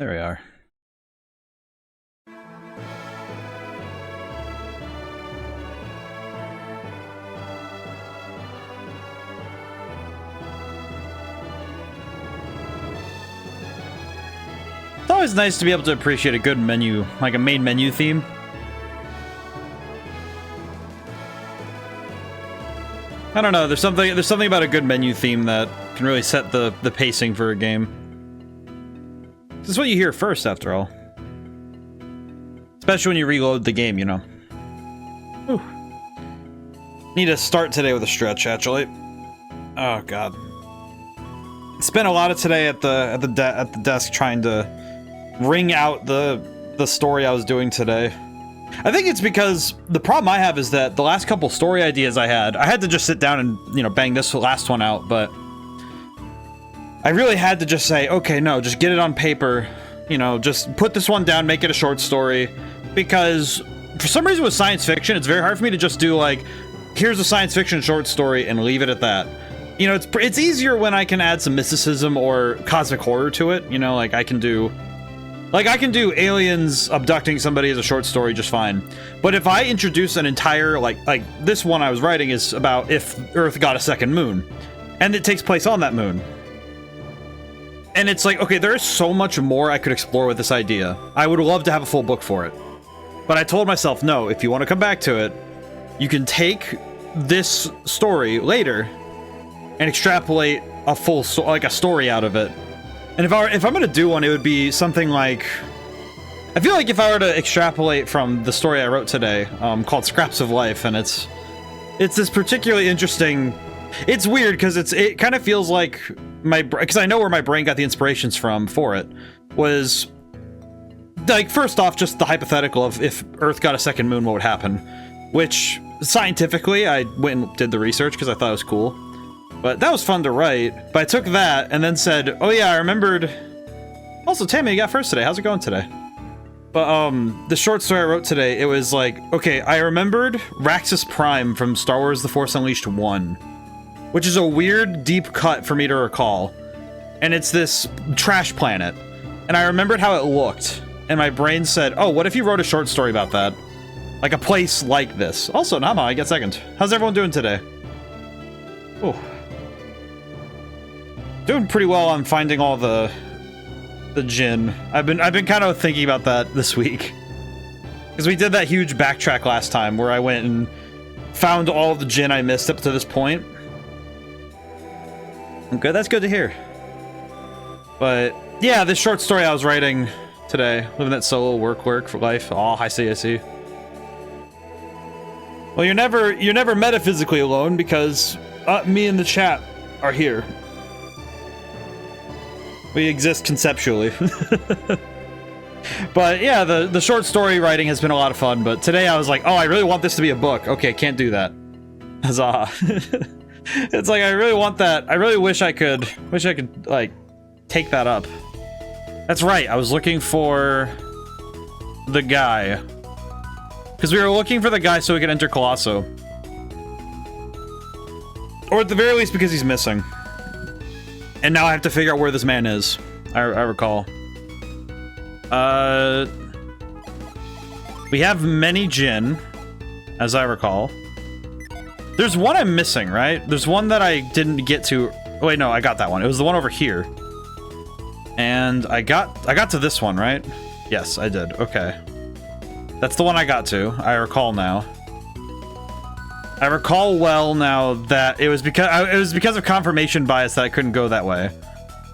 There we are. It's always nice to be able to appreciate a good menu, like a main menu theme. I don't know, there's something about a good menu theme that can really set the pacing for a game. This is what you hear first, after all. Especially when you reload the game, you know. Whew. Need to start today with a stretch, actually. Oh god. Spent a lot of today at the desk trying to wring out the story I was doing today. I think it's because the problem I have is that the last couple story ideas I had to just sit down and, you know, bang this last one out, but I really had to just say, okay, no, just get it on paper, you know, just put this one down, make it a short story, because for some reason with science fiction, it's very hard for me to just do, like, here's a science fiction short story and leave it at that. You know, it's easier when I can add some mysticism or cosmic horror to it, you know, like I can do aliens abducting somebody as a short story just fine. But if I introduce an entire, like this one I was writing is about if Earth got a second moon, and it takes place on that moon. And it's like, okay, there is so much more I could explore with this idea. I would love to have a full book for it. But I told myself, no, if you want to come back to it, you can take this story later and extrapolate a full like a story out of it. And if I'm gonna do one, it would be something like, I feel like if I were to extrapolate from the story I wrote today, called Scraps of Life, and it's this particularly interesting. It's weird because it kind of feels like because I know where my brain got the inspirations from for it was like, first off, just the hypothetical of if Earth got a second moon, what would happen? Which scientifically, I went and did the research because I thought it was cool. But that was fun to write. But I took that and then said, oh yeah, I remembered. Also, Tammy, you got first today. How's it going today? But the short story I wrote today, it was like, okay, I remembered Raxus Prime from Star Wars The Force Unleashed 1, which is a weird, deep cut for me to recall. And it's this trash planet. And I remembered how it looked. And my brain said, oh, what if you wrote a short story about that? Like a place like this. Also, Nama, I get second. How's everyone doing today? Oh. Doing pretty well on finding all the Jinn. I've been kind of thinking about that this week. Because we did that huge backtrack last time where I went and found all the Jinn I missed up to this point. Okay, that's good to hear. But yeah, this short story I was writing today, living that solo work for life. Oh, I see. Well, you're never metaphysically alone because me and the chat are here. We exist conceptually. But yeah, the short story writing has been a lot of fun, but today I was like, oh, I really want this to be a book. Okay, can't do that. Huzzah. It's like, I really want that. I really wish I could, like, take that up. That's right, I was looking for the guy. Because we were looking for the guy so we could enter Colosso. Or at the very least because he's missing. And now I have to figure out where this man is. I recall. We have many Jinn, as I recall. There's one I'm missing, right? There's one that I didn't get to. Oh, wait, no, I got that one. It was the one over here. And I got to this one, right? Yes, I did. Okay. That's the one I got to. I recall now. I recall well now that it was because of confirmation bias that I couldn't go that way.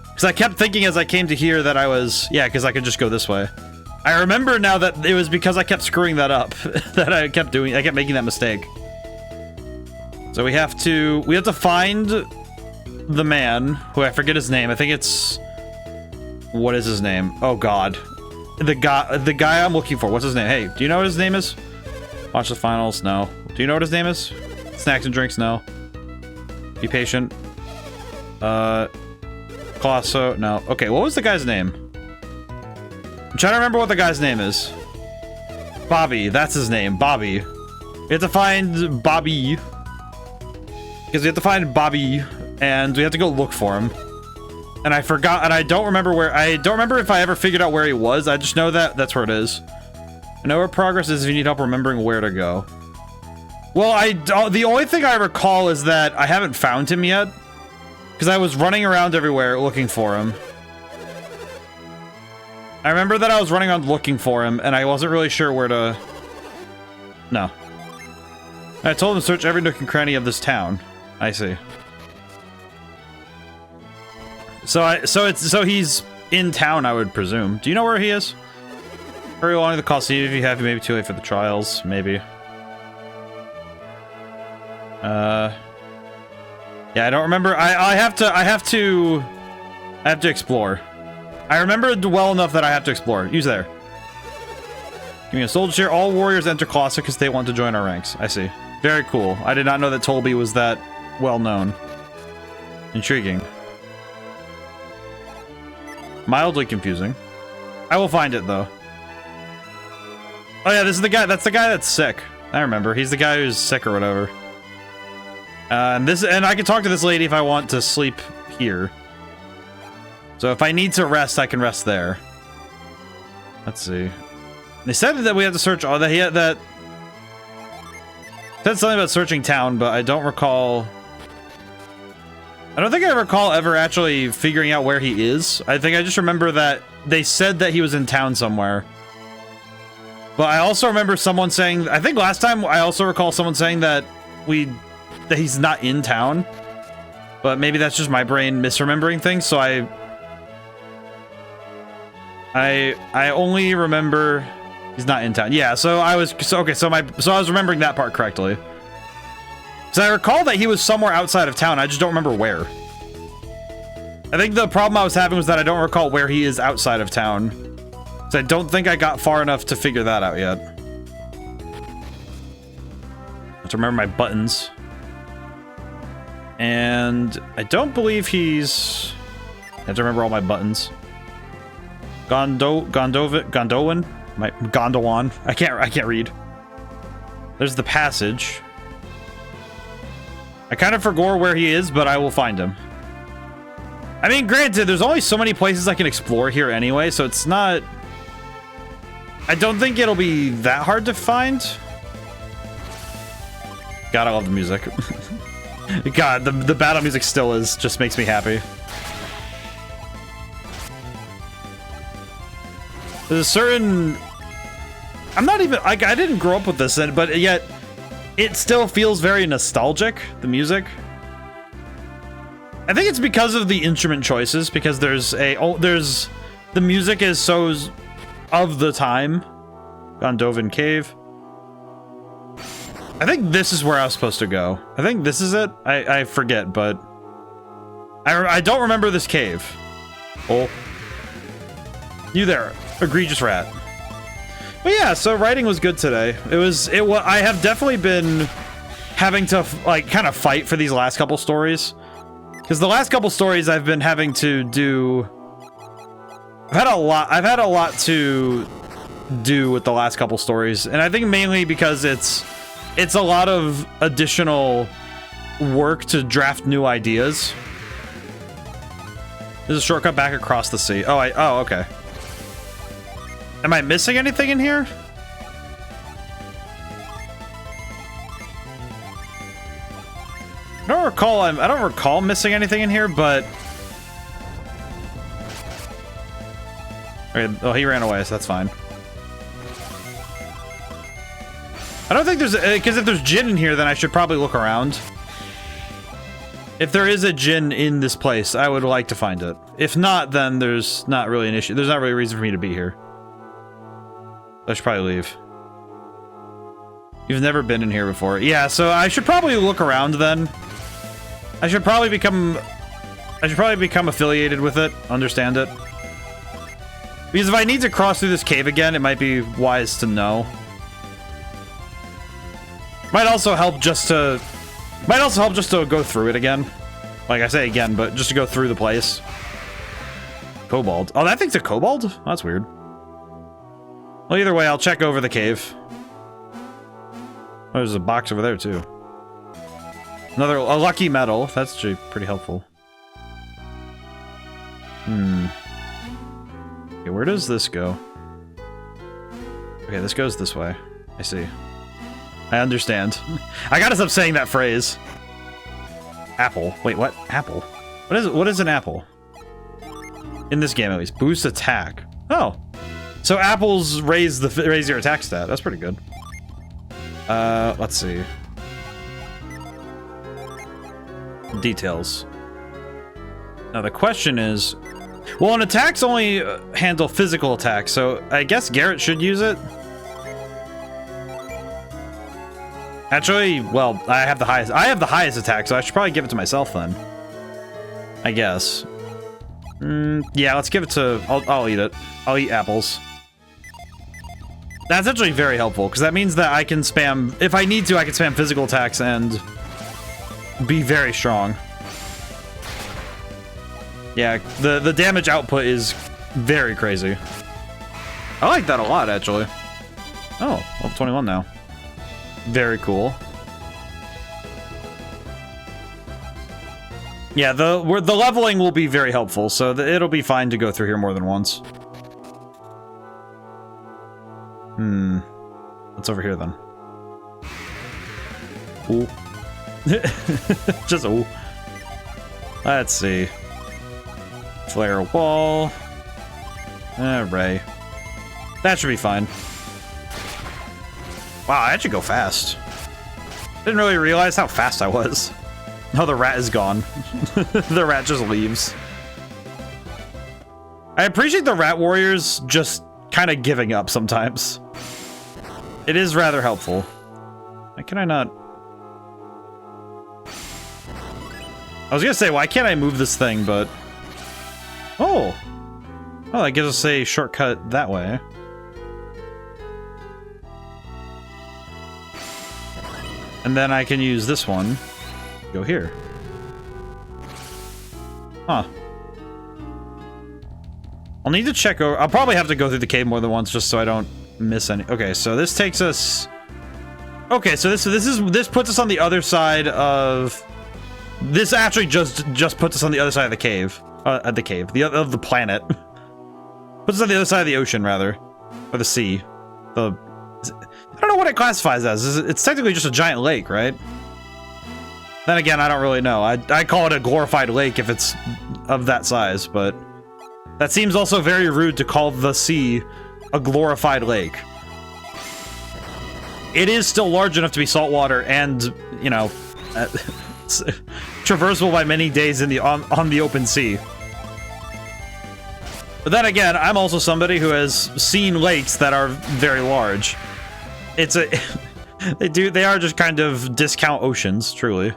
Because I kept thinking as I came to here that I was, yeah, because I could just go this way. I remember now that it was because I kept screwing that up that I kept making that mistake. So we have to find the man who I forget his name. I think it's, what is his name? Oh God, the guy I'm looking for. What's his name? Hey, do you know what his name is? Watch the finals. No. Do you know what his name is? Snacks and drinks. No. Be patient. Colosso. No. Okay. What was the guy's name? I'm trying to remember what the guy's name is. Babi. That's his name. Babi. We have to find Babi. Because we have to find Babi, and we have to go look for him. And And I forgot, and I don't remember where, I don't remember if I ever figured out where he was. I just know that that's where it is. I know where progress is if you need help remembering where to go. Well, the only thing I recall is that I haven't found him yet. Because I was running around everywhere looking for him. I remember that I was running around looking for him, and I wasn't really sure where to... No. I told him to search every nook and cranny of this town. I see. So he's in town, I would presume. Do you know where he is? Hurry along to the Coliseum if you have, maybe too late for the trials, maybe. Yeah, I don't remember. I have to explore. I remember well enough that I have to explore. Use there. Give me a soldier chair. All warriors enter Colossus because they want to join our ranks. I see. Very cool. I did not know that Tolby was that well known. Intriguing. Mildly confusing. I will find it though. Oh yeah, this is the guy. That's the guy that's sick. I remember. He's the guy who's sick or whatever. And I can talk to this lady if I want to sleep here. So if I need to rest, I can rest there. Let's see. They said that we have to search all that. Said something about searching town, but I don't recall. I don't think I recall ever actually figuring out where he is. I think I just remember that they said that he was in town somewhere. But I also remember someone saying, I think last time I also recall someone saying that he's not in town. But maybe that's just my brain misremembering things, so I only remember he's not in town. Yeah, so I was remembering that part correctly. So I recall that he was somewhere outside of town. I just don't remember where. I think the problem I was having was that I don't recall where he is outside of town. So I don't think I got far enough to figure that out yet. I have to remember my buttons. And I don't believe he's... I have to remember all my buttons. Gondolin? Gondolan. I can't read. There's the passage. I kind of forgot where he is, but I will find him. I mean, granted, there's only so many places I can explore here anyway, so it's not... I don't think it'll be that hard to find. God, I love the music. God, the battle music still just makes me happy. There's a certain... I'm not even... I didn't grow up with this, but yet it still feels very nostalgic, the music. I think it's because of the instrument choices, because the music is so of the time. Gondovin Cave. I think this is where I was supposed to go. I think this is it. I forget, but I don't remember this cave. Oh, you there, egregious rat. But yeah, so writing was good today. I have definitely been having to like kind of fight for these last couple stories, because the last couple stories I've been having to do. I've had a lot to do with the last couple stories, and I think mainly because it's a lot of additional work to draft new ideas. There's a shortcut back across the sea. Oh, okay. Am I missing anything in here? I don't recall missing anything in here, but... Okay, oh, he ran away, so that's fine. I don't think there's... Because if there's gin in here, then I should probably look around. If there is a gin in this place, I would like to find it. If not, then there's not really an issue. There's not really a reason for me to be here. I should probably leave. You've never been in here before. Yeah, so I should probably look around then. I should probably become affiliated with it, understand it. Because if I need to cross through this cave again, it might be wise to know. Might also help just to go through it again. Like I say again, but just to go through the place. Kobold. Oh, that thing's a kobold? Oh, that's weird. Well, either way, I'll check over the cave. Oh, there's a box over there, too. A lucky medal. That's actually pretty helpful. Okay, where does this go? Okay, this goes this way. I see. I understand. I gotta stop saying that phrase. Apple. Wait, what? Apple? What is it? What is an apple? In this game, at least. Boost attack. Oh. So apples raise your attack stat. That's pretty good. Let's see. Details. Now the question is, well, an attack's only handle physical attacks, so I guess Garrett should use it. Actually, well, I have the highest attack, so I should probably give it to myself then. I guess. Yeah, let's give it to... I'll eat it. I'll eat apples. That's actually very helpful, because that means that I can spam... If I need to, I can spam physical attacks and be very strong. Yeah, the damage output is very crazy. I like that a lot, actually. Oh, level 21 now. Very cool. Yeah, the leveling will be very helpful, so it'll be fine to go through here more than once. What's over here then? Ooh. Just ooh. Let's see. Flare a wall. Ray. That should be fine. Wow, I actually go fast. Didn't really realize how fast I was. Oh, the rat is gone. The rat just leaves. I appreciate the rat warriors just kind of giving up sometimes. It is rather helpful. Why can I not? I was gonna say, why can't I move this thing, but... Oh! Oh, that gives us a shortcut that way. And then I can use this one. Go here. Huh. I'll need to check over... I'll probably have to go through the cave more than once just so I don't miss any... Okay, so this takes us... Okay, so this puts us on the other side of... This actually just puts us on the other side of the cave. Of the planet. Puts us on the other side of the ocean, rather. Or the sea. I don't know what it classifies as. It's technically just a giant lake, right? Then again, I don't really know. I call it a glorified lake if it's of that size, but... That seems also very rude to call the sea a glorified lake. It is still large enough to be saltwater and, you know... traversable by many days in on the open sea. But then again, I'm also somebody who has seen lakes that are very large. It's a they are just kind of discount oceans, truly.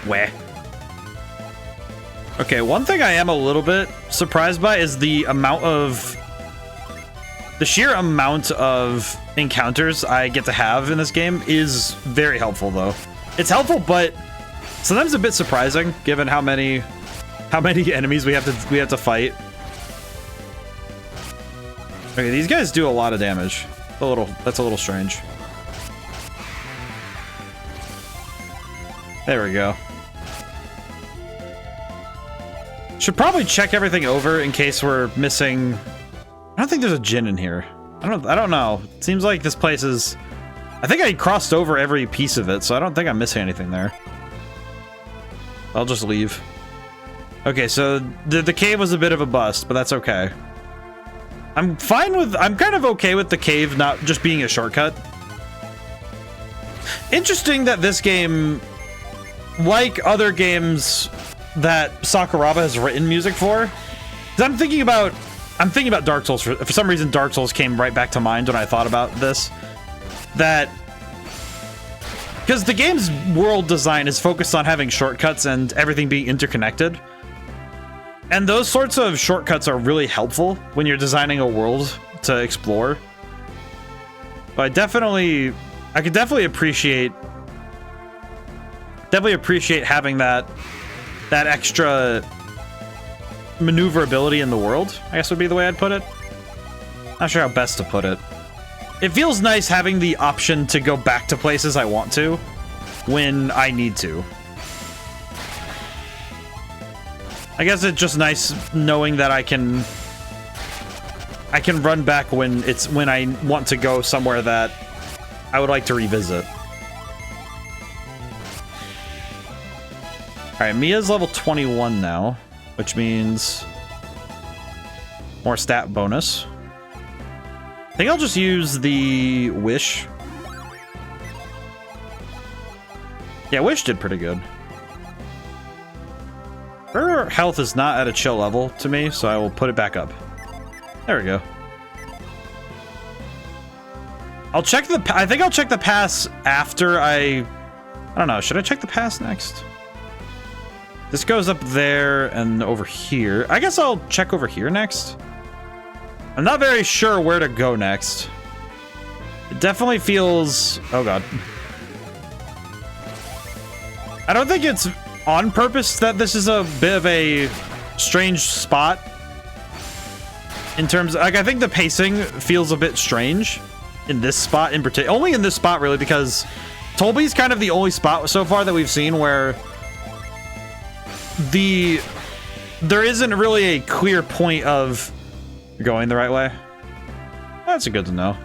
Weh. Okay, one thing I am a little bit surprised by is the sheer amount of encounters I get to have in this game is very helpful, though. It's helpful, but sometimes a bit surprising, given how many enemies we have to fight. Okay, these guys do a lot of damage. That's a little strange. There we go. Should probably check everything over in case we're missing. I don't think there's a gin in here. I don't know. It seems like this place is. I think I crossed over every piece of it, so I don't think I'm missing anything there. I'll just leave. Okay, so the cave was a bit of a bust, but that's okay. I'm kind of okay with the cave not just being a shortcut. Interesting that this game, like other games that Sakuraba has written music for, 'cause I'm thinking about Dark Souls. For some reason, Dark Souls came right back to mind when I thought about this. Because the game's world design is focused on having shortcuts and everything being interconnected. And those sorts of shortcuts are really helpful when you're designing a world to explore. But I could definitely appreciate having that extra maneuverability in the world, I guess would be the way I'd put it. Not sure how best to put it. It feels nice having the option to go back to places I want to when I need to. I guess it's just nice knowing that I can run back when I want to go somewhere that I would like to revisit. All right, Mia's level 21 now, which means more stat bonus. I think I'll just use the Wish. Yeah, Wish did pretty good. Her health is not at a chill level to me, so I will put it back up. There we go. I think I'll check the pass after I don't know. Should I check the pass next? This goes up there and over here. I guess I'll check over here next. I'm not very sure where to go next. It definitely feels... Oh, God. I don't think it's on purpose that this is a bit of a strange spot. In terms... Like, I think the pacing feels a bit strange in this spot in particular. Only in this spot, really, because Tolby's kind of the only spot so far that we've seen where there isn't really a clear point of going the right way. That's good to know.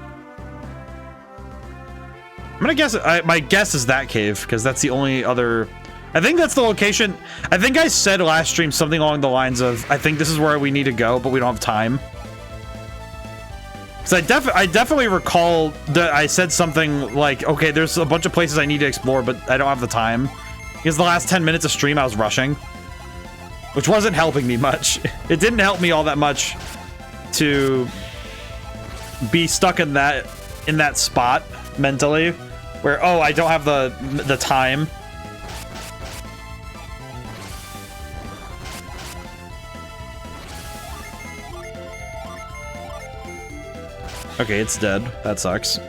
I'm gonna guess, my guess is that cave, because that's the only other... I think that's the location. I think I said last stream something along the lines of, I think this is where we need to go, but we don't have time. So I definitely recall that I said something like, okay, there's a bunch of places I need to explore, but I don't have the time. Because the last 10 minutes of stream I was rushing, which wasn't helping me much. It didn't help me all that much to be stuck in that spot mentally, where, oh, I don't have the time. Okay, it's dead. That sucks.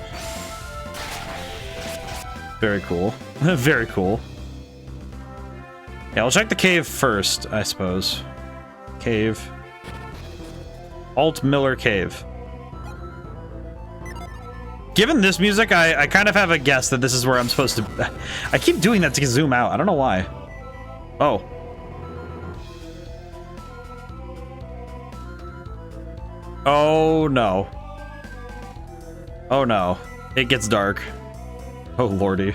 Very cool. Very cool. Yeah, I'll check the cave first, I suppose. Cave. Alt Miller Cave. Given this music, I kind of have a guess that this is where I'm supposed to... I keep doing that to zoom out. I don't know why. Oh. Oh, no. Oh, no. It gets dark. Oh, lordy.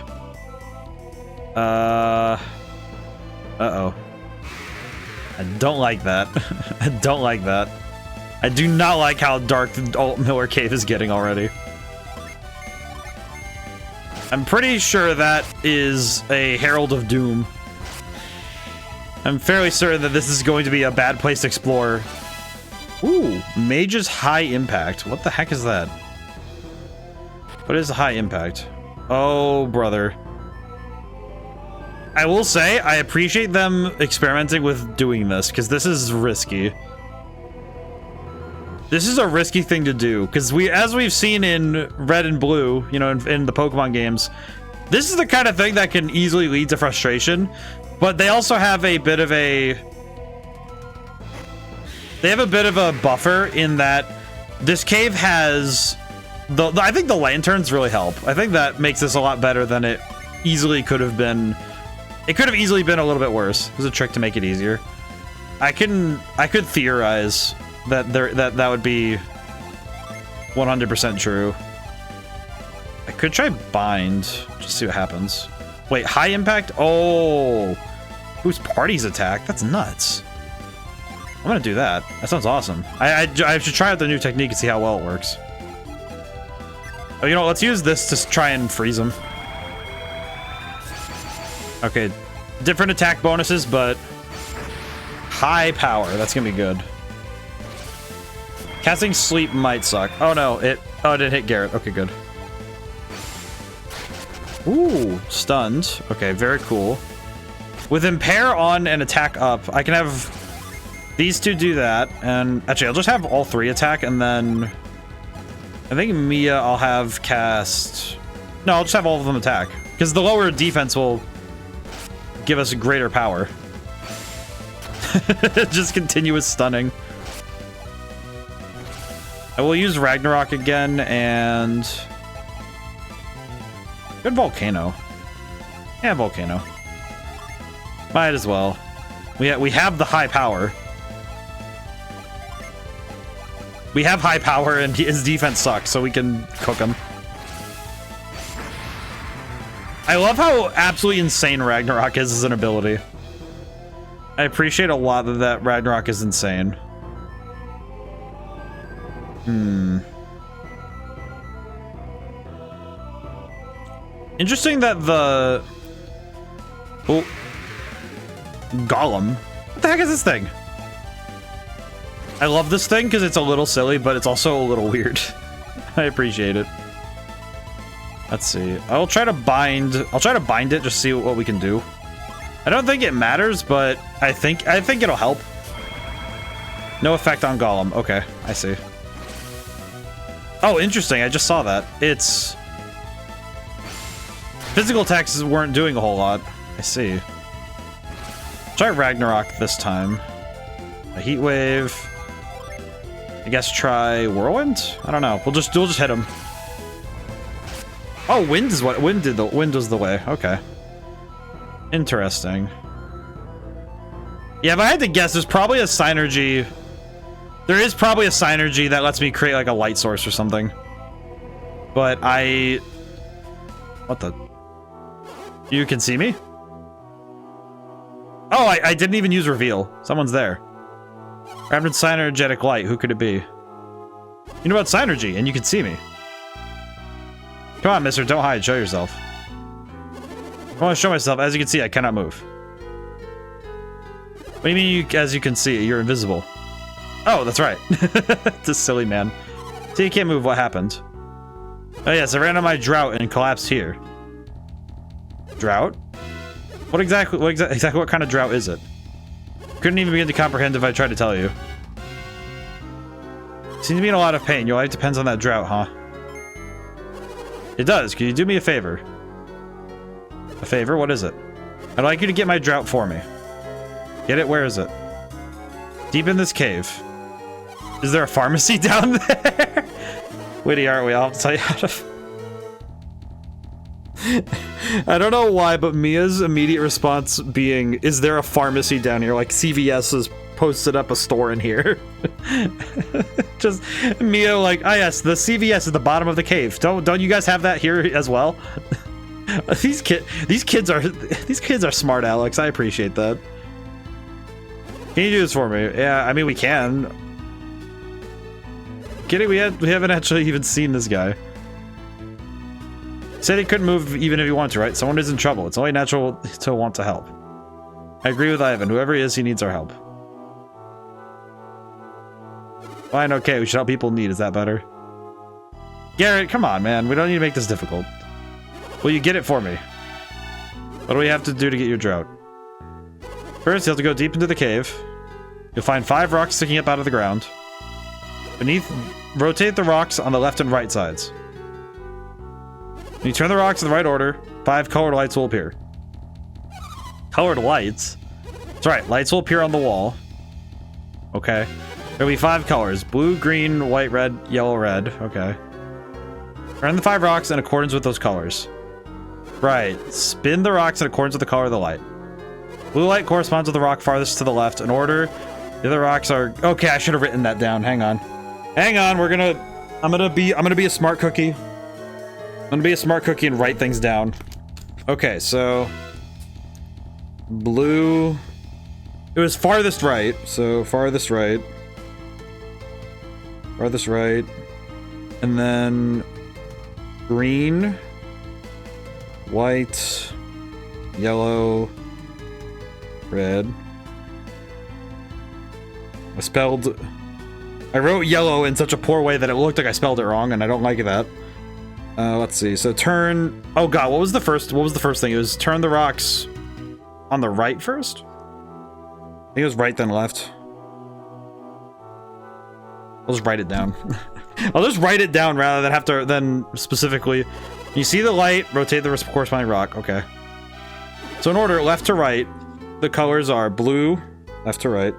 Uh-oh. I don't like that. I don't like that. I do not like how dark the Alt Miller Cave is getting already. I'm pretty sure that is a Herald of Doom. I'm fairly certain that this is going to be a bad place to explore. Ooh, Mage's High Impact. What the heck is that? What is High Impact? Oh, brother. I will say, I appreciate them experimenting with doing this, because this is risky. This is a risky thing to do, because as we've seen in Red and Blue, you know, in the Pokemon games, this is the kind of thing that can easily lead to frustration, but they also have a bit of a... They have a bit of a buffer in that this cave has... I think the lanterns really help. I think that makes this a lot better than it easily could have been. It could have easily been a little bit worse. There's a trick to make it easier. I could theorize that that would be 100% true. I could try bind, just see what happens. Wait, high impact? Oh, whose party's attack? That's nuts. I'm gonna do that. That sounds awesome. I should try out the new technique and see how well it works. Oh, you know, let's use this to try and freeze him. Okay, different attack bonuses, but high power. That's gonna be good. Casting Sleep might suck. Oh no, it didn't hit Garrett. Okay, good. Ooh, stunned. Okay, very cool. With Impair on and attack up, I can have these two do that, and actually, I'll just have all three attack, and then I think Mia I'll have cast... No, I'll just have all of them attack. Because the lower defense will give us greater power. Just continuous stunning. I will use Ragnarok again, and... Good Volcano. Yeah, Volcano. Might as well. We have the high power. We have high power, and his defense sucks, so we can cook him. I love how absolutely insane Ragnarok is as an ability. I appreciate a lot that Ragnarok is insane. Interesting that the... Oh. Golem. What the heck is this thing? I love this thing because it's a little silly, but it's also a little weird. I appreciate it. Let's see. I'll try to bind it, just see what we can do. I don't think it matters, but I think it'll help. No effect on Golem. Okay, I see. Oh, interesting. I just saw that. It's... Physical attacks weren't doing a whole lot. I see. Try Ragnarok this time. A Heat Wave. I guess try Whirlwind? I don't know. We'll just hit him. Oh, wind is what wind was the way. Okay. Interesting. Yeah, if I had to guess, there's probably a synergy. There is probably a synergy that lets me create like a light source or something. But what the? You can see me? Oh, I didn't even use reveal. Someone's there. Rapid synergetic light. Who could it be? You know about synergy, and you can see me. Come on, mister. Don't hide. Show yourself. I want to show myself. As you can see, I cannot move. What do you mean, as you can see? You're invisible. Oh, that's right. This silly man. See, you can't move. What happened? Oh, yes. I ran on my drought and collapsed here. Drought? What exactly what kind of drought is it? Couldn't even begin to comprehend if I tried to tell you. Seem to be in a lot of pain. Your life depends on that drought, huh? It does. Can you do me a favor? A favor? What is it? I'd like you to get my drought for me. Get it? Where is it? Deep in this cave. Is there a pharmacy down there? Witty, aren't we? I'll have to tell you how to... I don't know why, but Mia's immediate response being, is there a pharmacy down here? Like CVS has posted up a store in here. Just Mia like, ah yes, the CVS at the bottom of the cave. Don't you guys have that here as well? These kids are smart, Alex. I appreciate that. Can you do this for me? Yeah, I mean we can. Kidding, we haven't actually even seen this guy. Said he couldn't move even if he wanted to, right? Someone is in trouble. It's only natural to want to help. I agree with Ivan. Whoever he is, he needs our help. Fine, okay. We should help people in need. Is that better? Garrett, come on, man. We don't need to make this difficult. Will you get it for me? What do we have to do to get your drought? First, you have to go deep into the cave. You'll find 5 rocks sticking up out of the ground. Beneath, rotate the rocks on the left and right sides. When you turn the rocks in the right order, 5 colored lights will appear. Colored lights? That's right, lights will appear on the wall. Okay. There'll be 5 colors. Blue, green, white, red, yellow, red. Okay. Turn the 5 rocks in accordance with those colors. Right. Spin the rocks in accordance with the color of the light. Blue light corresponds with the rock farthest to the left. In order, the other rocks are... Okay, I should have written that down. Hang on. Hang on, I'm gonna be a smart cookie. I'm gonna be a smart cookie and write things down. Okay, so... Blue... It was farthest right, so farthest right. Farthest right. And then... Green... White... Yellow... Red... I wrote yellow in such a poor way that it looked like I spelled it wrong, and I don't like that. Let's see. So turn... Oh god, what was the first thing? It was turn the rocks on the right first? I think it was right then left. I'll just write it down. I'll just write it down rather than have to then specifically... You see the light, rotate the corresponding rock. Okay. So in order, left to right, the colors are blue, left to right,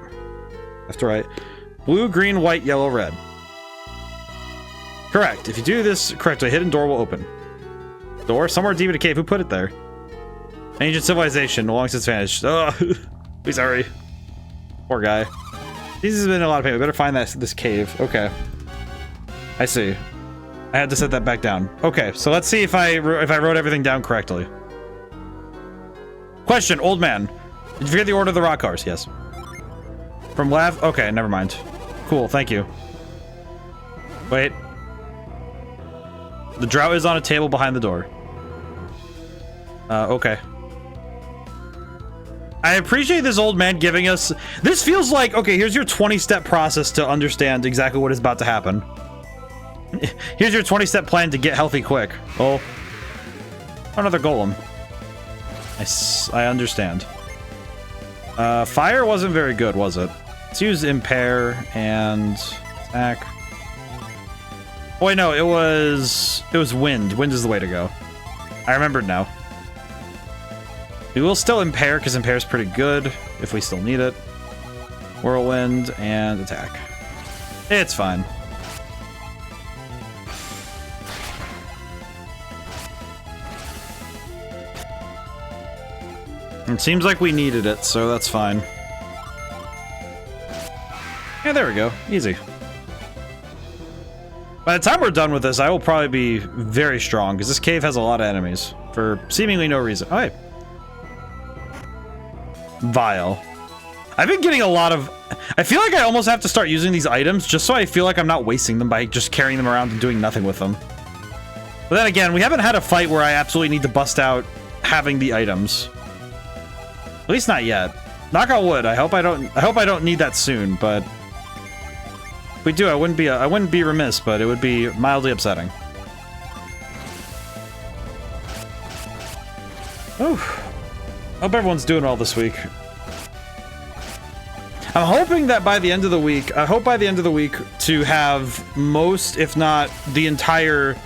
left to right, blue, green, white, yellow, red. Correct. If you do this correctly, a hidden door will open. Door? Somewhere deep in a cave. Who put it there? Ancient civilization. Long since vanished. Oh, please hurry. Poor guy. He's been in a lot of pain. We better find this cave. Okay. I see. I had to set that back down. Okay, so let's see if I wrote everything down correctly. Question, old man. Did you forget the order of the rock cars? Yes. From left? Okay, never mind. Cool, thank you. Wait. The drought is on a table behind the door. Okay. I appreciate this old man giving us... This feels like, okay, here's your 20-step process to understand exactly what is about to happen. Here's your 20-step plan to get healthy quick. Oh. Another golem. I understand. Fire wasn't very good, was it? Let's use impair and attack. Oh, wait, no, it was wind. Wind is the way to go. I remembered now. We will still impair, because impair is pretty good, if we still need it. Whirlwind and attack. It's fine. It seems like we needed it, so that's fine. Yeah, there we go. Easy. By the time we're done with this, I will probably be very strong, because this cave has a lot of enemies, for seemingly no reason. Oh, hey. Vial. I've been getting a lot of... I feel like I almost have to start using these items, just so I feel like I'm not wasting them by just carrying them around and doing nothing with them. But then again, we haven't had a fight where I absolutely need to bust out having the items. At least not yet. Knock on wood. I hope I don't need that soon, but if we do, I wouldn't be remiss, but it would be mildly upsetting. Oh. Hope everyone's doing well this week. I'm hoping that by the end of the week, to have most, if not the entire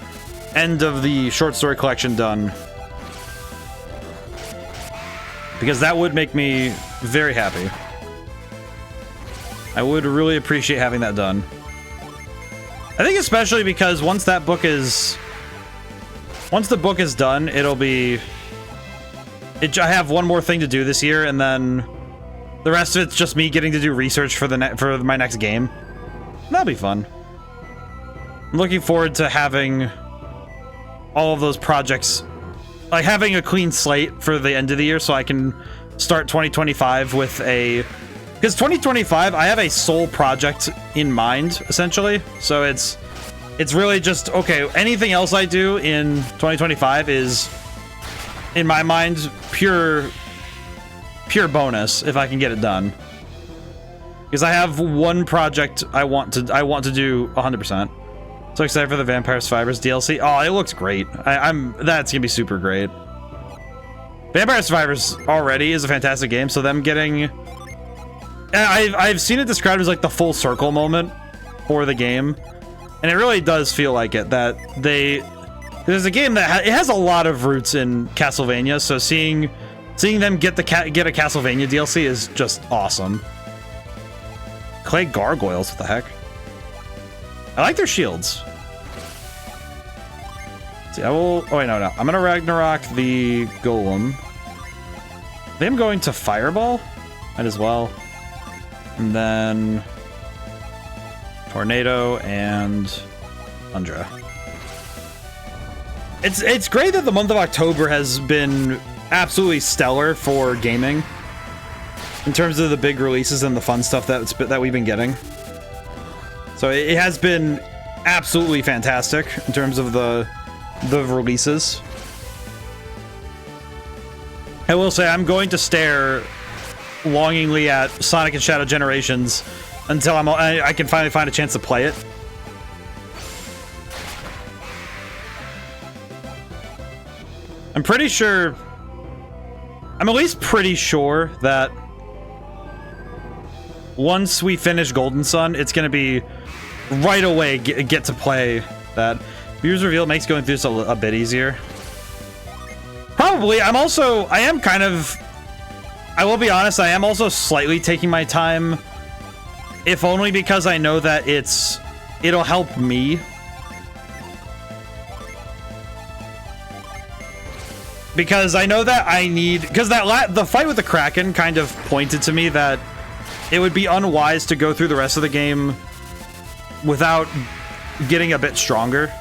end of the short story collection done. Because that would make me very happy. I would really appreciate having that done. I think especially because once the book is done, it'll be... I have one more thing to do this year, and then the rest of it's just me getting to do research for my next game. That'll be fun. I'm looking forward to having all of those projects, like having a clean slate for the end of the year, so I can start 2025 with a... Because 2025, I have a sole project in mind, essentially. So it's really just, okay, anything else I do in 2025 is, in my mind, pure bonus if I can get it done. Because I have one project I want to do 100%. So excited for the Vampire Survivors DLC. Oh, it looks great. That's gonna be super great. Vampire Survivors already is a fantastic game, so them getting... I've seen it described as like the full circle moment for the game, and it really does feel like it, that there's a game that it has a lot of roots in Castlevania, so seeing them get a Castlevania DLC is just awesome. Clay gargoyles, what the heck? I like their shields. Let's see, I will... Oh, wait, no. I'm gonna Ragnarok the Golem. I think I'm going to Fireball. Might as well. And then... Tornado and... Thundra. It's great that the month of October has been absolutely stellar for gaming. In terms of the big releases and the fun stuff that we've been getting. So it has been absolutely fantastic in terms of the releases. I will say I'm going to stare longingly at Sonic and Shadow Generations until I can finally find a chance to play it. I'm pretty sure... I'm at least pretty sure that once we finish Golden Sun, it's going to be right away get to play that. Viewers Reveal makes going through this a bit easier. Probably. I will be honest, I am also slightly taking my time, if only because I know that it'll help me. Because I know that I need... Because the fight with the Kraken kind of pointed to me that it would be unwise to go through the rest of the game without getting a bit stronger.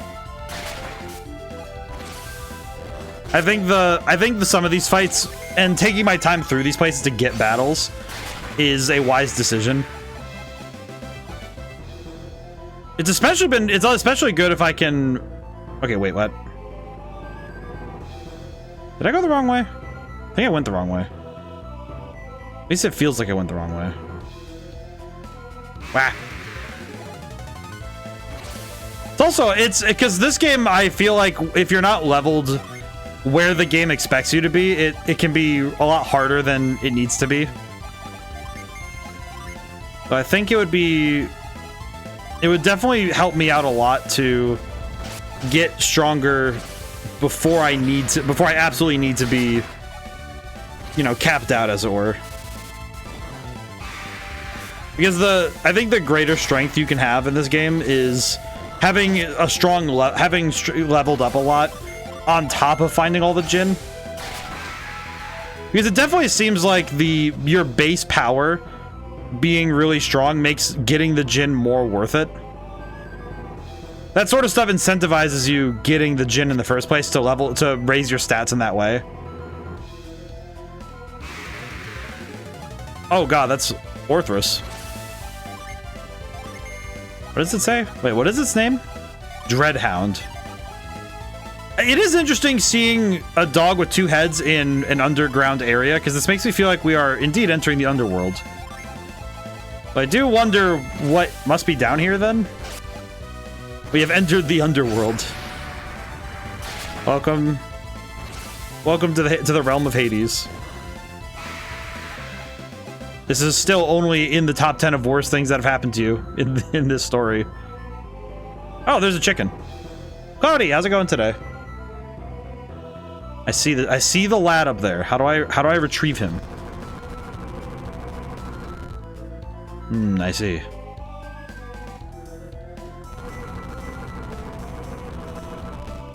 I think the some of these fights and taking my time through these places to get battles is a wise decision. It's especially good if I can. Okay, wait, what? Did I go the wrong way? I think I went the wrong way. At least it feels like I went the wrong way. Wah. It's because this game, I feel like if you're not leveled where the game expects you to be, it can be a lot harder than it needs to be. So I think it would definitely help me out a lot to get stronger before I absolutely need to be, you know, capped out, as it were. Because I think the greater strength you can have in this game is having a strong leveled up a lot on top of finding all the Djinn. Because it definitely seems like your base power being really strong makes getting the Djinn more worth it. That sort of stuff incentivizes you getting the Djinn in the first place to raise your stats in that way. Oh god, that's Orthrus. What does it say? Wait, what is its name? Dreadhound. It is interesting seeing a dog with two heads in an underground area, because this makes me feel like we are indeed entering the underworld. But I do wonder what must be down here then. We have entered the underworld. Welcome to the realm of Hades. This is still only in the top 10 of worst things that have happened to you in this story. Oh, there's a chicken. Cloudy, how's it going today? I see the lad up there. How do I retrieve him? I see.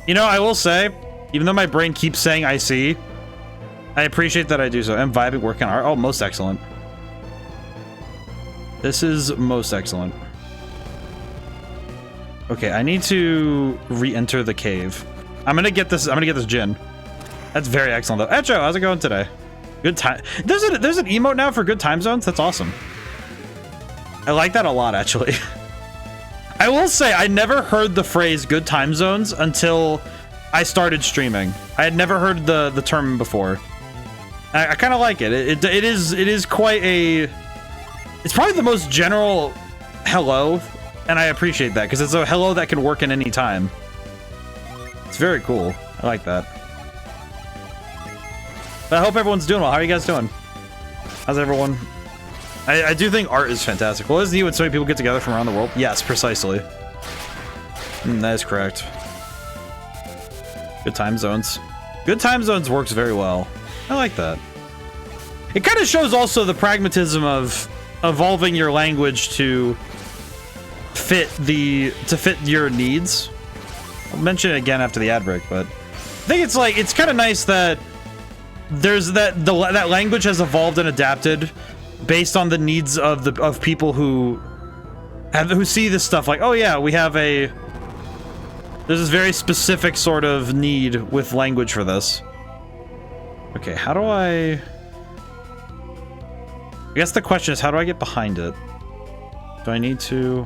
You know, I will say, even though my brain keeps saying I see, I appreciate that I do so. I'm vibing, working on art. Oh, most excellent. This is most excellent. Okay, I need to re-enter the cave. I'm gonna get this Djinn. That's very excellent though. Echo, how's it going today? Good time. There's an emote now for good time zones. That's awesome. I like that a lot, actually. I will say I never heard the phrase good time zones until I started streaming. I had never heard the term before. I kind of like it. It is quite a. It's probably the most general hello, and I appreciate that because it's a hello that can work in any time. It's very cool. I like that. But I hope everyone's doing well. How are you guys doing? How's everyone? I do think art is fantastic. Well, isn't it when so many people get together from around the world? Yes, precisely. That is correct. Good time zones. Good time zones works very well. I like that. It kind of shows also the pragmatism of evolving your language to fit your needs. I'll mention it again after the ad break, but I think it's kind of nice that there's that language has evolved and adapted based on the needs of people who see this stuff like, oh yeah, there's this very specific sort of need with language for this. Okay, how do I guess the question is, how do I get behind it? Do I need to...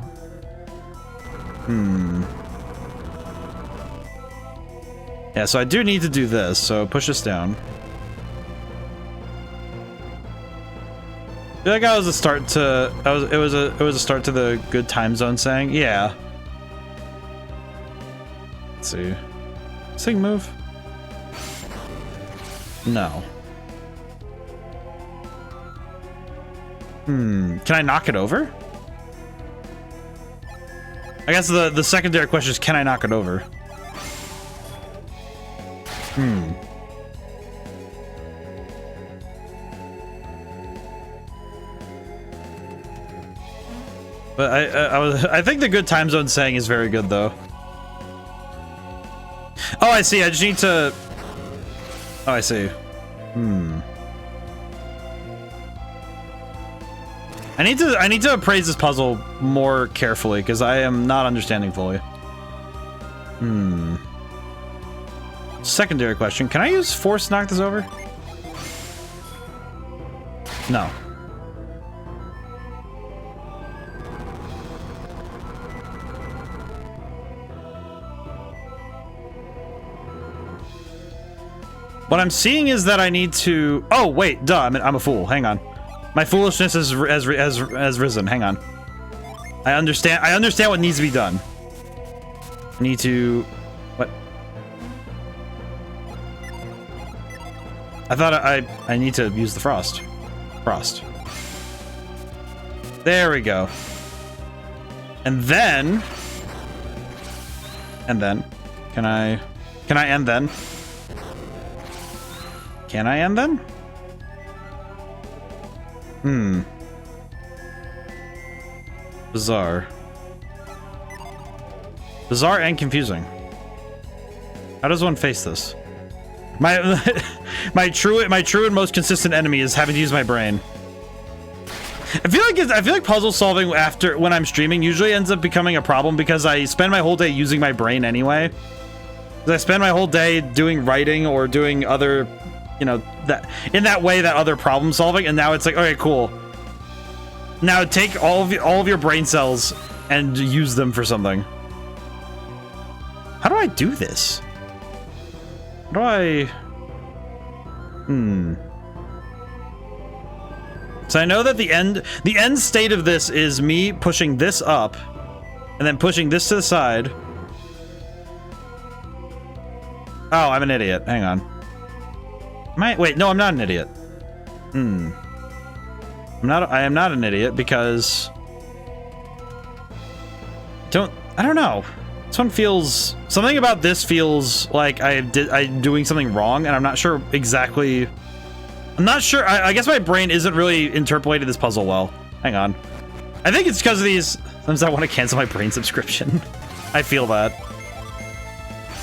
Yeah, so I do need to do this, so push this down. I feel like I was a start to... It was a start to the good time zone saying, yeah. Let's see. Does this thing move? No. Can I knock it over? I guess the secondary question is, can I knock it over? But I think the good time zone saying is very good though. Oh, I see. I just need to... Oh, I see. I need to appraise this puzzle more carefully because I am not understanding fully. Secondary question. Can I use force to knock this over? No. What I'm seeing is that I need to... Oh, wait, duh, I'm a fool. Hang on. My foolishness has risen. Hang on. I understand what needs to be done. I need to... What? I thought I need to use the frost. Frost. There we go. And then... Can I end then? Can I end then? Bizarre. Bizarre and confusing. How does one face this? My true and most consistent enemy is having to use my brain. I feel like puzzle solving when I'm streaming usually ends up becoming a problem because I spend my whole day using my brain anyway. I spend my whole day doing writing or doing other, you know, that way that other problem solving, and now it's like, okay, cool. Now take all of your brain cells and use them for something. How do I do this? How do I... So I know that the end state of this is me pushing this up and then pushing this to the side. Oh, I'm an idiot. Hang on. Wait, no, I'm not an idiot. I am not an idiot because I don't know. Something about this feels like I'm doing something wrong, and I'm not sure exactly. I'm not sure. I guess my brain isn't really interpolated this puzzle well. Hang on. I think it's because of these. Sometimes I want to cancel my brain subscription. I feel that.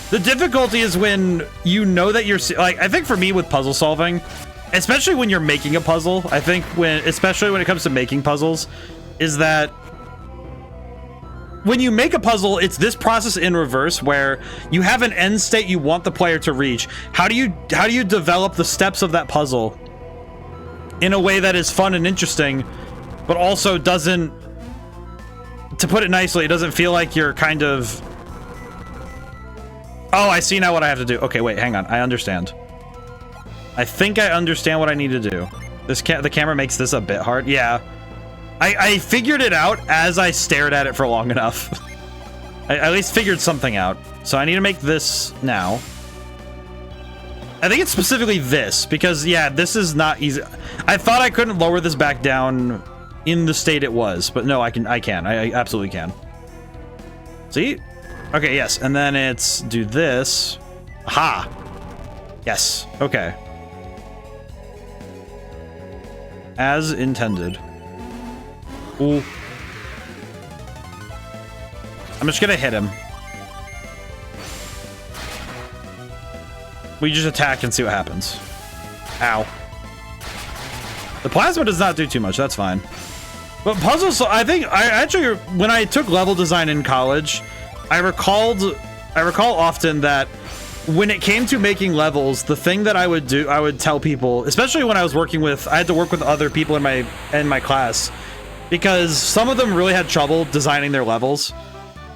The difficulty is when you know that you're like, I think for me with puzzle solving, especially when you're making a puzzle, I think especially when it comes to making puzzles, is that when you make a puzzle, it's this process in reverse where you have an end state you want the player to reach. How do you develop the steps of that puzzle in a way that is fun and interesting, but also doesn't, to put it nicely, it doesn't feel like you're kind of... Oh, I see now what I have to do. Okay, wait, hang on. I understand. I think I understand what I need to do. The camera makes this a bit hard. Yeah. I figured it out as I stared at it for long enough. I at least figured something out. So I need to make this now. I think it's specifically this, because, yeah, this is not easy. I thought I couldn't lower this back down in the state it was, but no, I can. I absolutely can. See? Okay, yes, and then it's do this. Aha! Yes, okay. As intended. Ooh. I'm just gonna hit him. We just attack and see what happens. Ow. The plasma does not do too much, that's fine. But puzzles, I actually, when I took level design in college, I recall often that when it came to making levels, the thing that I would tell people, especially when I was I had to work with other people in my class, because some of them really had trouble designing their levels.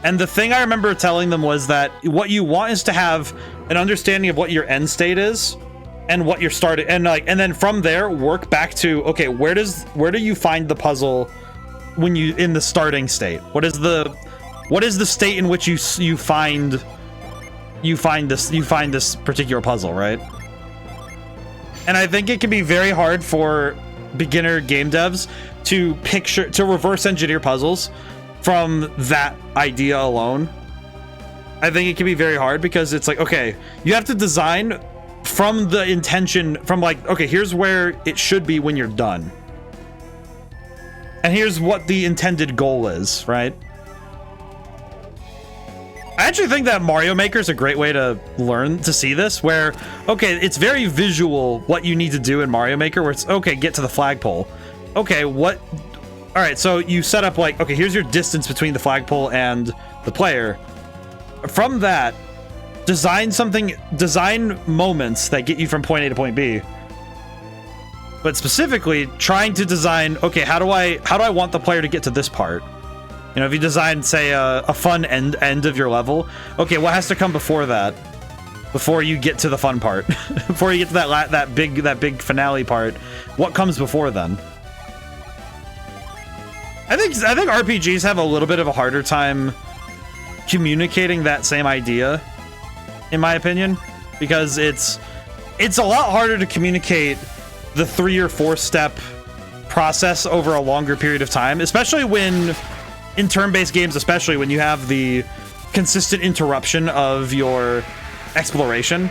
And the thing I remember telling them was that what you want is to have an understanding of what your end state is and what you're starting, and then from there work back to, okay, where do you find the puzzle when you in the starting state? What is the state in which you find this particular puzzle, right? And I think it can be very hard for beginner game devs to reverse engineer puzzles from that idea alone. I think it can be very hard because it's like, okay, you have to design from the intention, from like, okay, here's where it should be when you're done. And here's what the intended goal is, right? I actually think that Mario Maker is a great way to learn to see this, where, okay, it's very visual what you need to do in Mario Maker, where it's, okay, get to the flagpole. Okay, what all right, so you set up like, okay, here's your distance between the flagpole and the player. From that, design moments that get you from point A to point B. But specifically, trying to design, okay, how do I want the player to get to this part? You know, if you design, say, a fun end of your level, okay, what has to come before that? Before you get to the fun part, before you get to that big finale part, what comes before then? I think RPGs have a little bit of a harder time communicating that same idea, in my opinion, because it's a lot harder to communicate the 3 or 4 step process over a longer period of time, especially when in turn-based games, especially when you have the consistent interruption of your exploration.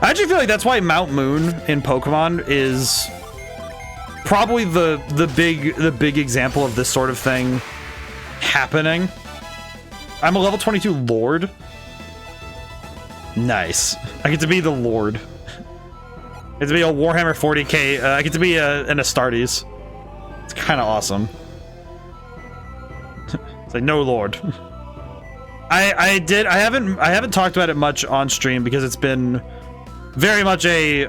I actually feel like that's why Mount Moon in Pokemon is probably the big example of this sort of thing happening. I'm a level 22 Lord. Nice. I get to be the Lord. I get to be a Warhammer 40k. I get to be an Astartes. It's kind of awesome. It's like, no Lord. I haven't talked about it much on stream because it's been very much a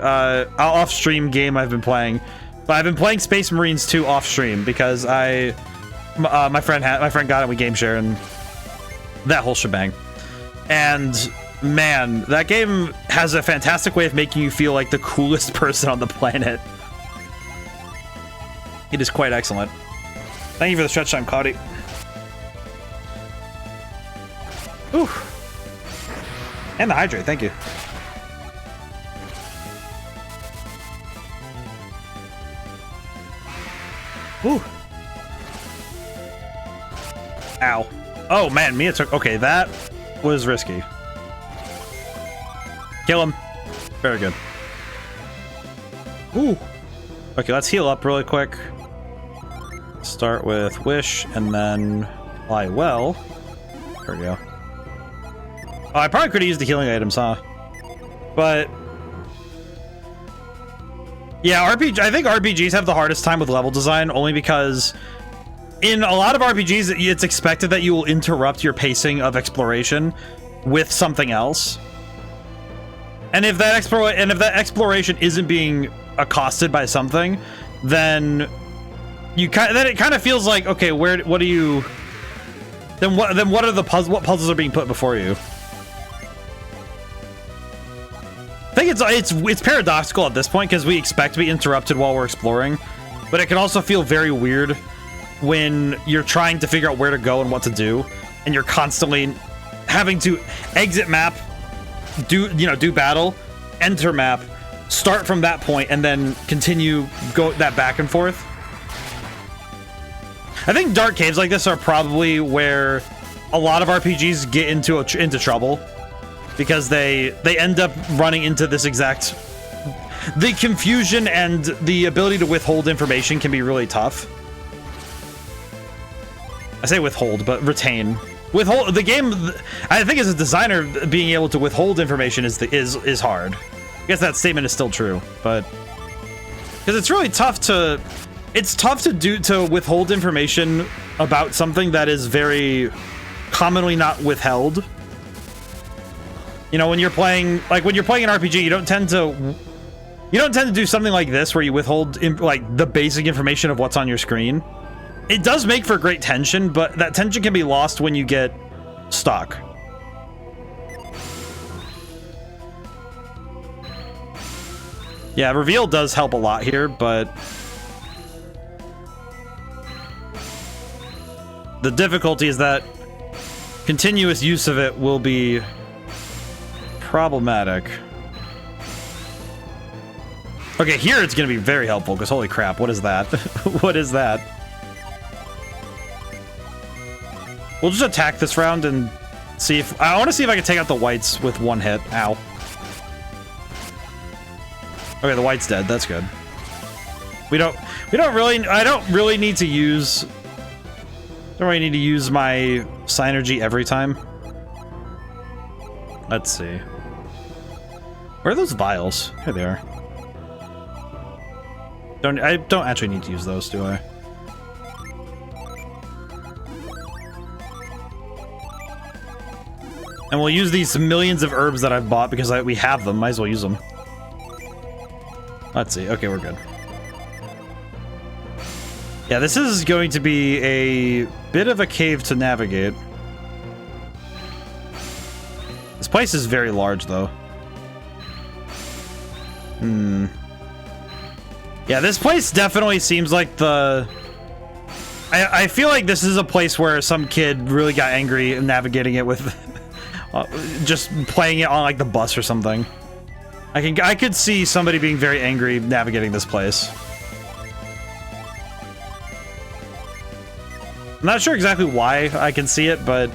off-stream game I've been playing. But I've been playing Space Marines 2 off-stream because my friend got it, we game share, and that whole shebang. And man, that game has a fantastic way of making you feel like the coolest person on the planet. It is quite excellent. Thank you for the stretch time, Cloudy. Ooh. And the hydrate, thank you. Ooh. Ow. Oh man, Mia took... Okay, that was risky. Kill him. Very good. Ooh. Okay, let's heal up really quick. Start with Wish, and then Fly Well. There we go. Oh, I probably could have used the healing items, huh? But... yeah, I think RPGs have the hardest time with level design, only because in a lot of RPGs, it's expected that you will interrupt your pacing of exploration with something else. And if that exploration isn't being accosted by something, then it kind of feels like, okay, what are the puzzles? What puzzles are being put before you? I think it's paradoxical at this point because we expect to be interrupted while we're exploring, but it can also feel very weird when you're trying to figure out where to go and what to do, and you're constantly having to exit map, do battle, enter map, start from that point, and then continue go that back and forth. I think dark caves like this are probably where a lot of RPGs get into trouble. Because they end up running into this exact... the confusion and the ability to withhold information can be really tough. I say withhold, but retain. Withhold the game. I think as a designer, being able to withhold information is hard. I guess that statement is still true, but because it's really tough to... it's tough to withhold information about something that is very commonly not withheld. You know, when you're playing an RPG, you don't tend to do something like this where you withhold like the basic information of what's on your screen. It does make for great tension, but that tension can be lost when you get stuck. Yeah, reveal does help a lot here, but the difficulty is that continuous use of it will be problematic. Okay, here it's gonna be very helpful because holy crap, what is that? What is that? We'll just attack this round and see if I want to see if I can take out the whites with one hit. Ow. Okay, the white's dead. That's good. I don't really need to use my Synergy every time. Let's see. Where are those vials? Here they are. I don't actually need to use those, do I? And we'll use these millions of herbs that I've bought because we have them. Might as well use them. Let's see. Okay, we're good. Yeah, this is going to be a bit of a cave to navigate. This place is very large, though. Yeah, this place definitely seems like the... I feel like this is a place where some kid really got angry navigating it with... just playing it on, like, the bus or something. I could see somebody being very angry navigating this place. I'm not sure exactly why I can see it, but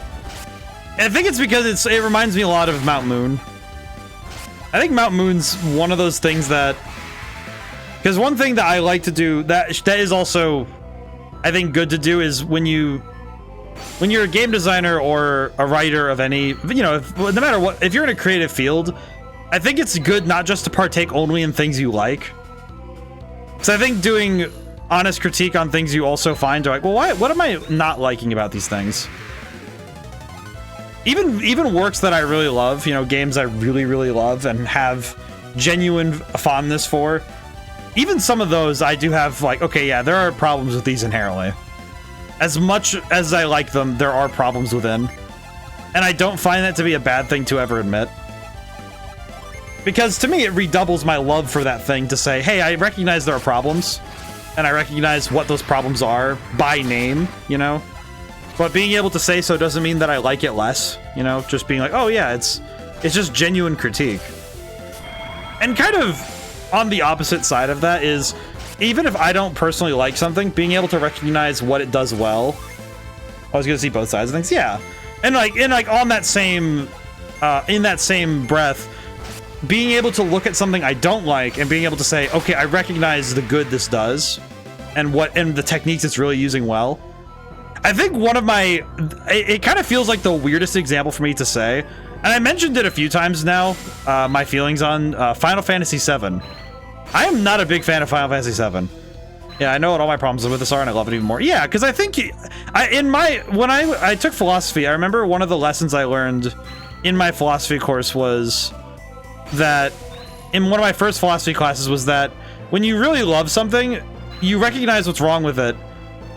I think it's because it reminds me a lot of Mount Moon. I think Mount Moon's one of those things that, because one thing that I like to do that is also, I think, good to do is when you're a game designer or a writer of any, you know, no matter what, if you're in a creative field, I think it's good not just to partake only in things you like. So I think doing honest critique on things you also find are like, well, what am I not liking about these things? Even works that I really love, you know, games I really, really love and have genuine fondness for, even some of those I do have like, okay, yeah, there are problems with these inherently. As much as I like them, there are problems within. And I don't find that to be a bad thing to ever admit. Because to me, it redoubles my love for that thing to say, hey, I recognize there are problems. And I recognize what those problems are by name, you know? But being able to say so doesn't mean that I like it less, you know? Just being like, oh yeah, it's just genuine critique. And kind of on the opposite side of that is, even if I don't personally like something, being able to recognize what it does well. I was gonna see both sides of things, yeah. And like on that same, in that same breath, being able to look at something I don't like and being able to say, okay, I recognize the good this does and the techniques it's really using well. I think one of my, it kind of feels like the weirdest example for me to say, and I mentioned it a few times now, my feelings on Final Fantasy VII. I am not a big fan of Final Fantasy VII. Yeah, I know what all my problems with this are, and I love it even more. Yeah, because I think, when I took philosophy, I remember one of the lessons I learned in my philosophy course was that, in one of my first philosophy classes, was that when you really love something, you recognize what's wrong with it,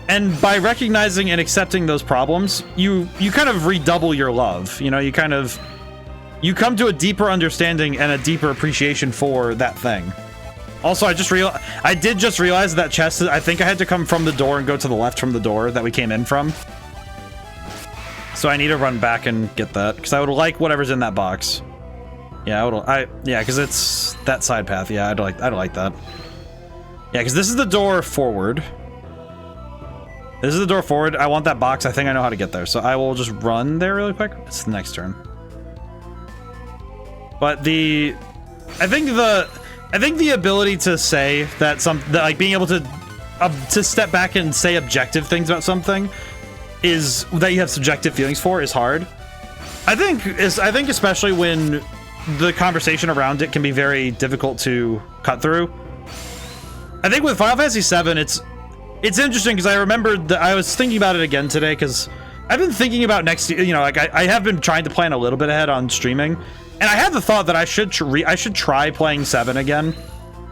and by recognizing and accepting those problems, you kind of redouble your love. You know, you come to a deeper understanding and a deeper appreciation for that thing. Also, I did just realize that chest, I think I had to come from the door and go to the left from the door that we came in from. So I need to run back and get that, because I would like whatever's in that box. Yeah, yeah, because it's that side path. Yeah, I'd like that. Yeah, because this is the door forward. This is the door forward. I want that box. I think I know how to get there, so I will just run there really quick. It's the next turn. But I think the ability to say that like being able to step back and say objective things about something is that you have subjective feelings for is hard. I think especially when the conversation around it can be very difficult to cut through. I think with Final Fantasy VII, it's interesting because I remembered that I was thinking about it again today because I've been thinking about next year, you know, like I have been trying to plan a little bit ahead on streaming, and I had the thought that I should try playing 7 again.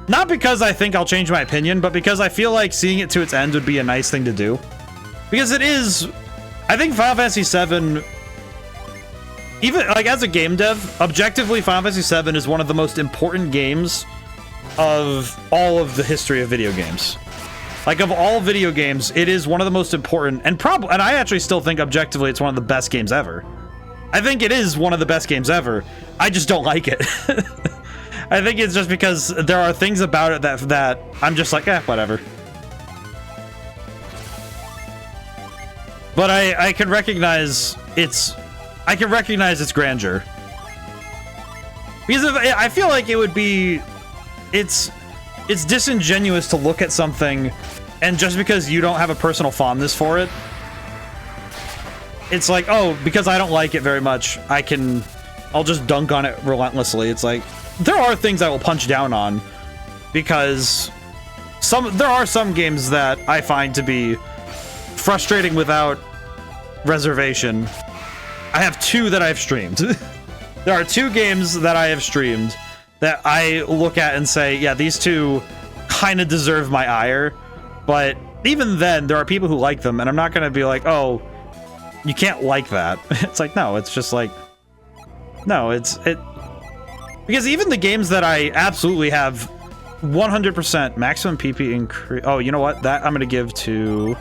Not because I think I'll change my opinion, but because I feel like seeing it to its end would be a nice thing to do. Because it is, I think Final Fantasy VII, even like as a game dev, objectively Final Fantasy VII is one of the most important games of all of the history of video games. Like of all video games, it is one of the most important, and I actually still think objectively it's one of the best games ever. I think it is one of the best games ever. I just don't like it. I think it's just because there are things about it that I'm just like, whatever. But I can recognize its grandeur. Because I feel like it would be, it's disingenuous to look at something and just because you don't have a personal fondness for it, it's like, oh, because I don't like it very much, I'll just dunk on it relentlessly. It's like, there are things I will punch down on because there are some games that I find to be frustrating without reservation. I have 2 that I've streamed. There are 2 games that I have streamed that I look at and say, yeah, these 2 kind of deserve my ire. But even then, there are people who like them, and I'm not going to be like, oh, you can't like that. It's like, no, it's just like, no, because even the games that I absolutely have 100% maximum PP increase. Oh, you know what? That I'm going to give to...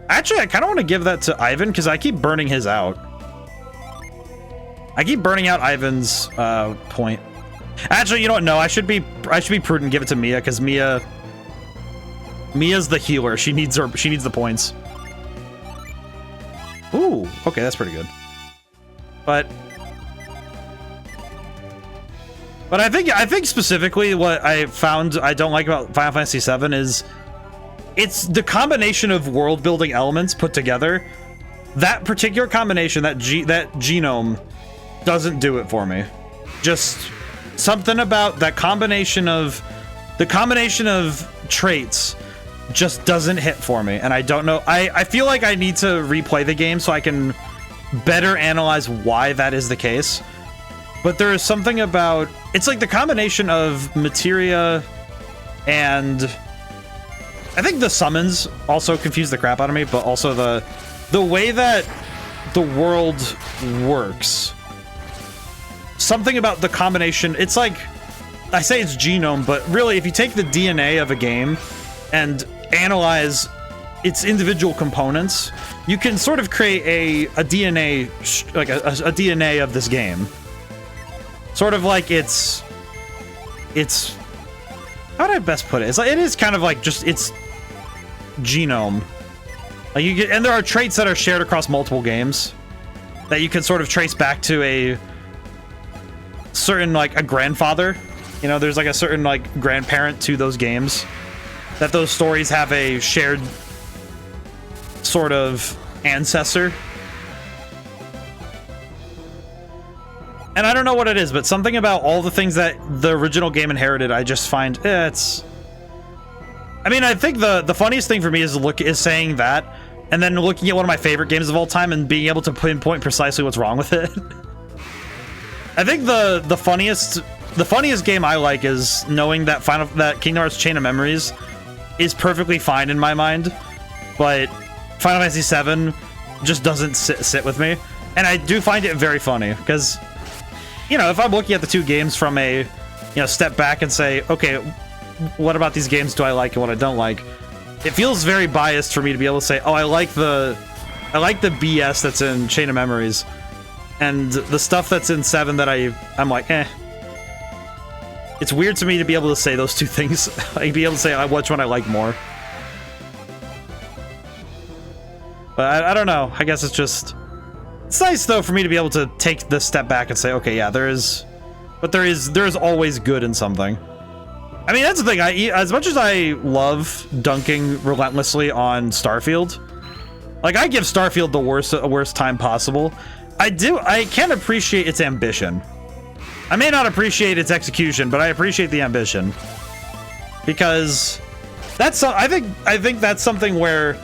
Actually, I kind of want to give that to Ivan because I keep burning his out. I keep burning out Ivan's point. Actually, you know what? No, I should be prudent and give it to Mia because Mia's the healer. She needs the points. Ooh, okay, that's pretty good. But I think specifically what I found I don't like about Final Fantasy VII is it's the combination of world building elements put together. That particular combination, that genome, doesn't do it for me. Just something about that combination of traits just doesn't hit for me, and I don't know. I feel like I need to replay the game so I can better analyze why that is the case. But there is something about it's like the combination of materia and I think the summons also confuse the crap out of me, but also the way that the world works. Something about the combination, it's like, I say it's genome, but really if you take the DNA of a game and analyze its individual components, you can sort of create a DNA, like a DNA of this game. Sort of like it's how would I best put it? It's like, it is kind of like just its genome. Like you get, and there are traits that are shared across multiple games that you can sort of trace back to a certain, like a grandfather. You know, there's like a certain like grandparent to those games, that those stories have a shared sort of ancestor. And I don't know what it is, but something about all the things that the original game inherited, I just find it's... I mean, I think the funniest thing for me is saying that, and then looking at one of my favorite games of all time and being able to pinpoint precisely what's wrong with it. I think the funniest game I like is knowing that Kingdom Hearts Chain of Memories is perfectly fine in my mind, but Final Fantasy VII just doesn't sit with me, and I do find it very funny because, you know, if I'm looking at the 2 games from a, you know, step back and say, okay, what about these games do I like and what I don't like? It feels very biased for me to be able to say, oh, I like the BS that's in Chain of Memories, and the stuff that's in 7 that I'm like, eh. It's weird to me to be able to say those 2 things. Like, be able to say which one I like more. But I don't know. I guess it's just... It's nice, though, for me to be able to take this step back and say, okay, yeah, there is always good in something. I mean, that's the thing. As much as I love dunking relentlessly on Starfield, like, I give Starfield the worst time possible. I can appreciate its ambition. I may not appreciate its execution, but I appreciate the ambition. Because I think that's something where,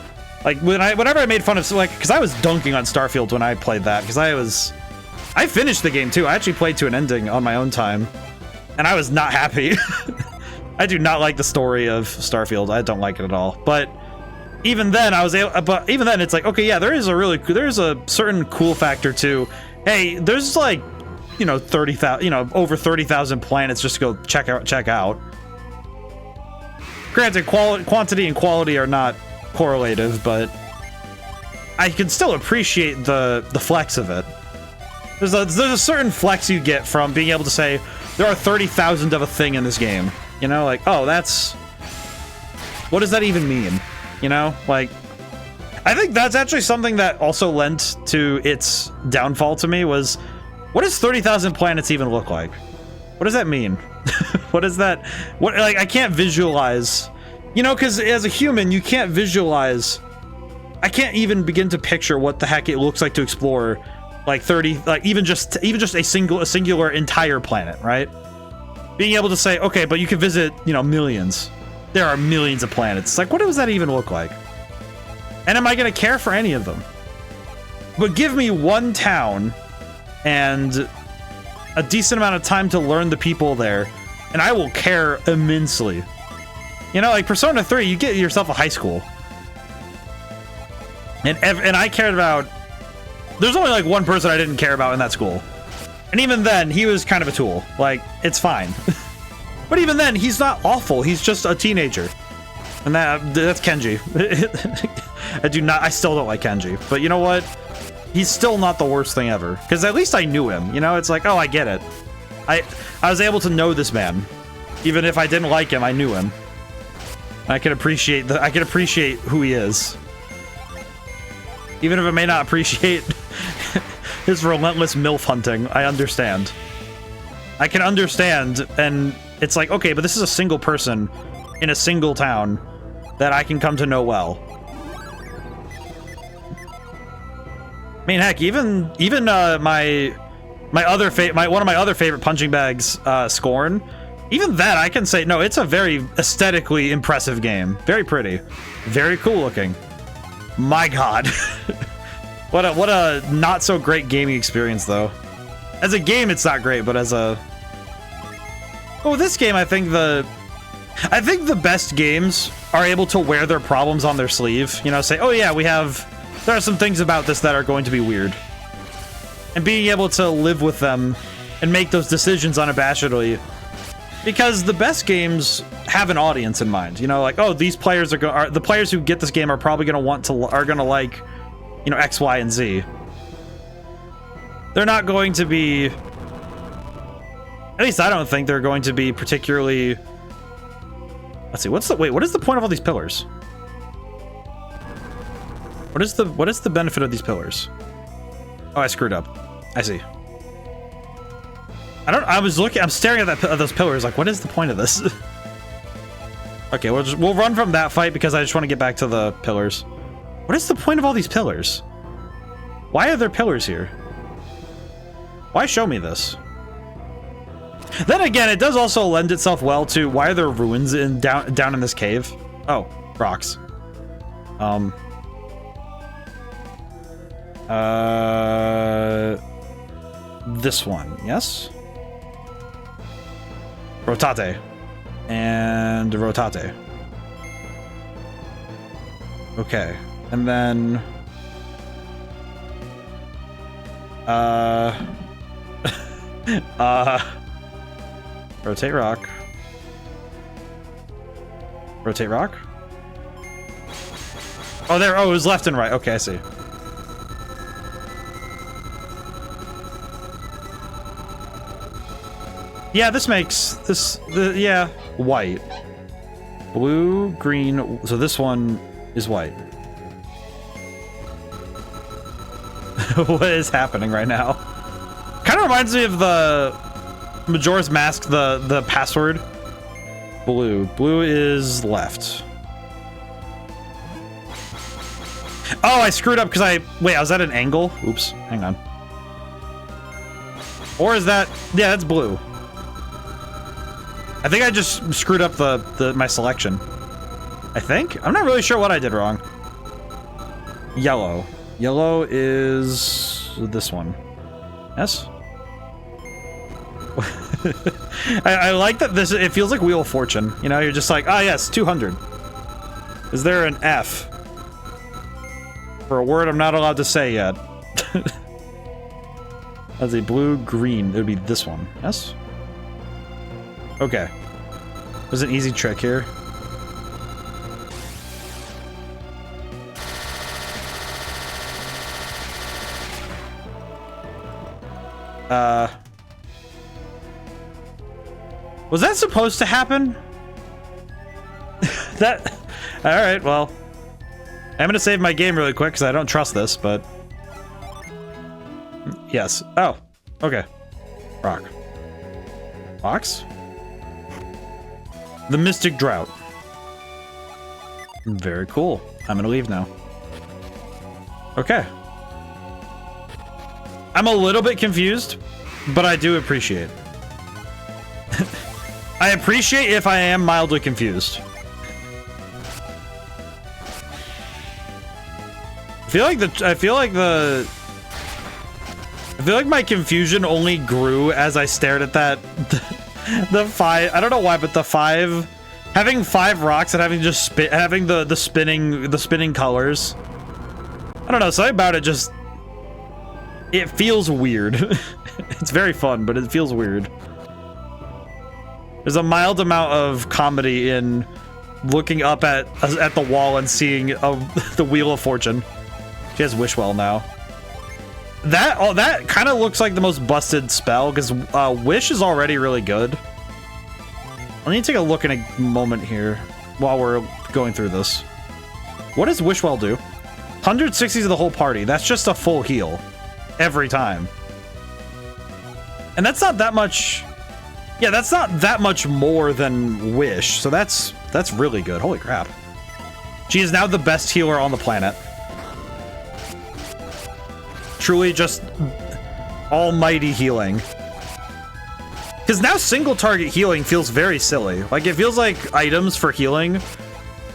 like, whenever I made fun of, like, because I was dunking on Starfield when I played that, because I finished the game too. I actually played to an ending on my own time, and I was not happy. I do not like the story of Starfield. I don't like it at all. But even then, it's like, okay, yeah, there is a certain cool factor to, hey, there's like, you know, 30,000, you know, over 30,000 planets just to go check out. Granted, quantity and quality are not correlative, but I can still appreciate the flex of it. There's a certain flex you get from being able to say there are 30,000 of a thing in this game. You know, like, oh, what does that even mean? You know, like, I think that's actually something that also lent to its downfall to me was, what does 30,000 planets even look like? What does that mean? What is that? What, like, I can't visualize, you know, because as a human, you can't visualize. I can't even begin to picture what the heck it looks like to explore, like 30, like even just a singular entire planet, right? Being able to say, okay, but you can visit, you know, millions. there are millions of planets. It's like, what does that even look like? And am I going to care for any of them? But give me one town and a decent amount of time to learn the people there, and I will care immensely. You know, like Persona 3, you get yourself a high school. And I cared about... There's only like one person I didn't care about in that school. And even then, he was kind of a tool. Like, it's fine. But even then, he's not awful. He's just a teenager. And that's Kenji. I still don't like Kenji. But you know what? He's still not the worst thing ever. Because at least I knew him. You know, it's like, oh, I get it. I was able to know this man. Even if I didn't like him, I knew him. I can appreciate who he is. Even if I may not appreciate his relentless MILF hunting, I understand. I can understand, and it's like, okay, but this is a single person in a single town that I can come to know well. I mean, heck, even one of my other favorite punching bags, Scorn, even that I can say, no, it's a very aesthetically impressive game. Very pretty. Very cool looking. My god. What a not so great gaming experience though. As a game it's not great, but as a... Oh, this game I think the best games are able to wear their problems on their sleeve. You know, say, oh yeah, there are some things about this that are going to be weird. And being able to live with them and make those decisions unabashedly. Because the best games have an audience in mind, you know, like, oh, these players are the players who get this game are probably going to like, you know, X, Y, and Z. They're not going to be, at least I don't think they're going to be particularly, let's see, what is the point of all these pillars? What is the benefit of these pillars? Oh, I screwed up. I see. I'm staring at those pillars like, what is the point of this? Okay, we'll run from that fight because I just want to get back to the pillars. What is the point of all these pillars? Why are there pillars here? Why show me this? Then again, it does also lend itself well to why are there ruins down in this cave? Oh, rocks. This one, yes? Rotate. And rotate. Okay. And then... rotate rock. Rotate rock? Oh, there. Oh, it was left and right. Okay, I see. Yeah, this makes yeah, white, blue, green. So this one is white. What is happening right now? Kind of reminds me of the Majora's Mask, the password. Blue. Blue is left. Oh, I screwed up because wait, I was at an angle. Oops, hang on. Or is that, yeah, that's blue. I think I just screwed up my selection. I think? I'm not really sure what I did wrong. Yellow. Yellow is this one. Yes? I like that it feels like Wheel of Fortune. You know, you're just like, ah, yes, 200. Is there an F? For a word I'm not allowed to say yet. That's a blue, green. It would be this one. Yes? Okay. There's an easy trick here. Was that supposed to happen? That... Alright, well. I'm gonna save my game really quick because I don't trust this, but... Yes. Oh. Okay. Rock. Rocks? The Mystic Drought. Very cool. I'm gonna leave now. Okay. I'm a little bit confused, but I do appreciate. I appreciate if I am mildly confused. I feel like my confusion only grew as I stared at that the 5. I don't know why, but the 5 having 5 rocks and having just having the spinning colors. I don't know, something about it just, it feels weird. It's very fun, but it feels weird. There's a mild amount of comedy in looking up at the wall and seeing the Wheel of Fortune. She has Wishwell now. That kind of looks like the most busted spell, because Wish is already really good. I need to take a look in a moment here while we're going through this. What does Wishwell do? 160 to the whole party. That's just a full heal every time. And that's not that much. Yeah, that's not that much more than Wish. So that's really good. Holy crap. She is now the best healer on the planet. Truly just almighty healing. Because now single target healing feels very silly. Like, it feels like items for healing.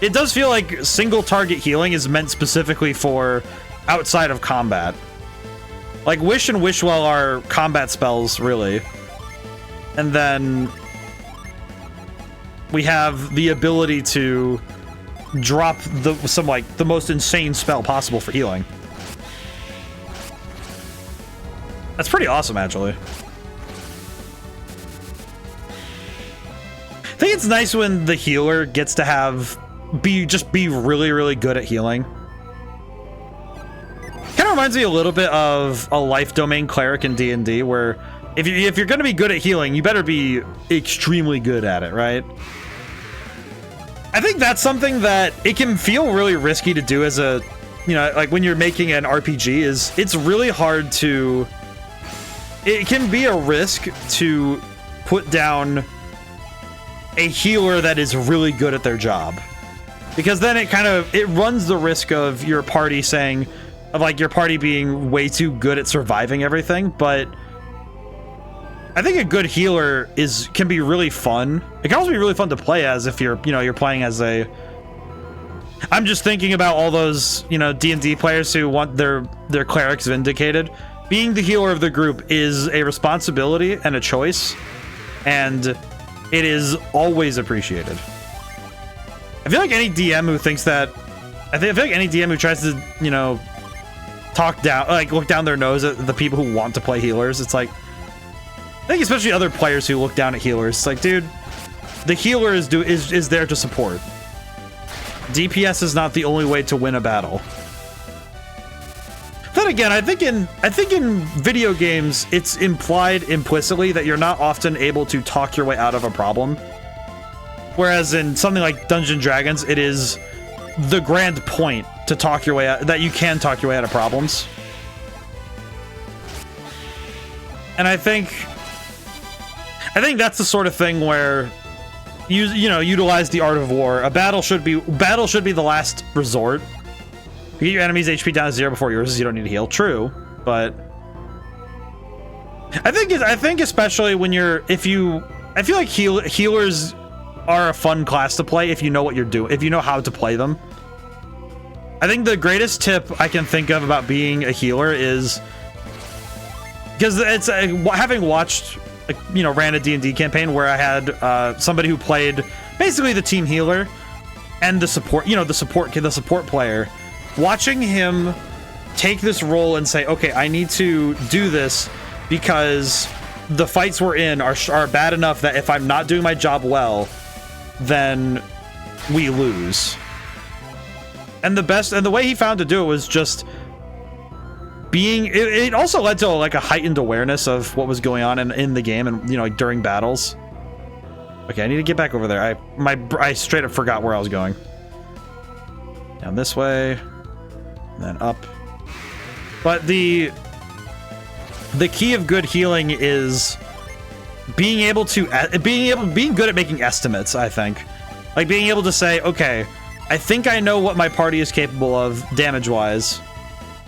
It does feel like single target healing is meant specifically for outside of combat. Like, Wish and Wishwell are combat spells, really. And then we have the ability to drop the most insane spell possible for healing. That's pretty awesome, actually. I think it's nice when the healer gets to just be really, really good at healing. Kind of reminds me a little bit of a life domain cleric in D&D, where if you're going to be good at healing, you better be extremely good at it, right? I think that's something that it can feel really risky to do as a, like when you're making an RPG, it's really hard to, it can be a risk to put down a healer that is really good at their job, because then it runs the risk of your party your party being way too good at surviving everything. But I think a good healer can be really fun. It can also be really fun to play as if you're playing as a, I'm just thinking about all those, D&D players who want their clerics vindicated. Being the healer of the group is a responsibility and a choice, and it is always appreciated. I feel like any DM who thinks that, I feel like any DM who tries to, talk down, look down their nose at the people who want to play healers, it's like, I think especially other players who look down at healers, it's like, dude, the healer is there to support. DPS is not the only way to win a battle. Then again, I think in video games, it's implied implicitly that you're not often able to talk your way out of a problem. Whereas in something like Dungeons & Dragons, it is the grand point to talk your way out, that you can talk your way out of problems. And I think that's the sort of thing where utilize the art of war. A battle should be the last resort. You get your enemy's HP down to 0 before yours, you don't need to heal. True, but I think especially when I feel like healers are a fun class to play if you know what you're doing, if you know how to play them. I think the greatest tip I can think of about being a healer is, because it's having watched, ran a D&D campaign where I had somebody who played basically the team healer and the support, the support player. Watching him take this role and say, okay, I need to do this because the fights we're in are bad enough that if I'm not doing my job well, then we lose. And the way he found to do it was just being, it also led to a heightened awareness of what was going on in the game and, during battles. Okay, I need to get back over there. I straight up forgot where I was going. Down this way. And then up. But the key of good healing is being good at making estimates, I think. Like being able to say, okay, I think I know what my party is capable of damage-wise.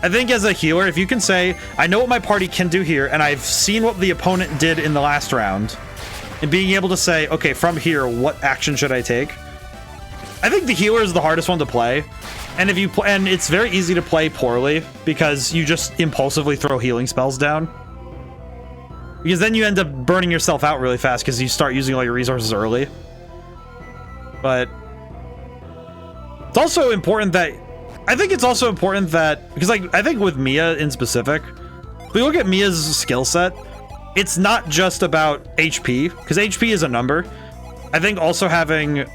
I think as a healer, if you can say, I know what my party can do here, and I've seen what the opponent did in the last round, and being able to say, okay, from here, what action should I take? I think the healer is the hardest one to play, And if you and it's very easy to play poorly because you just impulsively throw healing spells down. Because then you end up burning yourself out really fast because you start using all your resources early. But it's also important that because like I think with Mia in specific, if we look at Mia's skill set, it's not just about HP, because HP is a number. I think also having,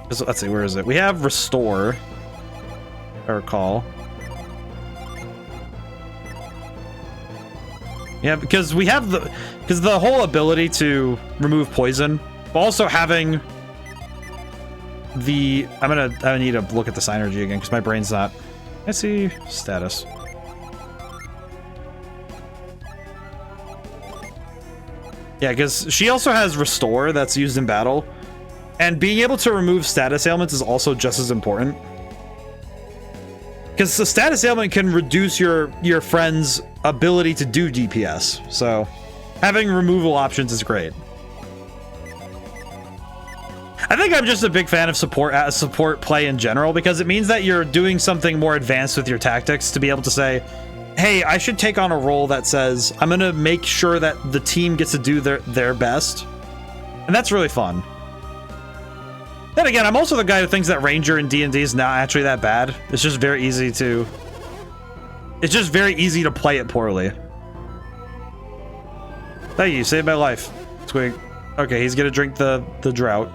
let's see, where is it? We have Restore, if I recall. Yeah, because the whole ability to remove poison, but also having the, I need to look at the synergy again because my brain's not. Let's see status. Yeah, because she also has Restore that's used in battle, and being able to remove status ailments is also just as important. Because the status ailment can reduce your friend's ability to do DPS, so having removal options is great. I think I'm just a big fan of support play in general, because it means that you're doing something more advanced with your tactics to be able to say, hey, I should take on a role that says I'm gonna make sure that the team gets to do their best, and that's really fun. Then again, I'm also the guy who thinks that Ranger in D&D is not actually that bad. It's just very easy to play it poorly. Thank you, saved my life. Squig. Okay, he's gonna drink the drought.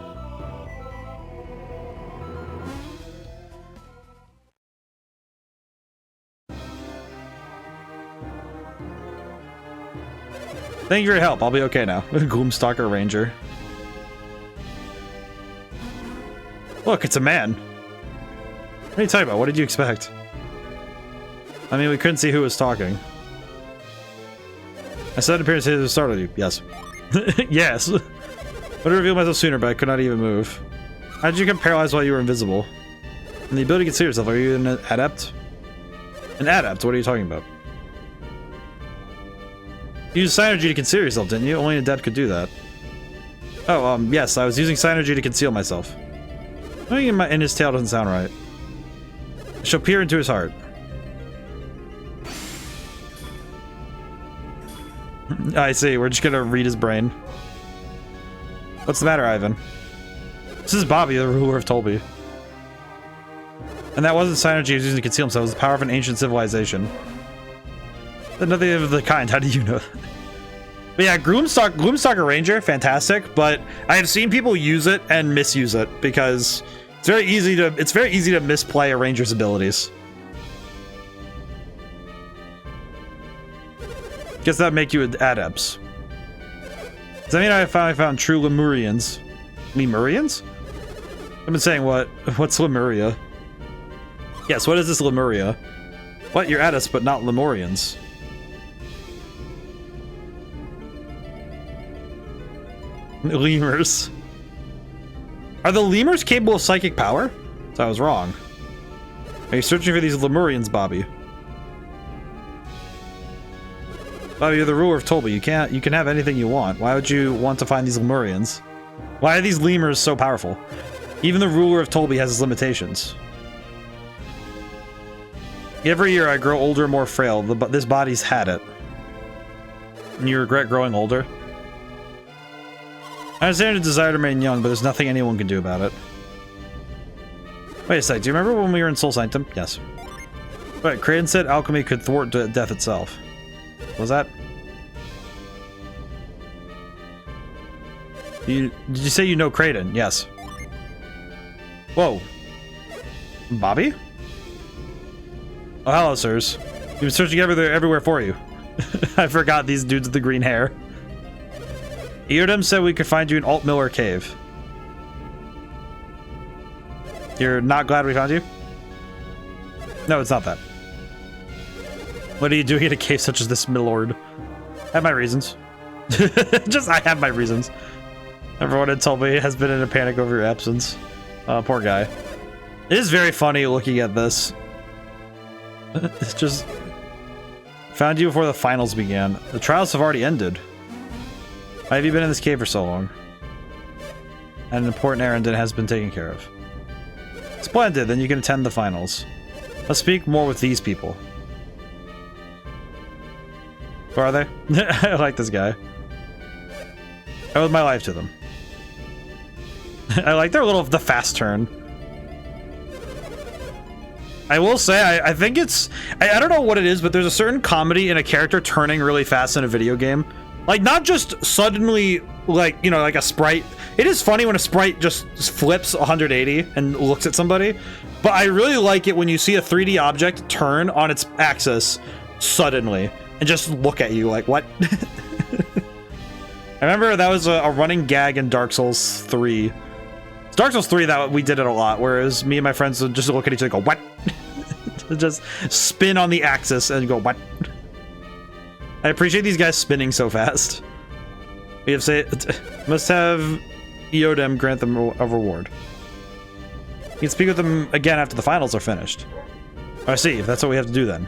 Thank you for your help. I'll be okay now. Gloomstalker Ranger. Look, it's a man. What are you talking about? What did you expect? I mean, we couldn't see who was talking. I said appearances to startle you. Yes. Yes. Would have revealed myself sooner, but I could not even move. How did you get paralyzed while you were invisible? And the ability to conceal yourself. Are you an adept? An adept? What are you talking about? You used Synergy to conceal yourself, didn't you? Only an adept could do that. Oh, yes, I was using Synergy to conceal myself. Something in his tail doesn't sound right. I shall peer into his heart. I see, we're just gonna read his brain. What's the matter, Ivan? This is Babi, the ruler of Tolby. And that wasn't Synergy he was using to conceal himself, it was the power of an ancient civilization. Nothing of the kind, how do you know that? But yeah, Gloomstalker Ranger, fantastic, but I have seen people use it and misuse it because it's very easy to misplay a Ranger's abilities. Guess that'd make you adepts. Does that mean I finally found true Lemurians? Lemurians? I've been saying what's Lemuria? Yes, what is this Lemuria? What, you're adepts but not Lemurians. Lemurs. Are the lemurs capable of psychic power? So I was wrong. Are you searching for these Lemurians, Babi? Babi, you're the ruler of Tolby. You can have anything you want. Why would you want to find these Lemurians? Why are these lemurs so powerful? Even the ruler of Tolby has his limitations. Every year I grow older and more frail. This body's had it. And you regret growing older? I understand the desire to remain young, but there's nothing anyone can do about it. Wait a sec, do you remember when we were in Soul Sanctum? Yes. Right, Kraden said alchemy could thwart death itself. What was that? Did you say you know Kraden? Yes. Whoa. Babi? Oh, hello, sirs. We've been searching everywhere for you. I forgot these dudes with the green hair. ODaM said we could find you in Alt Miller Cave. You're not glad we found you? No, it's not that. What are you doing in a cave such as this, milord? I have my reasons. I have my reasons. Everyone had told me has been in a panic over your absence. Poor guy. It is very funny looking at this. It's just... Found you before the finals began. The trials have already ended. Why have you been in this cave for so long? And an important errand has been taken care of. Splendid, then you can attend the finals. Let's speak more with these people. Where are they? I like this guy. I owe my life to them. I like their the fast turn. I will say, I think it's... I don't know what it is, but there's a certain comedy in a character turning really fast in a video game. Like, not just suddenly, like, you know, like a sprite. It is funny when a sprite just flips 180 and looks at somebody. But I really like it when you see a 3D object turn on its axis suddenly and just look at you like, what? I remember that was a running gag in Dark Souls 3. Dark Souls 3, that we did it a lot, whereas me and my friends would just look at each other and go, what? Just spin on the axis and go, what? I appreciate these guys spinning so fast. We have must have ODaM grant them a reward. You can speak with them again after the finals are finished. I see, if that's what we have to do then.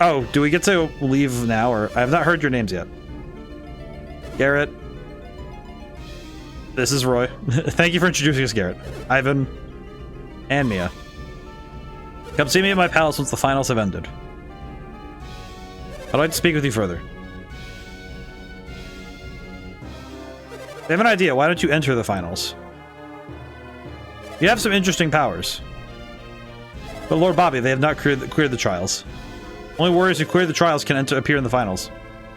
Oh, do we get to leave now, or I have not heard your names yet. Garrett. This is Roy. Thank you for introducing us, Garrett. Ivan. And Mia. Come see me at my palace once the finals have ended. I'd like to speak with you further. I have an idea. Why don't you enter the finals? You have some interesting powers. But Lord Babi, they have not cleared the trials. Only warriors who clear the trials can appear in the finals.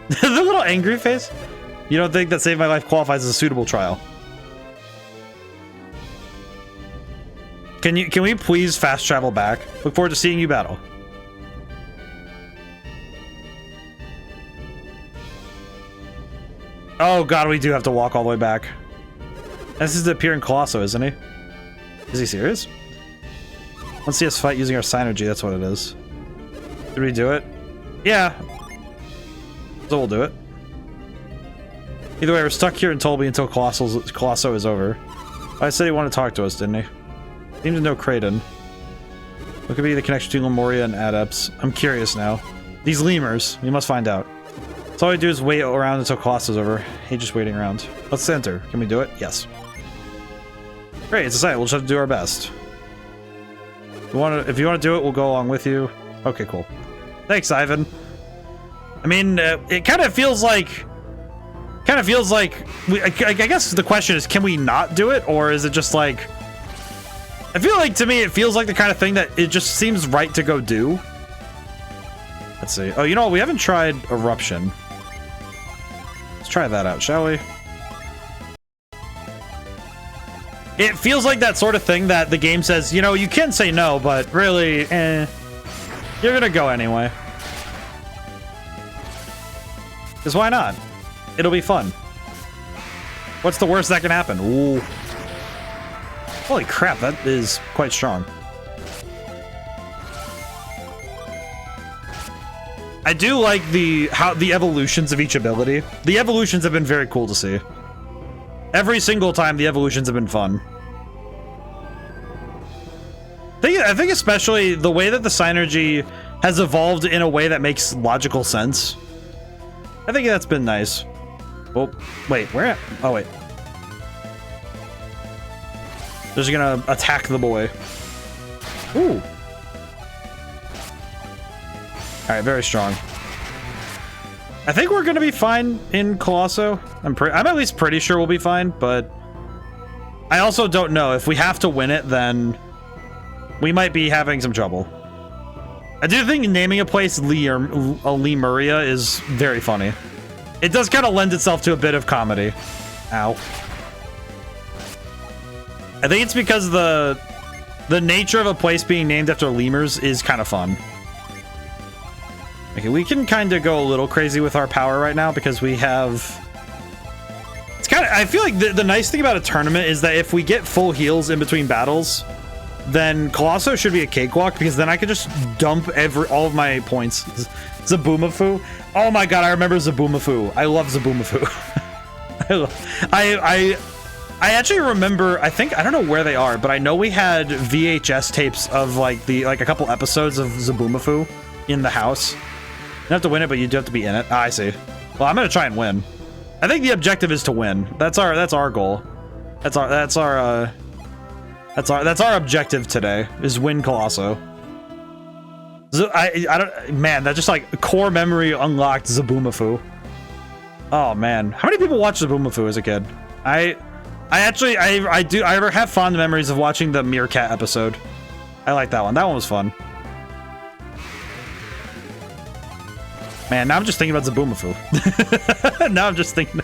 The little angry face? You don't think that Save My Life qualifies as a suitable trial? Can we please fast travel back? Look forward to seeing you battle. Oh god, we do have to walk all the way back. This is to appear in Colosso, isn't he? Is he serious? Let's see us fight using our synergy, that's what it is. Did we do it? Yeah. So we'll do it. Either way, we're stuck here in Tolby until Colosso is over. I said he wanted to talk to us, didn't he? Seems to know Kraden. What could be the connection between Lemuria and Adepts? I'm curious now. These lemurs, we must find out. So all we do is wait around until Colosso's over. Hey, just waiting around. Let's enter. Can we do it? Yes. Great, it's a site. We'll just have to do our best. If you want to do it, we'll go along with you. Okay, cool. Thanks, Ivan. I mean, it kind of feels like... I guess the question is, can we not do it? Or is it just like... I feel like, to me, it feels like the kind of thing that it just seems right to go do. Let's see. Oh, you know what? We haven't tried Eruption. Let's try that out, shall we? It feels like that sort of thing that the game says, you know, you can say no, but really, you're gonna go anyway. Because why not? It'll be fun. What's the worst that can happen? Ooh. Holy crap, that is quite strong. I do like the evolutions of each ability. The evolutions have been very cool to see. Every single time the evolutions have been fun. I think especially the way that the synergy has evolved in a way that makes logical sense. I think that's been nice. Oh, wait, where? Oh, wait. Just gonna attack the boy. Ooh. Alright, very strong. I think we're gonna be fine in Colosso. I'm at least pretty sure we'll be fine, but I also don't know. If we have to win it, then we might be having some trouble. I do think naming a place Lemuria is very funny. It does kind of lend itself to a bit of comedy. Ow. I think it's because the nature of a place being named after lemurs is kind of fun. Okay, we can kind of go a little crazy with our power right now because we have... It's kind of... I feel like the nice thing about a tournament is that if we get full heals in between battles, then Colosso should be a cakewalk because then I could just dump all of my points. Zabumafu. Oh my god, I remember Zabumafu. I love Zabumafu. I actually remember, I don't know where they are, but I know we had VHS tapes of like a couple episodes of Zabumafu in the house. You don't have to win it, but you do have to be in it. Ah, I see. Well, I'm gonna try and win. I think the objective is to win. That's our goal. That's our That's our objective today, is win Colosso. I don't, man, that just like core memory unlocked Zaboomafoo. Oh man, how many people watched Zaboomafoo as a kid? I have fond memories of watching the Meerkat episode. I like that one. That one was fun. Man, now I'm just thinking about Zaboomafoo. Now I'm just thinking,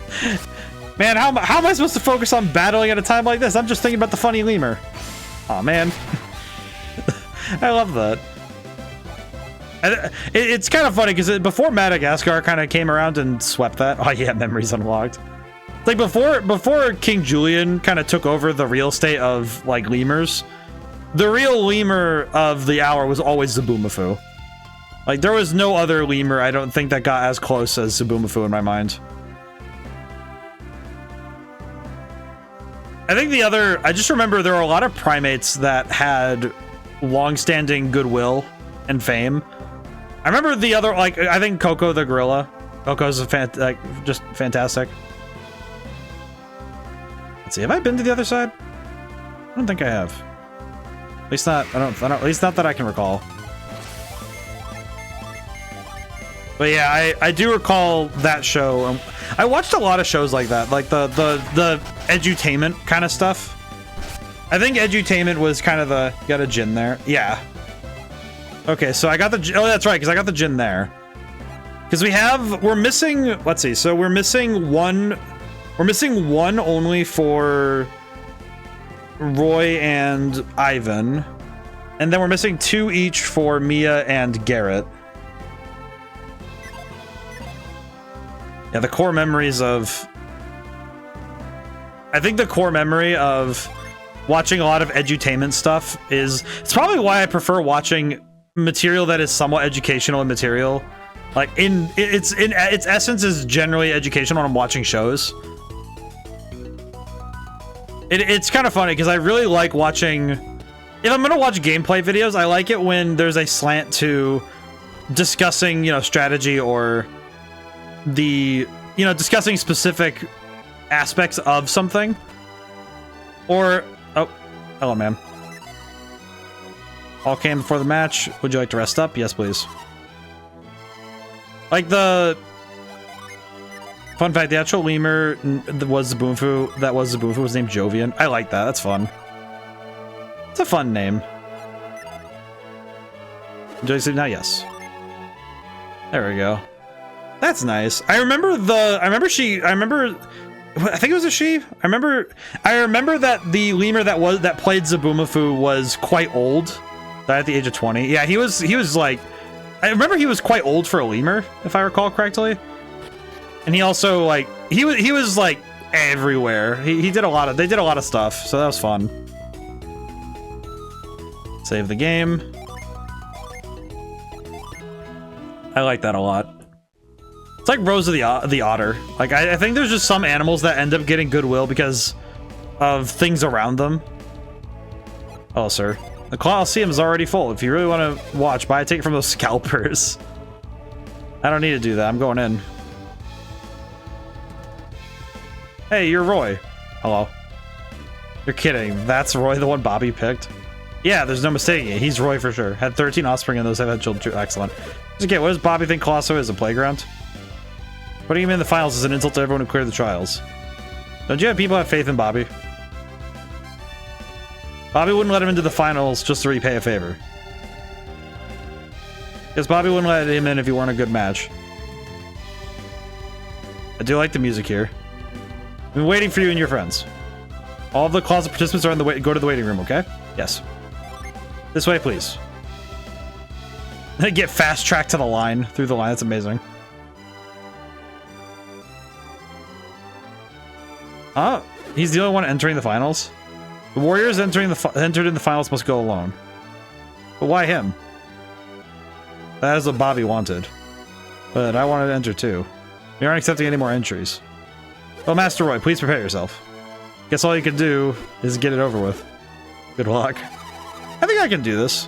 man, how am I supposed to focus on battling at a time like this? I'm just thinking about the funny lemur. Oh man, I love that. It's kind of funny because before Madagascar kind of came around and swept that. Oh yeah, memories unlocked. Like before King Julian kind of took over the real estate of like lemurs, the real lemur of the hour was always Zaboomafoo. Like there was no other lemur, I don't think, that got as close as Zaboomafoo in my mind. I think I just remember there were a lot of primates that had long-standing goodwill and fame. I remember the other, like, I think Coco the gorilla. Coco's just fantastic. Let's see, have I been to the other side? I don't think I have. At least not, at least not that I can recall. But yeah, I do recall that show. I watched a lot of shows like that, like the edutainment kind of stuff. I think edutainment was kind of the, got a Jin there. Yeah. Okay, so I got the, oh, that's right, because I got the Jin there. Because we're missing, let's see, so we're missing one only for Roy and Ivan. And then we're missing 2 each for Mia and Garrett. Yeah, the core memories of... I think the core memory of watching a lot of edutainment stuff is... It's probably why I prefer watching material that is somewhat educational and material. Like, its essence is generally educational when I'm watching shows. It's kind of funny, because I really like watching... If I'm going to watch gameplay videos, I like it when there's a slant to discussing, you know, strategy or... discussing specific aspects of something. Or, oh, hello, ma'am. All came before the match. Would you like to rest up? Yes, please. Like fun fact, the actual lemur was Zaboomafoo was named Jovian. I like that. That's fun. It's a fun name. Enjoy sleep now? Yes. There we go. That's nice. I think it was a she. I remember that the lemur that played Zaboomafoo was quite old. Died at the age of 20. Yeah, he was like, I remember he was quite old for a lemur, if I recall correctly. And he also like he was like everywhere. They did a lot of stuff, so that was fun. Save the game. I like that a lot. It's like Rose of the Otter. Like, I think there's just some animals that end up getting goodwill because of things around them. Oh, sir. The Colosseum is already full. If you really want to watch, buy a ticket from those scalpers. I don't need to do that. I'm going in. Hey, you're Roy. Hello. You're kidding. That's Roy, the one Babi picked? Yeah, there's no mistaking it. He's Roy for sure. Had 13 offspring and those have had children too. Excellent. Okay, what does Babi think Colosso is? A playground? Putting him in the finals is an insult to everyone who cleared the trials. Don't you have people have faith in Babi? Babi wouldn't let him into the finals just to repay a favor. Because Babi wouldn't let him in if he weren't a good match. I do like the music here. I've been waiting for you and your friends. All of the closet participants are in the way. Go to the waiting room, okay? Yes. This way, please. Get fast-tracked to the line. Through the line. That's amazing. He's the only one entering the finals? The Warriors entered in the finals must go alone. But why him? That is what Babi wanted. But I wanted to enter too. We aren't accepting any more entries. Well, Master Roy, please prepare yourself. Guess all you can do is get it over with. Good luck. I think I can do this.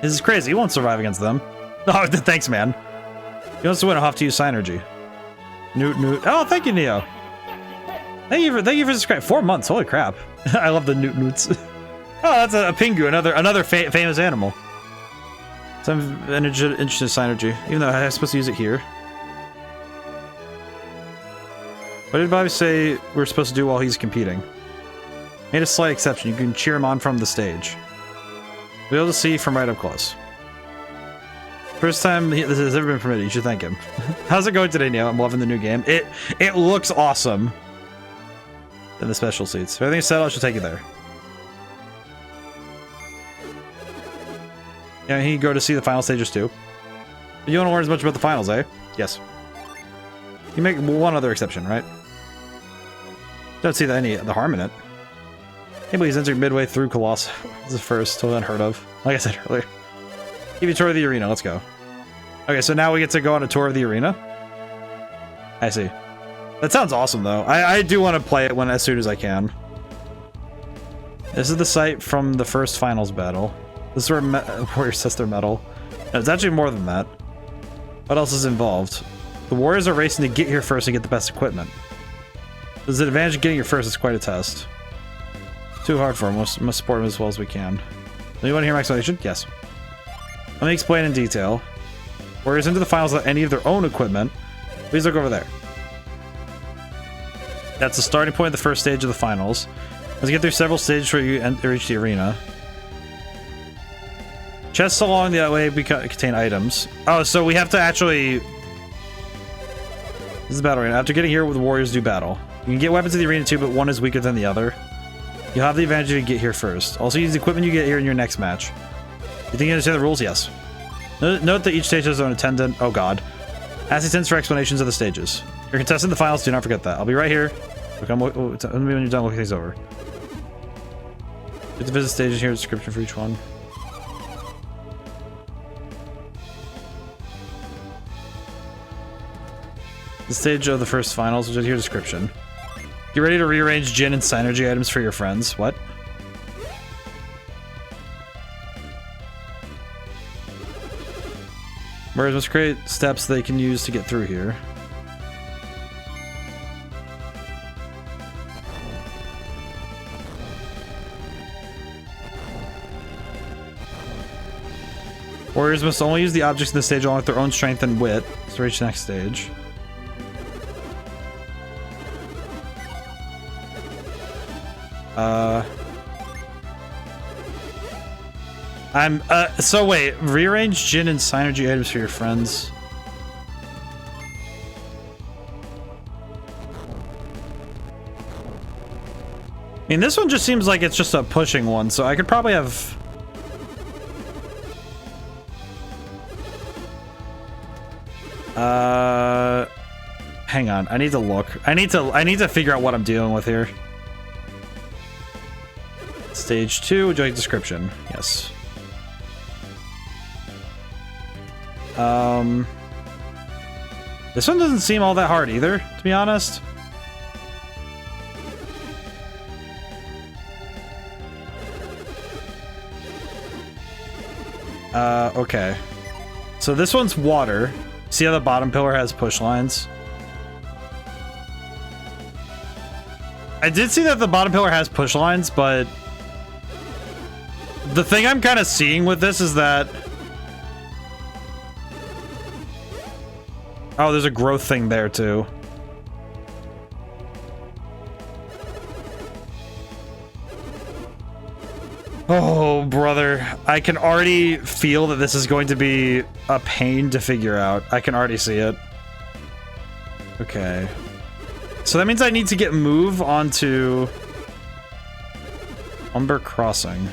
This is crazy. He won't survive against them. Oh, thanks, man. He wants to win. I'll have to use Synergy. Newt. Oh, thank you, Neo. Thank you for subscribing. 4 months. Holy crap. I love the newt newts. Oh, that's a pingu, another famous animal. Some interesting synergy, even though I'm supposed to use it here. What did Babi say we're supposed to do while he's competing? Made a slight exception. You can cheer him on from the stage. Be able to see from right up close. First time this has ever been permitted. You should thank him. How's it going today, Neil? I'm loving the new game. It looks awesome. In the special seats. If everything's settled, I should take you there. Yeah, he can go to see the final stages too. But you don't want to learn as much about the finals, eh? Yes. You make one other exception, right? Don't see the harm in it. Can't believe he's entering midway through Colossus. This is first, totally unheard of. Like I said earlier. Give you a tour of the arena, let's go. Okay, so now we get to go on a tour of the arena. I see. That sounds awesome though. I do want to play it as soon as I can. This is the site from the first finals battle. This is where Warriors test their metal. No, it's actually more than that. What else is involved? The Warriors are racing to get here first and get the best equipment. There's an advantage of getting here first. It's quite a test. Too hard for them. Must support them as well as we can. Do you want to hear my explanation? Yes. Let me explain in detail. Warriors into the finals without any of their own equipment. Please look over there. That's the starting point of the first stage of the finals. Let's get through several stages before you reach the arena. Chests along the way contain items. Oh, so we have to actually... This is the battle arena. After getting here, the Warriors do battle. You can get weapons in the arena too, but one is weaker than the other. You'll have the advantage if you get here first. Also use the equipment you get here in your next match. You think you understand the rules? Yes. Note that each stage has their own attendant. Oh god. Ask the attendants for explanations of the stages. You're contesting the finals, do not forget that. I'll be right here. Tell me when you're done looking things over. Get to visit stages here, description for each one. The stage of the first finals, which is your description. Get ready to rearrange gin and synergy items for your friends. What? Warriors must create steps they can use to get through here. Warriors must only use the objects in the stage along with their own strength and wit to reach the next stage. So wait, rearrange gin and synergy items for your friends. I mean, this one just seems like it's just a pushing one, so I could probably have... Hang on, I need to look. I need to figure out what I'm dealing with here. Stage 2, would you like description? Yes. This one doesn't seem all that hard either, to be honest. Okay. So this one's water. See how the bottom pillar has push lines? I did see that the bottom pillar has push lines, but the thing I'm kind of seeing with this is that... Oh, there's a growth thing there too. Oh, brother. I can already feel that this is going to be a pain to figure out. I can already see it. Okay. So that means I need to get move onto Umber Crossing.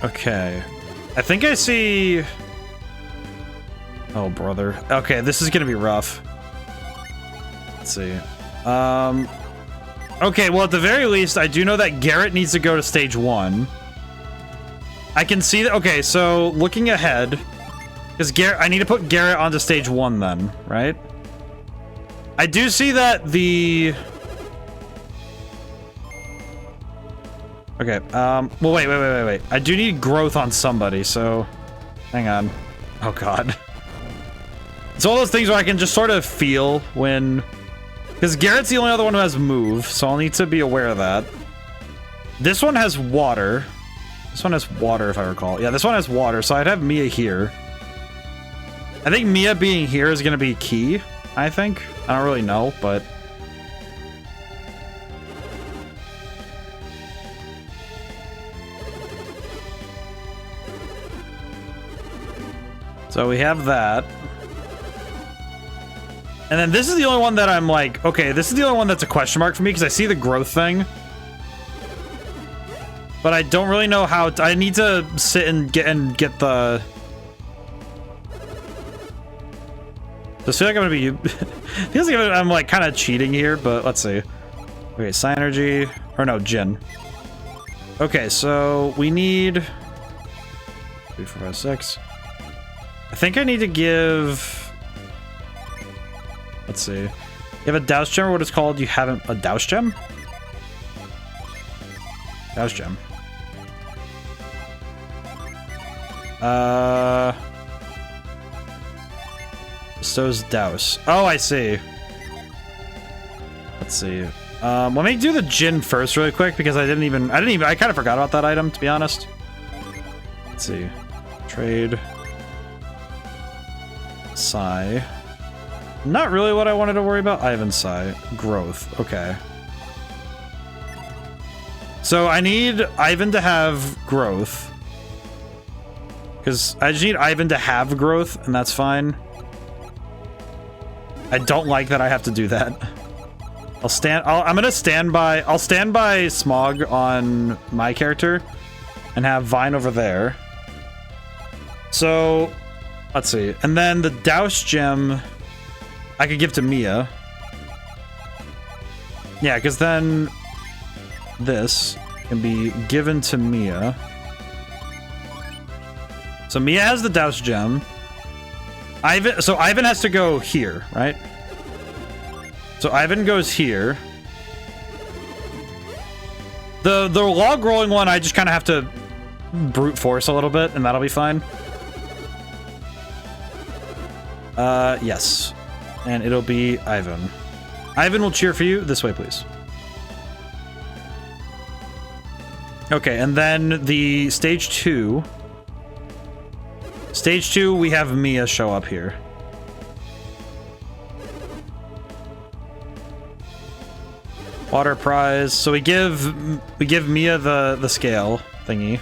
Okay. I think I see... Oh, brother. Okay, this is gonna be rough. Let's see. Okay, well, at the very least, I do know that Garrett needs to go to stage 1. I can see that... Okay, so, looking ahead... Because Garrett... I need to put Garrett onto stage 1 then, right? I do see that the... Okay, well, wait. I do need growth on somebody, so... Hang on. Oh, God. It's all those things where I can just sort of feel when... Because Garrett's the only other one who has move, so I'll need to be aware of that. This one has water. This one has water, if I recall. Yeah, this one has water, so I'd have Mia here. I think Mia being here is going to be key, I think. I don't really know, but... So we have that. And then this is the only one that I'm like, okay, this is the only one that's a question mark for me because I see the growth thing. But I don't really know how I need to sit and get the... Does feel like I'm gonna be... feels like I'm like kind of cheating here, but let's see. Okay, Synergy. Or no, Jin. Okay, so we need... 3, 4, 5, 6. I think I need to give... Let's see. You have a Douse Gem or what it's called? You haven't... A Douse Gem? Douse Gem. Bestows Douse. Oh, I see. Let's see. Let me do the Jin first really quick because I kind of forgot about that item, to be honest. Let's see. Trade. Psy. Not really what I wanted to worry about. Ivan Psy. Growth. Okay. So I need Ivan to have growth. Because I just need Ivan to have growth, and that's fine. I don't like that I have to do that. I'm gonna stand by... I'll stand by Smog on my character and have Vine over there. So... Let's see. And then the Douse Gem I could give to Mia. Yeah, because then this can be given to Mia. So Mia has the Douse Gem. So Ivan has to go here, right? So Ivan goes here. The log rolling one, I just kind of have to brute force a little bit, and that'll be fine. Yes. And it'll be Ivan. Ivan will cheer for you. This way, please. Okay, and then the stage 2. Stage 2, we have Mia show up here. Water prize. So we give Mia the scale thingy.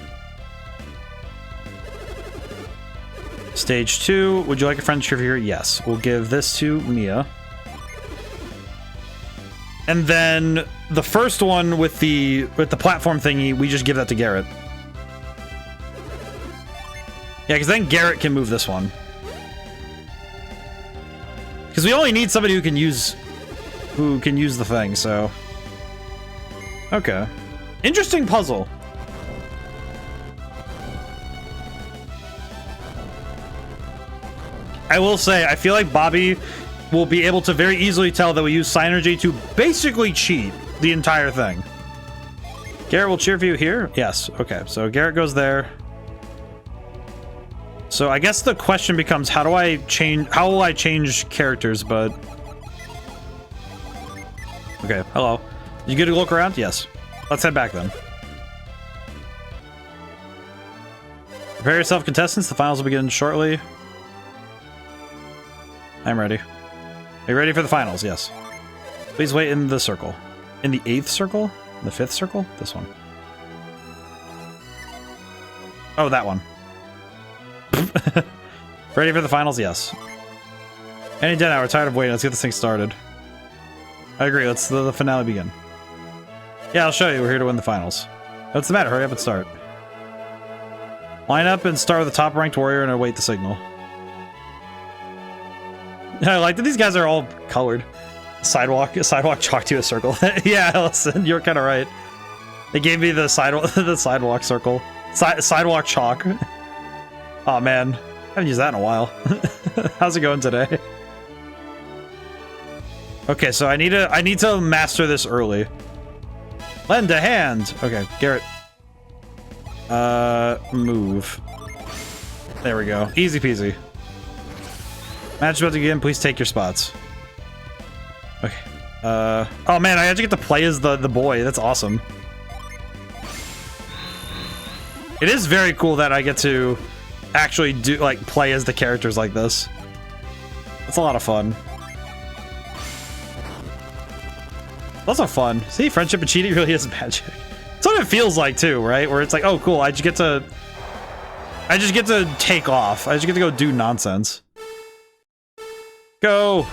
Stage 2, would you like a friend to cheer for you? Yes. We'll give this to Mia. And then the first one with the platform thingy, we just give that to Garrett. Yeah, because then Garrett can move this one. Because we only need somebody who can use the thing, so. Okay. Interesting puzzle. I will say, I feel like Babi will be able to very easily tell that we use Synergy to basically cheat the entire thing. Garrett will cheer for you here? Yes. Okay, so Garrett goes there. So I guess the question becomes, how will I change characters, but... Okay, hello. You get a look around? Yes. Let's head back then. Prepare yourself, contestants. The finals will begin shortly. I'm ready. Are you ready for the finals? Yes. Please wait in the circle. In the 8th circle? The 5th circle? This one. Oh, that one. Ready for the finals? Yes. Any day now. We're tired of waiting. Let's get this thing started. I agree. Let's the finale begin. Yeah, I'll show you. We're here to win the finals. What's the matter? Hurry up and start. Line up and start with the top-ranked warrior and await the signal. I like that these guys are all colored. Sidewalk chalked to a circle. Yeah, listen, you're kind of right. They gave me the sidewalk circle. Sidewalk chalk. Oh man, I haven't used that in a while. How's it going today? Okay, so I need to master this early. Lend a hand. Okay, Garrett, Move. There we go. Easy peasy. Match about to begin. Please take your spots. Okay. Oh man, I actually get to play as the boy. That's awesome. It is very cool that I get to actually do like play as the characters like this. It's a lot of fun. Also fun. See, friendship and cheating really is magic. That's what it feels like too, right? Where it's like, oh cool, I just get to take off. I just get to go do nonsense. Go.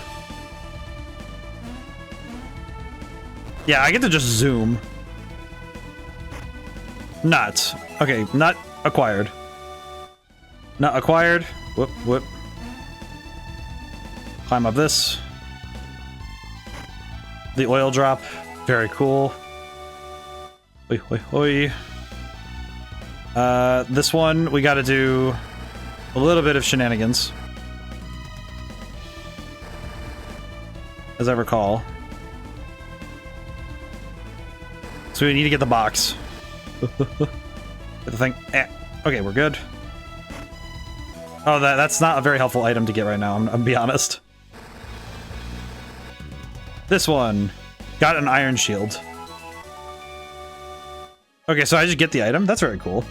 Yeah, I get to just zoom. Nut. Okay, nut acquired. Nut acquired. Whoop, whoop. Climb up this. The oil drop. Very cool. Oi, oi, oi. This one, we gotta do a little bit of shenanigans. As I recall. So we need to get the box. Get the thing. Eh. Okay, we're good. Oh, that's not a very helpful item to get right now, I'm gonna be honest. This one. Got an iron shield. Okay, so I just get the item? That's very cool.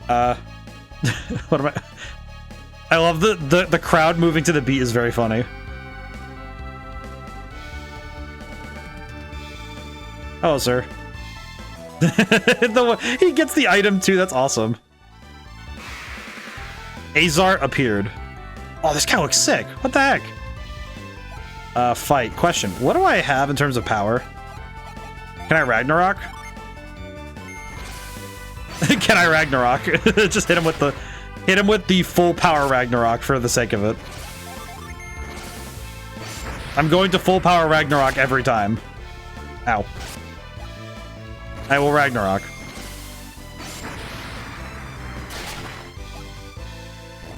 What am I love the crowd moving to the beat is very funny. Hello, sir. He gets the item too, that's awesome. Azar appeared. Oh, this guy looks sick. What the heck? Fight. Question. What do I have in terms of power? Can I Ragnarok? Can I Ragnarok? Just hit him with the full power Ragnarok for the sake of it. I'm going to full power Ragnarok every time. Ow. I will Ragnarok.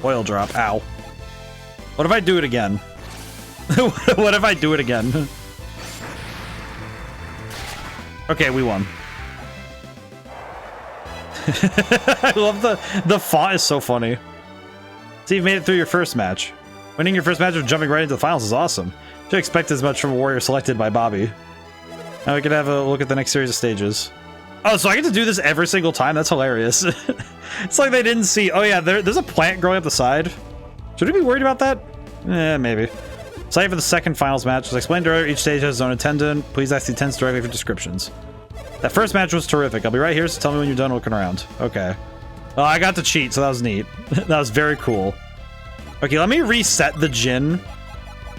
Oil drop. Ow. What if I do it again? What if I do it again? Okay, we won. I love the font is so funny. So you've made it through your first match. Winning your first match of jumping right into the finals is awesome. Should expect as much from a warrior selected by Babi. Now we can have a look at the next series of stages. Oh, so I get to do this every single time? That's hilarious. It's like they didn't see. Oh yeah, there's a plant growing up the side. Should we be worried about that? Eh, maybe. Site for the second finals match. As explained earlier, each stage has its own attendant. Please ask the attendants directly for descriptions. That first match was terrific. I'll be right here, so tell me when you're done looking around. Okay. Well, I got to cheat, so that was neat. That was very cool. Okay, let me reset the Jin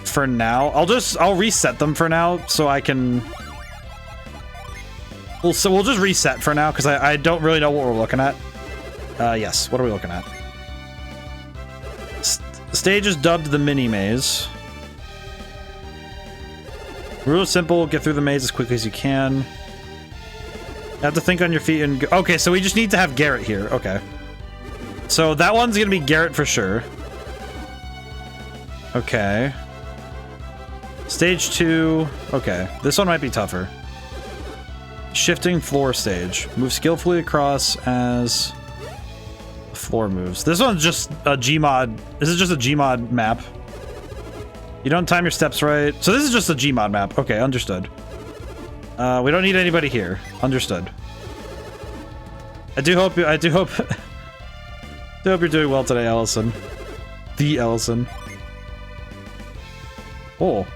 for now. I'll reset them for now, so I can... We'll just reset for now, because I don't really know what we're looking at. Yes, what are we looking at? Stage is dubbed the mini maze. Rule is simple, get through the maze as quickly as you can. You have to think on your feet and go. Okay, so we just need to have Garrett here. Okay. So that one's gonna be Garrett for sure. Okay. Stage 2. Okay, this one might be tougher. Shifting floor stage. Move skillfully across as the floor moves. This one's just a Gmod. This is just a Gmod map. You don't time your steps right. So this is just a Gmod map. Okay, understood. We don't need anybody here. Understood. I do hope you're doing well today, Ellison. The Ellison. Oh.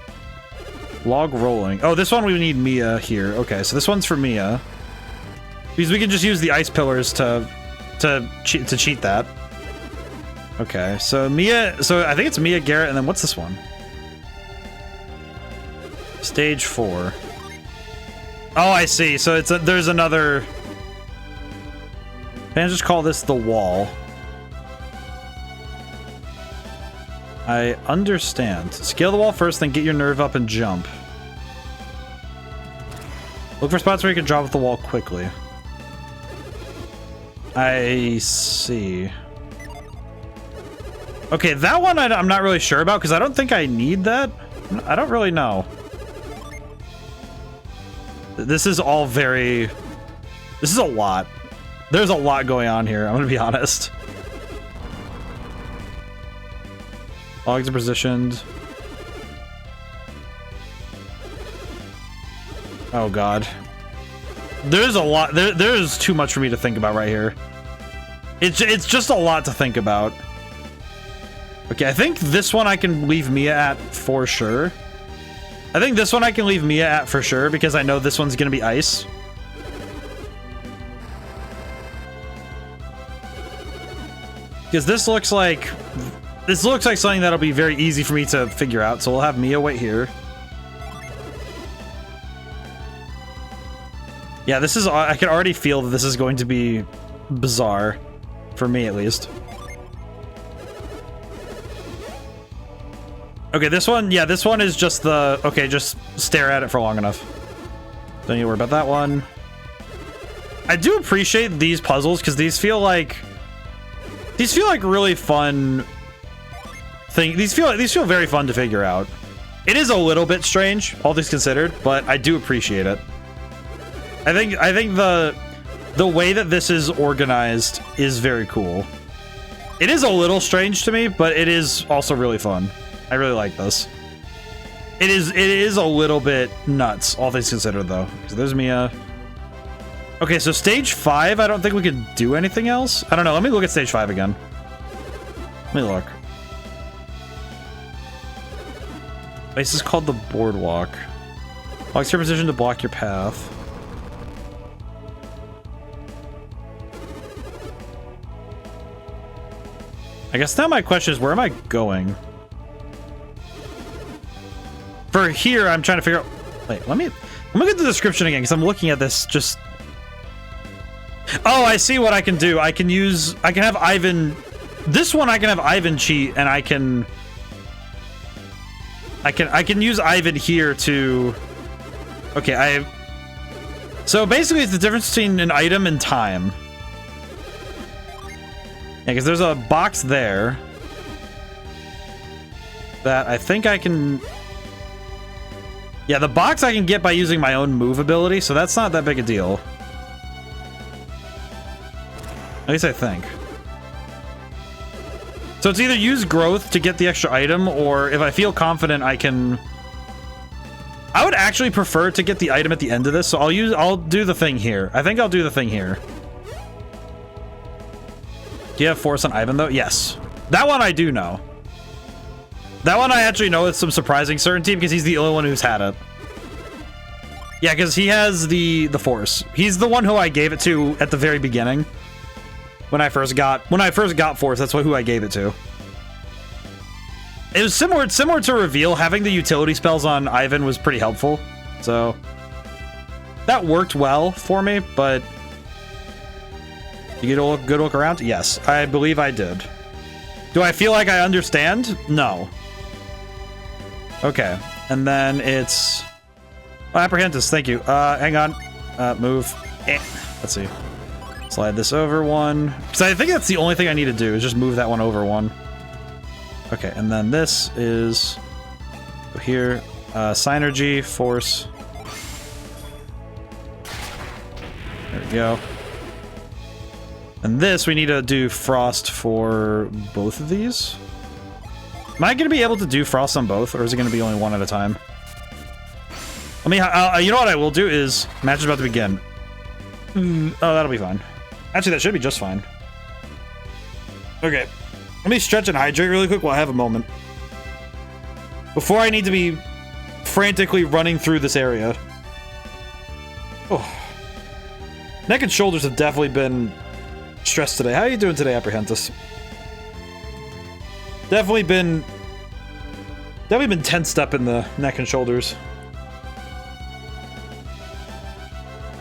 Log rolling. Oh, this one we need Mia here. Okay, so this one's for Mia. Because we can just use the ice pillars to cheat that. Okay, so Mia, so I think it's Mia, Garrett, and then what's this one? Stage 4. Oh, I see. So there's another. Can I just call this the wall? I understand. Scale the wall first, then get your nerve up and jump. Look for spots where you can drop off the wall quickly. I see. Okay, that one I'm not really sure about because I don't think I need that. I don't really know. This is all very... This is a lot. There's a lot going on here, I'm gonna be honest. Logs are positioned. Oh god. There's a lot, there's too much for me to think about right here. It's just a lot to think about. Okay, I think this one I can leave Mia at for sure. I think this one I can leave Mia at for sure because I know this one's gonna be ice. Because this looks like something that'll be very easy for me to figure out. So we'll have Mia wait here. Yeah, this is, I can already feel that this is going to be bizarre. For me, at least. Okay, this one, yeah, this one is just the, okay, just stare at it for long enough. Don't need to worry about that one. I do appreciate these puzzles, because these feel like really fun thing. These feel very fun to figure out. It is a little bit strange, all things considered, but I do appreciate it. I think the way that this is organized is very cool. It is a little strange to me, but it is also really fun. I really like this. It is a little bit nuts, all things considered, though. So there's Mia. Okay, so stage 5, I don't think we could do anything else. I don't know. Let me look at stage 5 again. Let me look. This is called the boardwalk. Locks your position to block your path. I guess now my question is, where am I going? For here, I'm trying to figure out... Wait, let me get the description again, because I'm looking at this just... Oh, I see what I can do. I can have Ivan... This one I can have Ivan cheat, and I can use Ivan here to... Okay, So basically, it's the difference between an item and time. Yeah, because there's a box there that I think I can... Yeah, the box I can get by using my own move ability, so that's not that big a deal. At least I think. So it's either use growth to get the extra item, or if I feel confident, I can... I would actually prefer to get the item at the end of this, so I'll do the thing here. I think I'll do the thing here. Do you have force on Ivan, though? Yes. That one I do know. That one I actually know with some surprising certainty because he's the only one who's had it. Yeah, because he has the force. He's the one who I gave it to at the very beginning. When I first got force, that's who I gave it to. It was similar to reveal. Having the utility spells on Ivan was pretty helpful. So that worked well for me, but you get a good look around? Yes, I believe I did. Do I feel like I understand? No. Okay, and then it's... Oh, Apprehentus, thank you. Hang on. Move. Let's see. Slide this over one. Because I think that's the only thing I need to do, is just move that one over one. Okay, and then this is... Here. Synergy, force. There we go. And this, we need to do frost for both of these. Am I going to be able to do frost on both, or is it going to be only one at a time? I mean, you know what I will do is... Match is about to begin. Oh, that'll be fine. Actually, that should be just fine. Okay. Let me stretch and hydrate really quick while I have a moment. Before I need to be frantically running through this area. Oh. Neck and shoulders have definitely been stressed today. How are you doing today, Apprehentus? Definitely been tensed up in the neck and shoulders.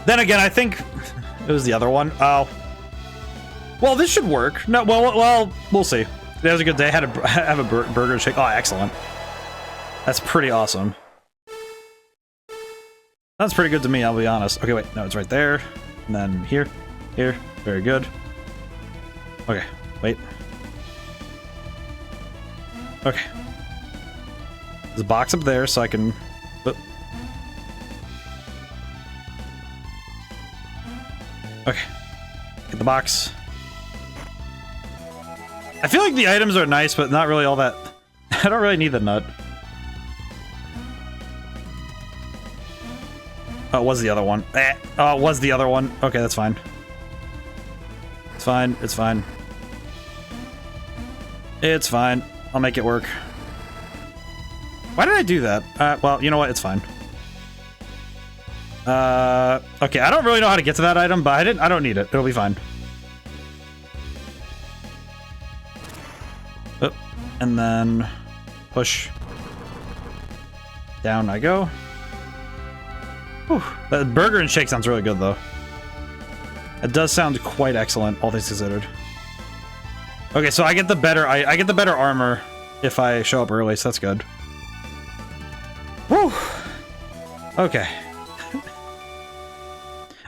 Then again, I think it was the other one. Oh. Well, this should work. No, well, we'll see. Today was a good day. I had have a burger shake. Oh, excellent. That's pretty awesome. That's pretty good to me, I'll be honest. Okay, wait. No, it's right there. And then here. Here. Very good. Okay, wait. Okay. There's a box up there, so I can... Oop. Okay. Get the box. I feel like the items are nice, but not really all that. I don't really need the nut. Oh, it was the other one. Oh, it was the other one. Okay, that's fine. It's fine. It's fine. It's fine. I'll make it work. Why did I do that? Well, you know what? It's fine. Okay, I don't really know how to get to that item, but I don't need it. It'll be fine. Oh, and then push. Down I go. Whew. That burger and shake sounds really good, though. It does sound quite excellent, all things considered. Okay, so I get the better armor if I show up early, so that's good. Whew. Okay.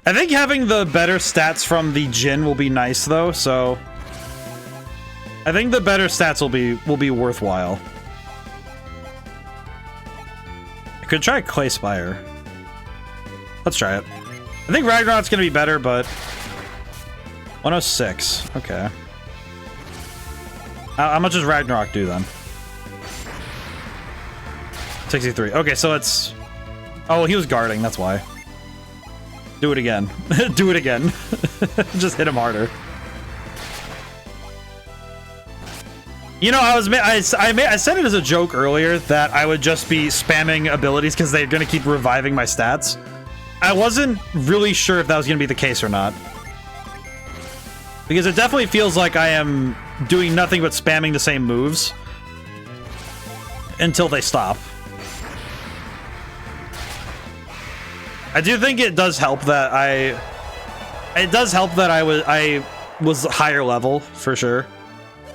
I think having the better stats from the Djinn will be nice, though, so I think the better stats will be worthwhile. I could try Clay Spire. Let's try it. I think Ragnarok's gonna be better, but 106. Okay. How much does Ragnarok do then? 63. Okay, so it's... Oh, he was guarding, that's why. Do it again. Do it again. Just hit him harder. You know, I said it as a joke earlier that I would just be spamming abilities because they're gonna keep reviving my stats. I wasn't really sure if that was gonna be the case or not. Because it definitely feels like I am doing nothing but spamming the same moves until they stop. I do think it does help that I was higher level for sure.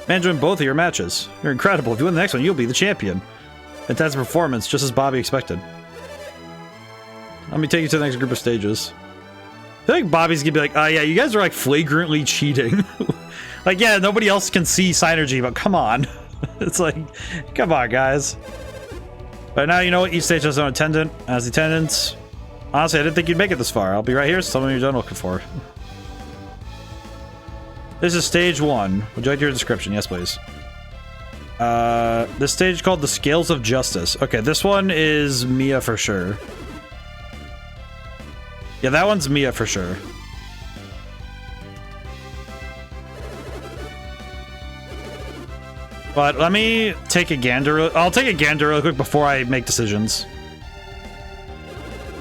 Managing both of your matches. You're incredible. If you win the next one, you'll be the champion. Fantastic performance, just as Babi expected. Let me take you to the next group of stages. I feel like Bobby's gonna be like, yeah, you guys are like flagrantly cheating. Like, yeah, nobody else can see Synergy, but come on. It's like, come on, guys. But now you know what? Each stage has its own attendant. As the attendants, honestly, I didn't think you'd make it this far. I'll be right here, so tell me what you're done looking for. This is stage 1. Would you like your description? Yes, please. This stage is called the Scales of Justice. Okay, this one is Mia for sure. Yeah, that one's Mia for sure. But let me take a gander. I'll take a gander real quick before I make decisions.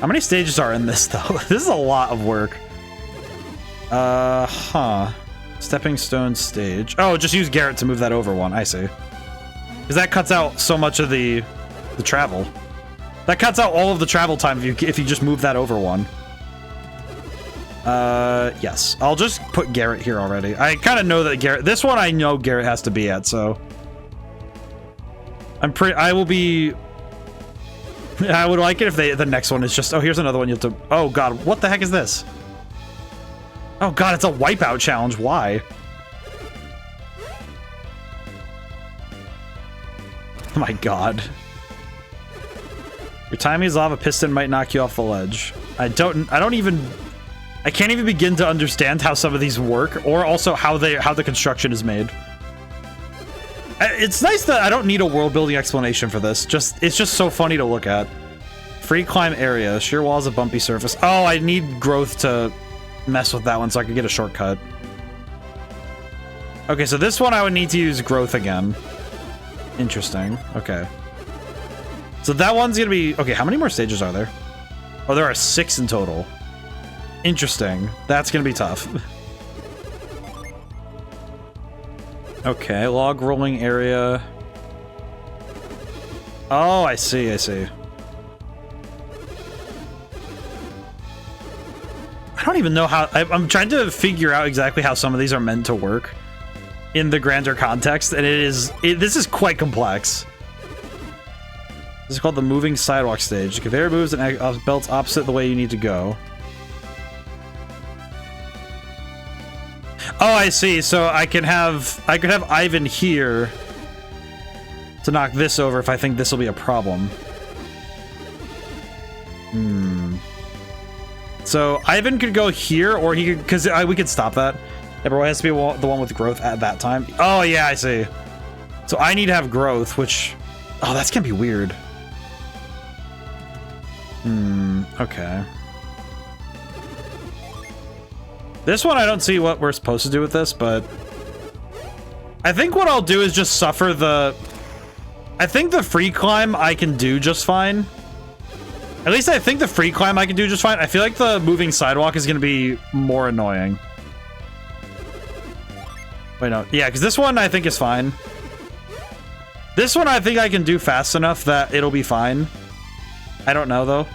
How many stages are in this, though? This is a lot of work. Stepping stone stage. Oh, just use Garrett to move that over one. I see. Because that cuts out so much of the travel. That cuts out all of the travel time if you just move that over one. Yes. I'll just put Garrett here already. I kind of know that Garrett... This one I know Garrett has to be at, so... I will be... I would like it if the next one is just... Oh, here's another one you have to... Oh, God. What the heck is this? Oh, God. It's a wipeout challenge. Why? Oh, my God. Your timing lava piston might knock you off the ledge. I can't even begin to understand how some of these work, or also how the construction is made. It's nice that I don't need a world-building explanation for this. It's just so funny to look at. Free climb area. Sheer walls of bumpy surface. Oh, I need growth to mess with that one so I can get a shortcut. Okay, so this one I would need to use growth again. Interesting. Okay. So that one's gonna be... Okay, how many more stages are there? Oh, there are 6 in total. Interesting. That's gonna be tough. Okay, log rolling area. Oh, I see, I see. I don't even know how... I'm trying to figure out exactly how some of these are meant to work in the grander context, and this is quite complex. This is called the moving sidewalk stage. The conveyor moves and belts opposite the way you need to go. Oh, I see. So I could have Ivan here to knock this over if I think this will be a problem. So Ivan could go here, or he could, because we could stop that. Everyone has to be the one with growth at that time. Oh, yeah, I see. So I need to have growth, which... Oh, that's gonna be weird. Okay. This one, I don't see what we're supposed to do with this, but... I think what I'll do is just suffer the... I think the free climb I can do just fine. At least I think the free climb I can do just fine. I feel like the moving sidewalk is gonna be more annoying. Wait, no. Yeah, because this one I think is fine. This one I think I can do fast enough that it'll be fine. I don't know, though.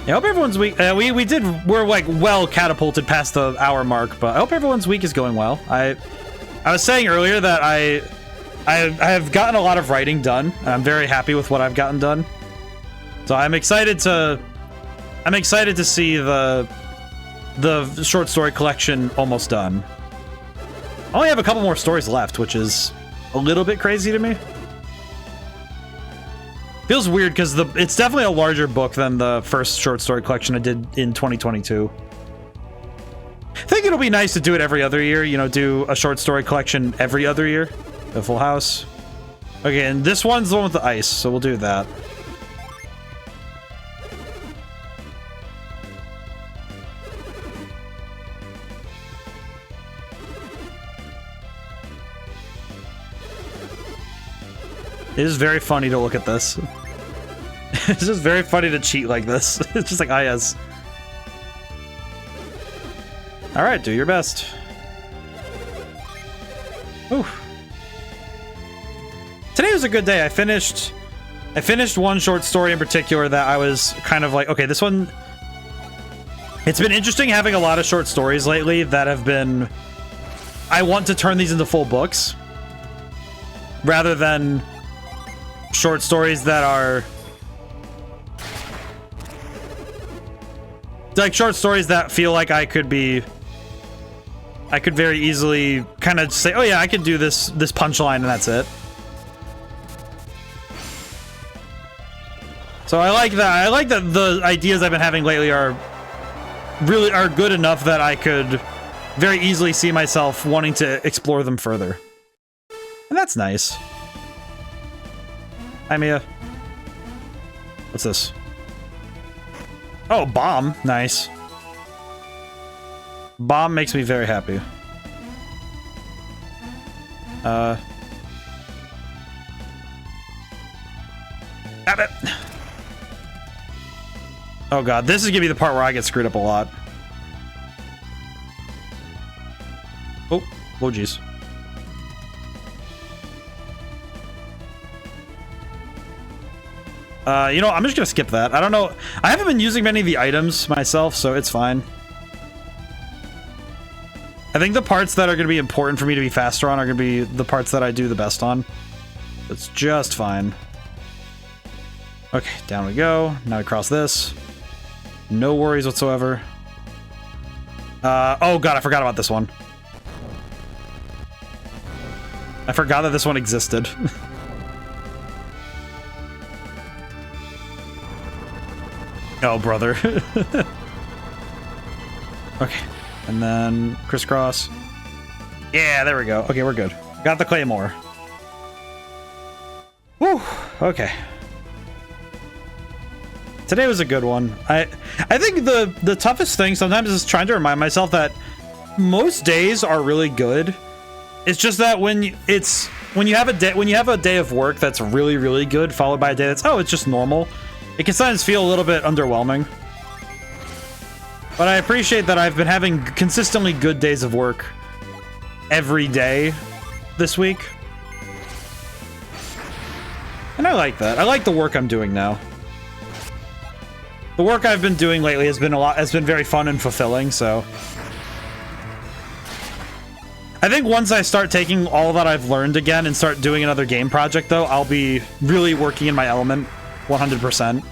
I hope everyone's week... we're, like, well catapulted past the hour mark, but I hope everyone's week is going well. I was saying earlier that I have gotten a lot of writing done, and I'm very happy with what I've gotten done. So I'm excited to see the short story collection almost done. I only have a couple more stories left, which is a little bit crazy to me. Feels weird because it's definitely a larger book than the first short story collection I did in 2022. I think it'll be nice to do it every other year, you know, do a short story collection every other year. A full house. Okay, and this one's the one with the ice, so we'll do that. It is very funny to look at this. It's just very funny to cheat like this. It's just like, ah, yes. Alright, do your best. Ooh. Today was a good day. I finished one short story in particular that I was kind of like, okay, this one... It's been interesting having a lot of short stories lately that have been... I want to turn these into full books. Rather than... short stories that are like short stories that feel like I could very easily kind of say, oh yeah, I could do this punchline and that's it. So I like that. I like that the ideas I've been having lately are good enough that I could very easily see myself wanting to explore them further. And that's nice. Hi, Mia. What's this? Oh, bomb. Nice. Bomb makes me very happy. Damn it. Oh god, this is gonna be the part where I get screwed up a lot. Oh jeez. You know, I'm just gonna skip that. I don't know. I haven't been using many of the items myself, so it's fine. I think the parts that are gonna be important for me to be faster on are gonna be the parts that I do the best on. It's just fine. Okay, down we go. Now we cross this. No worries whatsoever. Oh god, I forgot about this one. I forgot that this one existed. Oh, brother. Okay. And then crisscross. Yeah, there we go. Okay, we're good. Got the claymore. Woo! Okay. Today was a good one. I think the toughest thing sometimes is trying to remind myself that most days are really good. It's just that when you have a day of work that's really, really good, followed by a day that's, oh, it's just normal, it can sometimes feel a little bit underwhelming. But I appreciate that I've been having consistently good days of work every day this week. And I like that. I like the work I'm doing now. The work I've been doing lately has been very fun and fulfilling, so I think once I start taking all that I've learned again and start doing another game project, though, I'll be really working in my element 100%.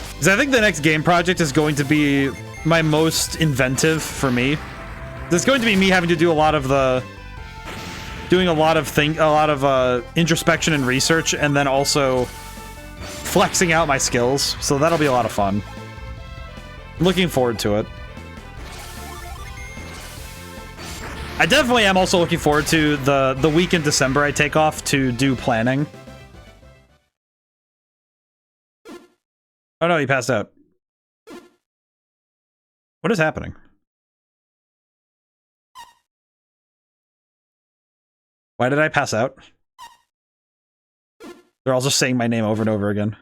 Because I think the next game project is going to be my most inventive for me. There's going to be me having to do a lot of introspection and research, and then also flexing out my skills. So that'll be a lot of fun. I'm looking forward to it. I definitely am also looking forward to the week in December I take off to do planning. Oh no, he passed out. What is happening? Why did I pass out? They're all just saying my name over and over again.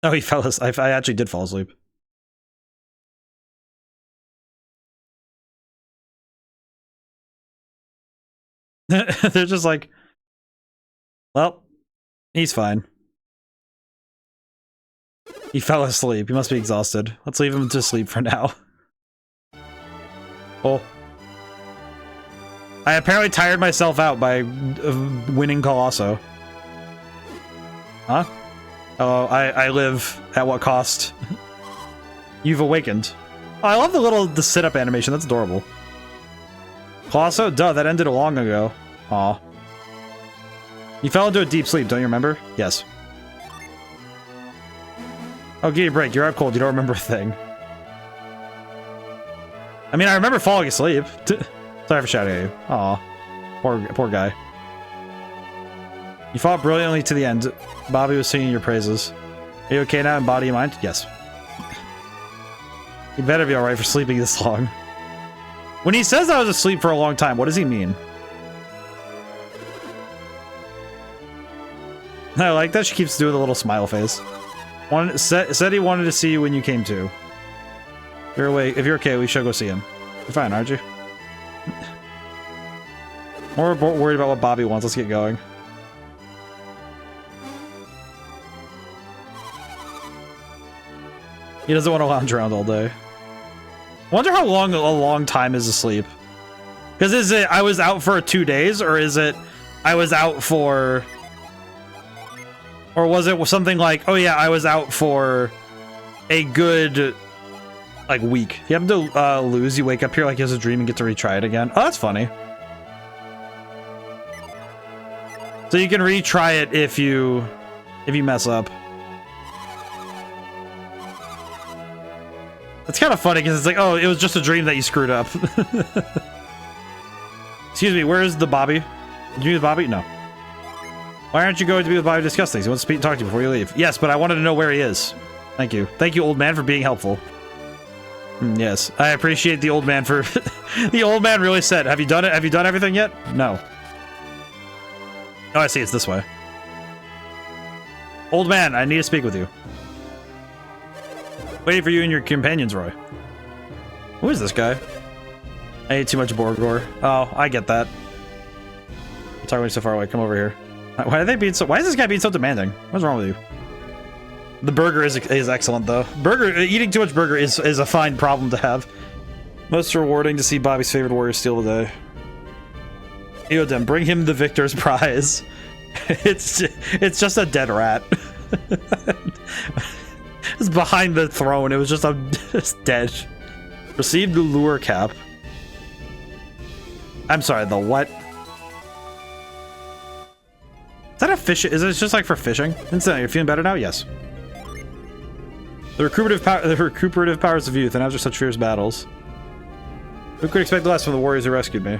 Oh, he fell asleep. I actually did fall asleep. They're just like, well, he's fine. He fell asleep. He must be exhausted. Let's leave him to sleep for now. Oh. I apparently tired myself out by winning Colosso. Huh? Oh, I live at what cost? You've awakened. Oh, I love the sit-up animation. That's adorable. Colosso? Duh, that ended long ago. Aw. You fell into a deep sleep, don't you remember? Yes. Oh, give you a break. You're out cold. You don't remember a thing. I mean, I remember falling asleep. Sorry for shouting at you. Aw. Poor guy. You fought brilliantly to the end. Babi was singing your praises. Are you okay now in body and mind? Yes. You better be alright for sleeping this long. When he says I was asleep for a long time, what does he mean? I like that she keeps doing the little smile face. Said he wanted to see you when you came to. If you're okay, we should go see him. You're fine, aren't you? More worried about what Babi wants. Let's get going. He doesn't want to lounge around all day. I wonder how long a long time is asleep. Because is it I was out for 2 days, or is it I was out for... Or was it something like, oh yeah, I was out for a good, like, week. You happen to lose, you wake up here like he has a dream and get to retry it again. Oh, that's funny. So you can retry it if you mess up. It's kind of funny because it's like, oh, it was just a dream that you screwed up. Excuse me, where is the Babi? Did you meet the Babi? No. Why aren't you going to be with Babi to discuss things? He wants to talk to you before you leave. Yes, but I wanted to know where he is. Thank you. Thank you, old man, for being helpful. Yes, I appreciate the old man for... The old man really said, have you done it? Have you done everything yet? No. Oh, I see. It's this way. Old man, I need to speak with you. Waiting for you and your companions, Roy. Who is this guy? I ate too much Borgor. Oh, I get that. I'm talking so far away. Come over here. Why are they being so? Why is this guy being so demanding? What's wrong with you? The burger is excellent though. Eating too much burger is a fine problem to have. Most rewarding to see Babi's favorite warrior steal the day. ODaM, bring him the victor's prize. It's just a dead rat. It's behind the throne. It was just dead. Receive the lure cap. I'm sorry. The what? Is that a fish? Is it just like for fishing? Instant. You're feeling better now? Yes. The recuperative powers of youth, and after such fierce battles, who could expect less from the warriors who rescued me?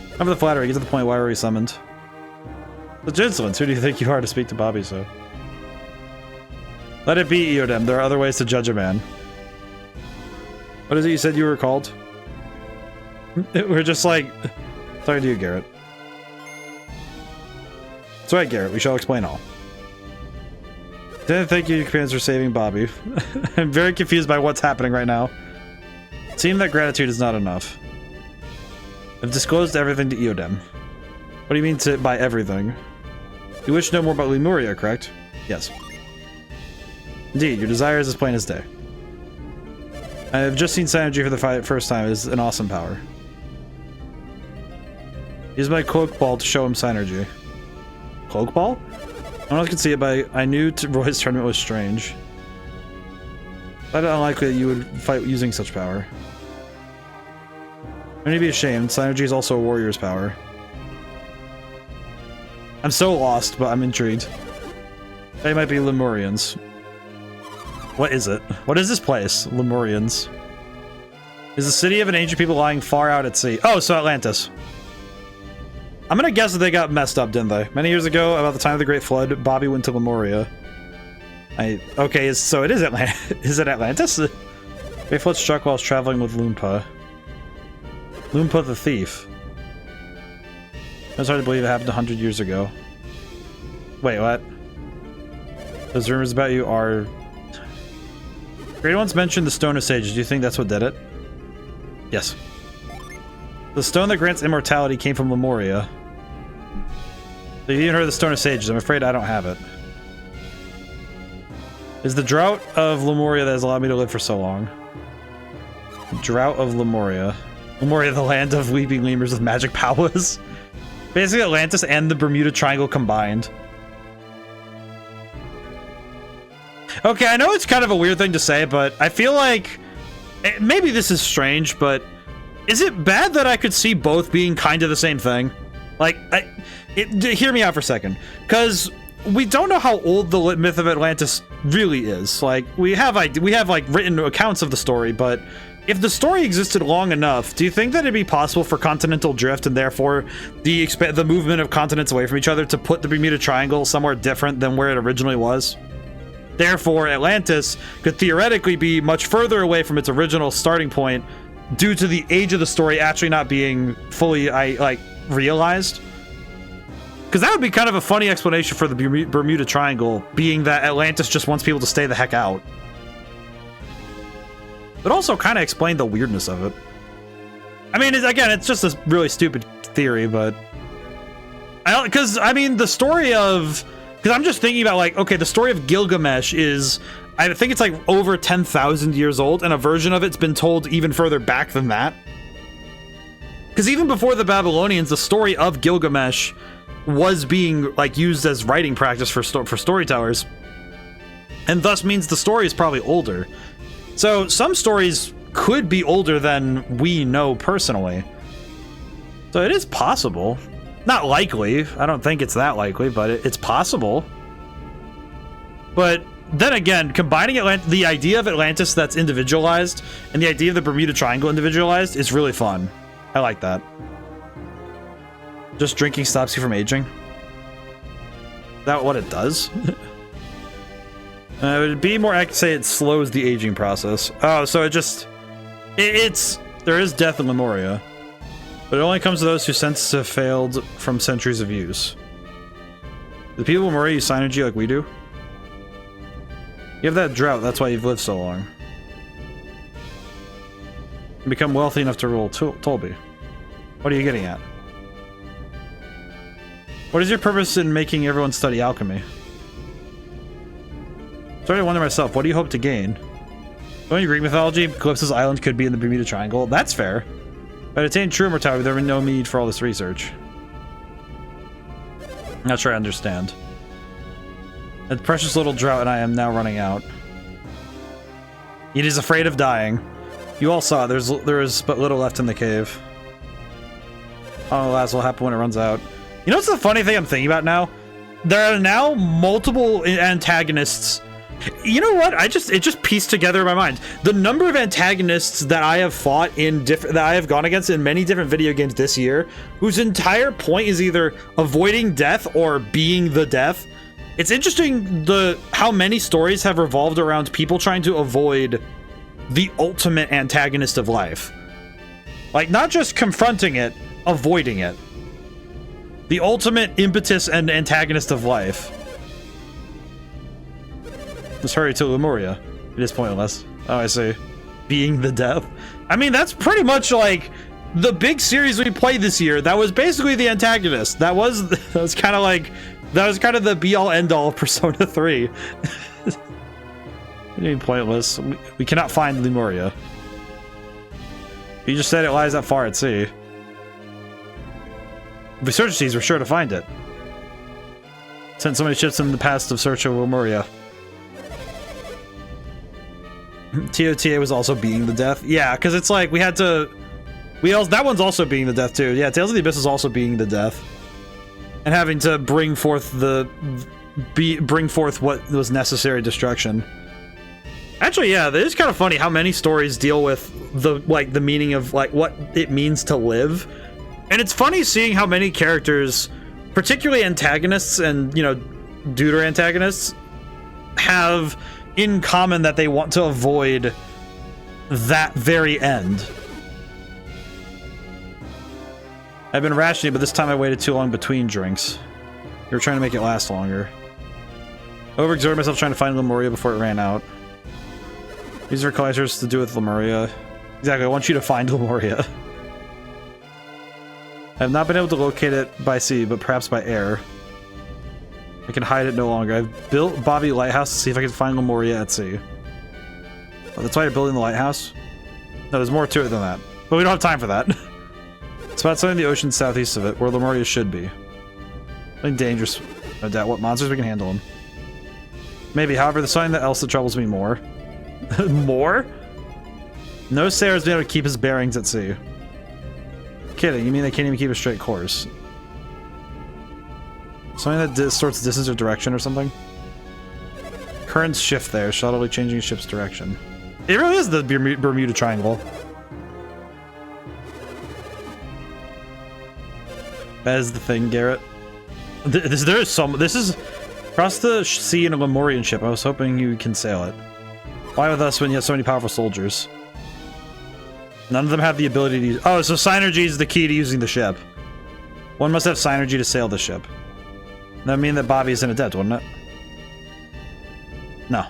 Enough of the flattery. Get to the point. Why were we summoned? Such insolence. Who do you think you are to speak to Babi so? Let it be, ODaM. There are other ways to judge a man. What is it you said you were called? We're just like... Sorry to you, Garrett. That's right, Garrett. We shall explain all. Thank you, companions, for saving Babi. I'm very confused by what's happening right now. It seems that gratitude is not enough. I've disclosed everything to ODaM. What do you mean by everything? You wish to know more about Lemuria, correct? Yes. Indeed, your desire is as plain as day. I have just seen Synergy for the first time. It is an awesome power. Use my cloak ball to show him Synergy. Cloak ball? No one else could see it, but I knew Roy's tournament was strange. But unlikely that you would fight using such power. I need to be ashamed. Synergy is also a warrior's power. I'm so lost, but I'm intrigued. They might be Lemurians. What is it? What is this place? Lemurians. Is the city of an ancient people lying far out at sea? Oh, so Atlantis. I'm gonna guess that they got messed up, didn't they? Many years ago, about the time of the Great Flood, Babi went to Lemuria. Okay, so it is Atlantis. Is it Atlantis? Great Flood struck while traveling with Loompa. Loompa the thief. It's hard to believe it happened 100 years ago. Wait, what? Those rumors about you are... Great once mentioned the Stone of Sages. Do you think that's what did it? Yes. The stone that grants immortality came from Lemuria. So you even heard of the Stone of Sages. I'm afraid I don't have it. Is the drought of Lemuria that has allowed me to live for so long. Drought of Lemuria. Lemuria, the land of weeping lemurs with magic powers. Basically Atlantis and the Bermuda Triangle combined. Okay, I know it's kind of a weird thing to say, but I feel like... Maybe this is strange, but... Is it bad that I could see both being kind of the same thing? Like, hear me out for a second. Because we don't know how old the myth of Atlantis really is. Like, we have like written accounts of the story, but... If the story existed long enough, do you think that it'd be possible for continental drift and therefore the movement of continents away from each other to put the Bermuda Triangle somewhere different than where it originally was? Therefore, Atlantis could theoretically be much further away from its original starting point due to the age of the story actually not being fully, realized. Because that would be kind of a funny explanation for the Bermuda Triangle, being that Atlantis just wants people to stay the heck out. But also kind of explain the weirdness of it. I mean, again, it's just a really stupid theory, but... Because, I mean, the story of... Because I'm just thinking about, like, okay, the story of Gilgamesh is... I think it's, like, over 10,000 years old, and a version of it's been told even further back than that. Because even before the Babylonians, the story of Gilgamesh was being, like, used as writing practice for storytellers. And thus means the story is probably older. So, some stories could be older than we know personally. So it is possible. Not likely. I don't think it's that likely, but it's possible. But then again, combining the idea of Atlantis that's individualized and the idea of the Bermuda Triangle individualized is really fun. I like that. Just drinking stops you from aging? Is that what it does? It would be more accurate to say it slows the aging process. Oh, so it just... there is death in Lemuria. But it only comes to those whose senses have failed from centuries of use. The people of Lemuria use synergy like we do? You have that drought, that's why you've lived so long. You become wealthy enough to rule Tolby. What are you getting at? What is your purpose in making everyone study alchemy? Starting to wonder myself, what do you hope to gain? Going to Greek mythology, Calypso's island could be in the Bermuda Triangle. That's fair. But attain true immortality, there would be no need for all this research. Not sure I understand. A precious little drought and I am now running out. It is afraid of dying. You all saw it, there is but little left in the cave. Oh, alas, what will happen when it runs out? You know what's the funny thing I'm thinking about now? There are now multiple antagonists. You know what? It just pieced together in my mind. The number of antagonists that I have fought that I have gone against in many different video games this year, whose entire point is either avoiding death or being the death. It's interesting how many stories have revolved around people trying to avoid the ultimate antagonist of life. Like, not just confronting it, avoiding it. The ultimate impetus and antagonist of life. Let's hurry to Lemuria. It is pointless. Oh, I see. Being the death. I mean, that's pretty much like the big series we played this year. That was basically the antagonist. That was kind of the be-all end-all of Persona 3. What do you mean pointless? We cannot find Lemuria. You just said it lies that far at sea. If we search these, we're sure to find it. Sent so many ships in the past of search of Lemuria. TOTA was also being the death. Yeah, because it's like we had to... that one's also being the death too. Yeah, Tales of the Abyss is also being the death. And having to bring forth what was necessary destruction. Actually, yeah, it is kind of funny how many stories deal with the meaning of like what it means to live. And it's funny seeing how many characters, particularly antagonists and, you know, deuter antagonists, have in common that they want to avoid that very end. I've been rationing, but this time I waited too long between drinks. You were trying to make it last longer. Overexerted myself trying to find Lemuria before it ran out. These are collectors to do with Lemuria. Exactly, I want you to find Lemuria. I have not been able to locate it by sea, but perhaps by air. I can hide it no longer. I've built Babi Lighthouse to see if I can find Lemuria at sea. Oh, that's why you're building the lighthouse? No, there's more to it than that. But we don't have time for that. It's about something in the ocean southeast of it, where Lemuria should be. Something dangerous. No doubt. What monsters we can handle them. Maybe, however, there's something else that troubles me more. More? No sailor has been able to keep his bearings at sea. Kidding, you mean they can't even keep a straight course? Something that distorts distance or direction or something? Currents shift there, subtly changing a ship's direction. It really is the Bermuda Triangle. That is the thing, Garrett. This is across the sea in a Lemurian ship. I was hoping you can sail it. Why with us when you have so many powerful soldiers? None of them have the ability to use— oh, so synergy is the key to using the ship. One must have synergy to sail the ship. That would mean that Babi is an adept, wouldn't it? No.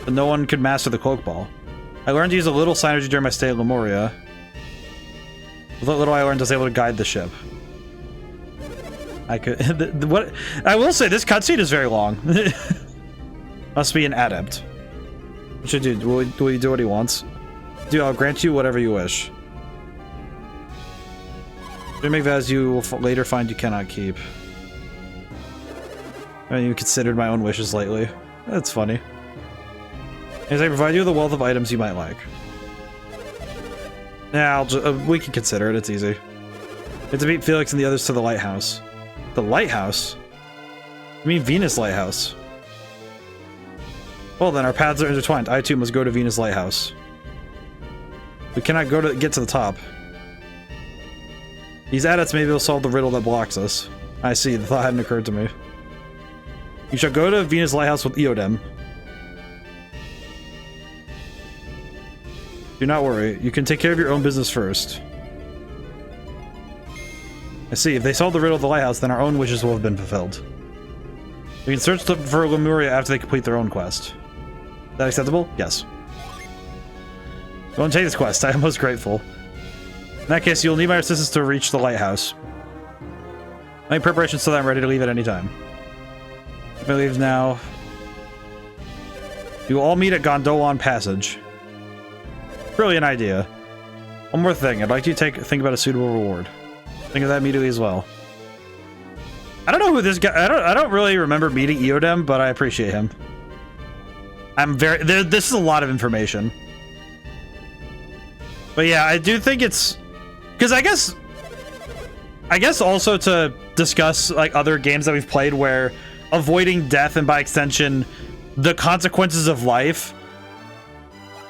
But no one could master the cloak ball. I learned to use a little synergy during my stay at Lemuria. With what little I learned, I was able to guide the ship. I could— what I will say, this cutscene is very long. Must be an adept. What should you do? Will you do what he wants? Dude, I'll grant you whatever you wish. You make vows you will later find you cannot keep. I mean, you considered my own wishes lately. That's funny. As I provide you with a wealth of items you might like. Yeah, we can consider it. It's easy. You have to beat Felix and the others to the lighthouse. The lighthouse? You mean Venus Lighthouse? Well then, our paths are intertwined. I too must go to Venus Lighthouse. We cannot get to the top. These adepts maybe will solve the riddle that blocks us. I see, the thought hadn't occurred to me. You shall go to Venus Lighthouse with ODaM. Do not worry, you can take care of your own business first. I see, if they solve the riddle of the lighthouse, then our own wishes will have been fulfilled. We can search for Lemuria after they complete their own quest. Is that acceptable? Yes. Go and take this quest, I am most grateful. In that case, you'll need my assistance to reach the lighthouse. Make preparations so that I'm ready to leave at any time. If I leave now... You will all meet at Gondolon Passage. Brilliant idea. One more thing, I'd like you to think about a suitable reward. Think of that immediately as well. I don't know who this guy... I don't really remember meeting ODaM, but I appreciate him. This is a lot of information. But yeah, I do think it's... Because I guess also to discuss like other games that we've played where avoiding death and by extension the consequences of life.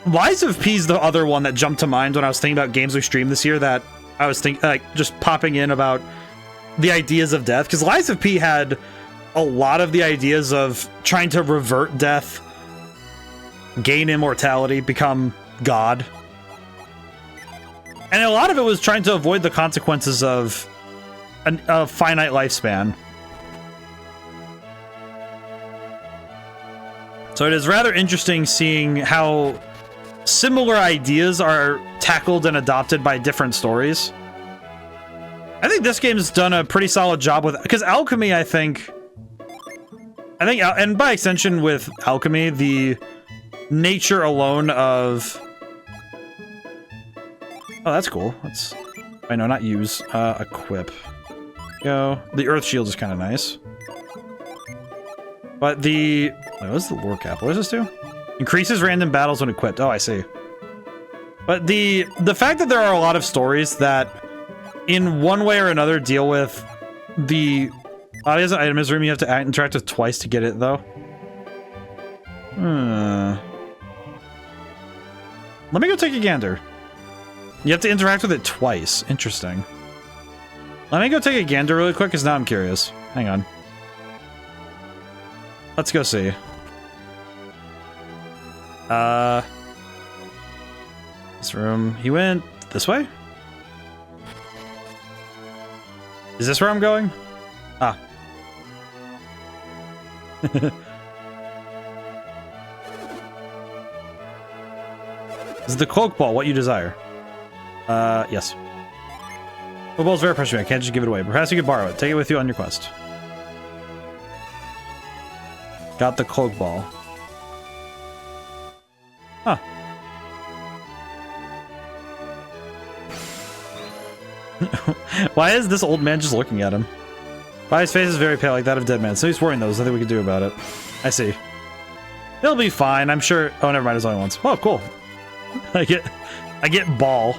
Lies of P's the other one that jumped to mind when I was thinking about games we streamed this year that I was thinking like just popping in about the ideas of death, because Lies of P had a lot of the ideas of trying to revert death, gain immortality, become God. And a lot of it was trying to avoid the consequences of a finite lifespan. So it is rather interesting seeing how similar ideas are tackled and adopted by different stories. I think this game's done a pretty solid job with... Because alchemy, I think... And by extension with alchemy, the nature alone of... Oh, that's cool. Let's... I know, not use. Equip. Go. The Earth Shield is kind of nice. But the... Wait, what's the lore cap? What does this do? Increases random battles when equipped. Oh, I see. But the fact that there are a lot of stories that, in one way or another, deal with the... Oh, there's an item in this room you have to interact with twice to get it, though. Let me go take a gander. You have to interact with it twice. Interesting. Let me go take a gander really quick, because now I'm curious. Hang on. Let's go see. This room. He went this way? Is this where I'm going? Ah. This is the cloak ball, what you desire. Yes. The ball's very precious. I can't just give it away. Perhaps you could borrow it. Take it with you on your quest. Got the cloak ball. Huh. Why is this old man just looking at him? Babi's face is very pale, like that of a dead man. So he's worrying though. There's nothing we can do about it. I see. He'll be fine, I'm sure. Oh, never mind. There's only once. Oh, cool. I get ball.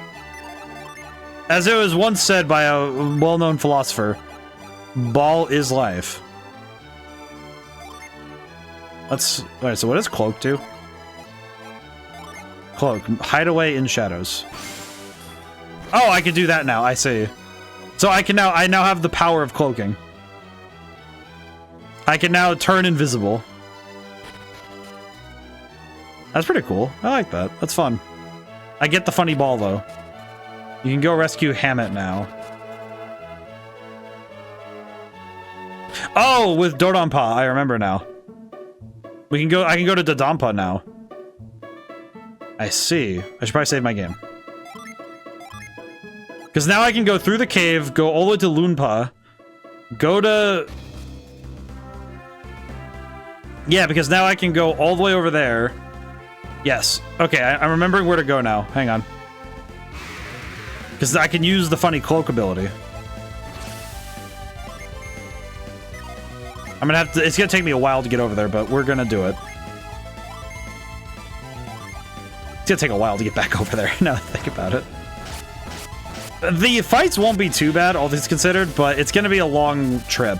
As it was once said by a well-known philosopher, ball is life. Alright, so what does cloak do? Cloak. Hide away in shadows. Oh, I can do that now. I see. So I now have the power of cloaking. I can now turn invisible. That's pretty cool. I like that. That's fun. I get the funny ball, though. You can go rescue Hammett now. Oh, with Dodonpa, I remember now. I can go to Dodonpa now. I see. I should probably save my game. Because now I can go through the cave, go all the way to Loonpa, go to... Yeah, because now I can go all the way over there. Yes. Okay, I'm remembering where to go now. Hang on. Because I can use the funny cloak ability. I'm gonna have to... It's gonna take me a while to get over there, but we're gonna do it. It's gonna take a while to get back over there, now that I think about it. The fights won't be too bad, all things considered, but it's gonna be a long trip.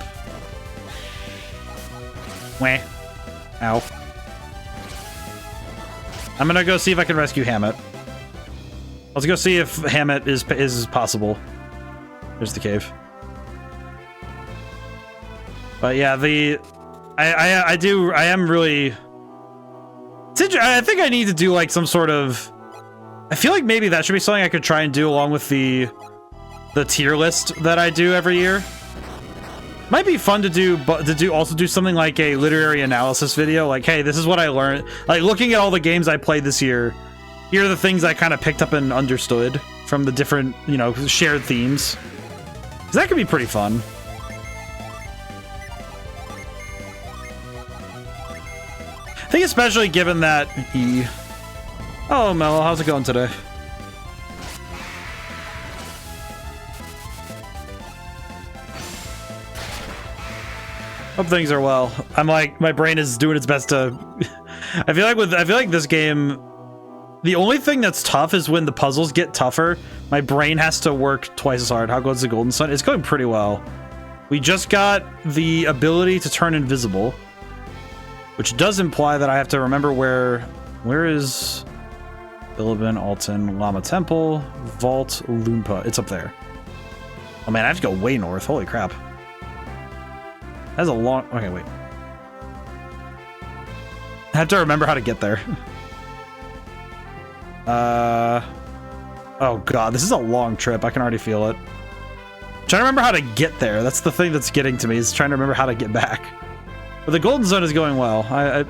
Wah. Ow. I'm gonna go see if I can rescue Hammett. Let's go see if Hammett is possible. There's the cave. But yeah, I am really... I think I need to do like some sort of... I feel like maybe that should be something I could try and do along with the tier list that I do every year. Might be fun to do, but also do something like a literary analysis video. Like, hey, this is what I learned. Like, looking at all the games I played this year, here are the things I kind of picked up and understood from the different, you know, shared themes. 'Cause that could be pretty fun. I think especially given that Oh, Mello, how's it going today? Hope things are well. I'm like, my brain is doing its best to... I feel like this game, the only thing that's tough is when the puzzles get tougher. My brain has to work twice as hard. How goes the Golden Sun? It's going pretty well. We just got the ability to turn invisible, which does imply that I have to remember where is Bilibin, Alton, Llama Temple, Vault, Loompa. It's up there. Oh man, I have to go way north. Holy crap. That's a long... Okay, wait. I have to remember how to get there. Oh god, this is a long trip. I can already feel it. I'm trying to remember how to get there. That's the thing that's getting to me, is trying to remember how to get back. But the Golden Zone is going well. I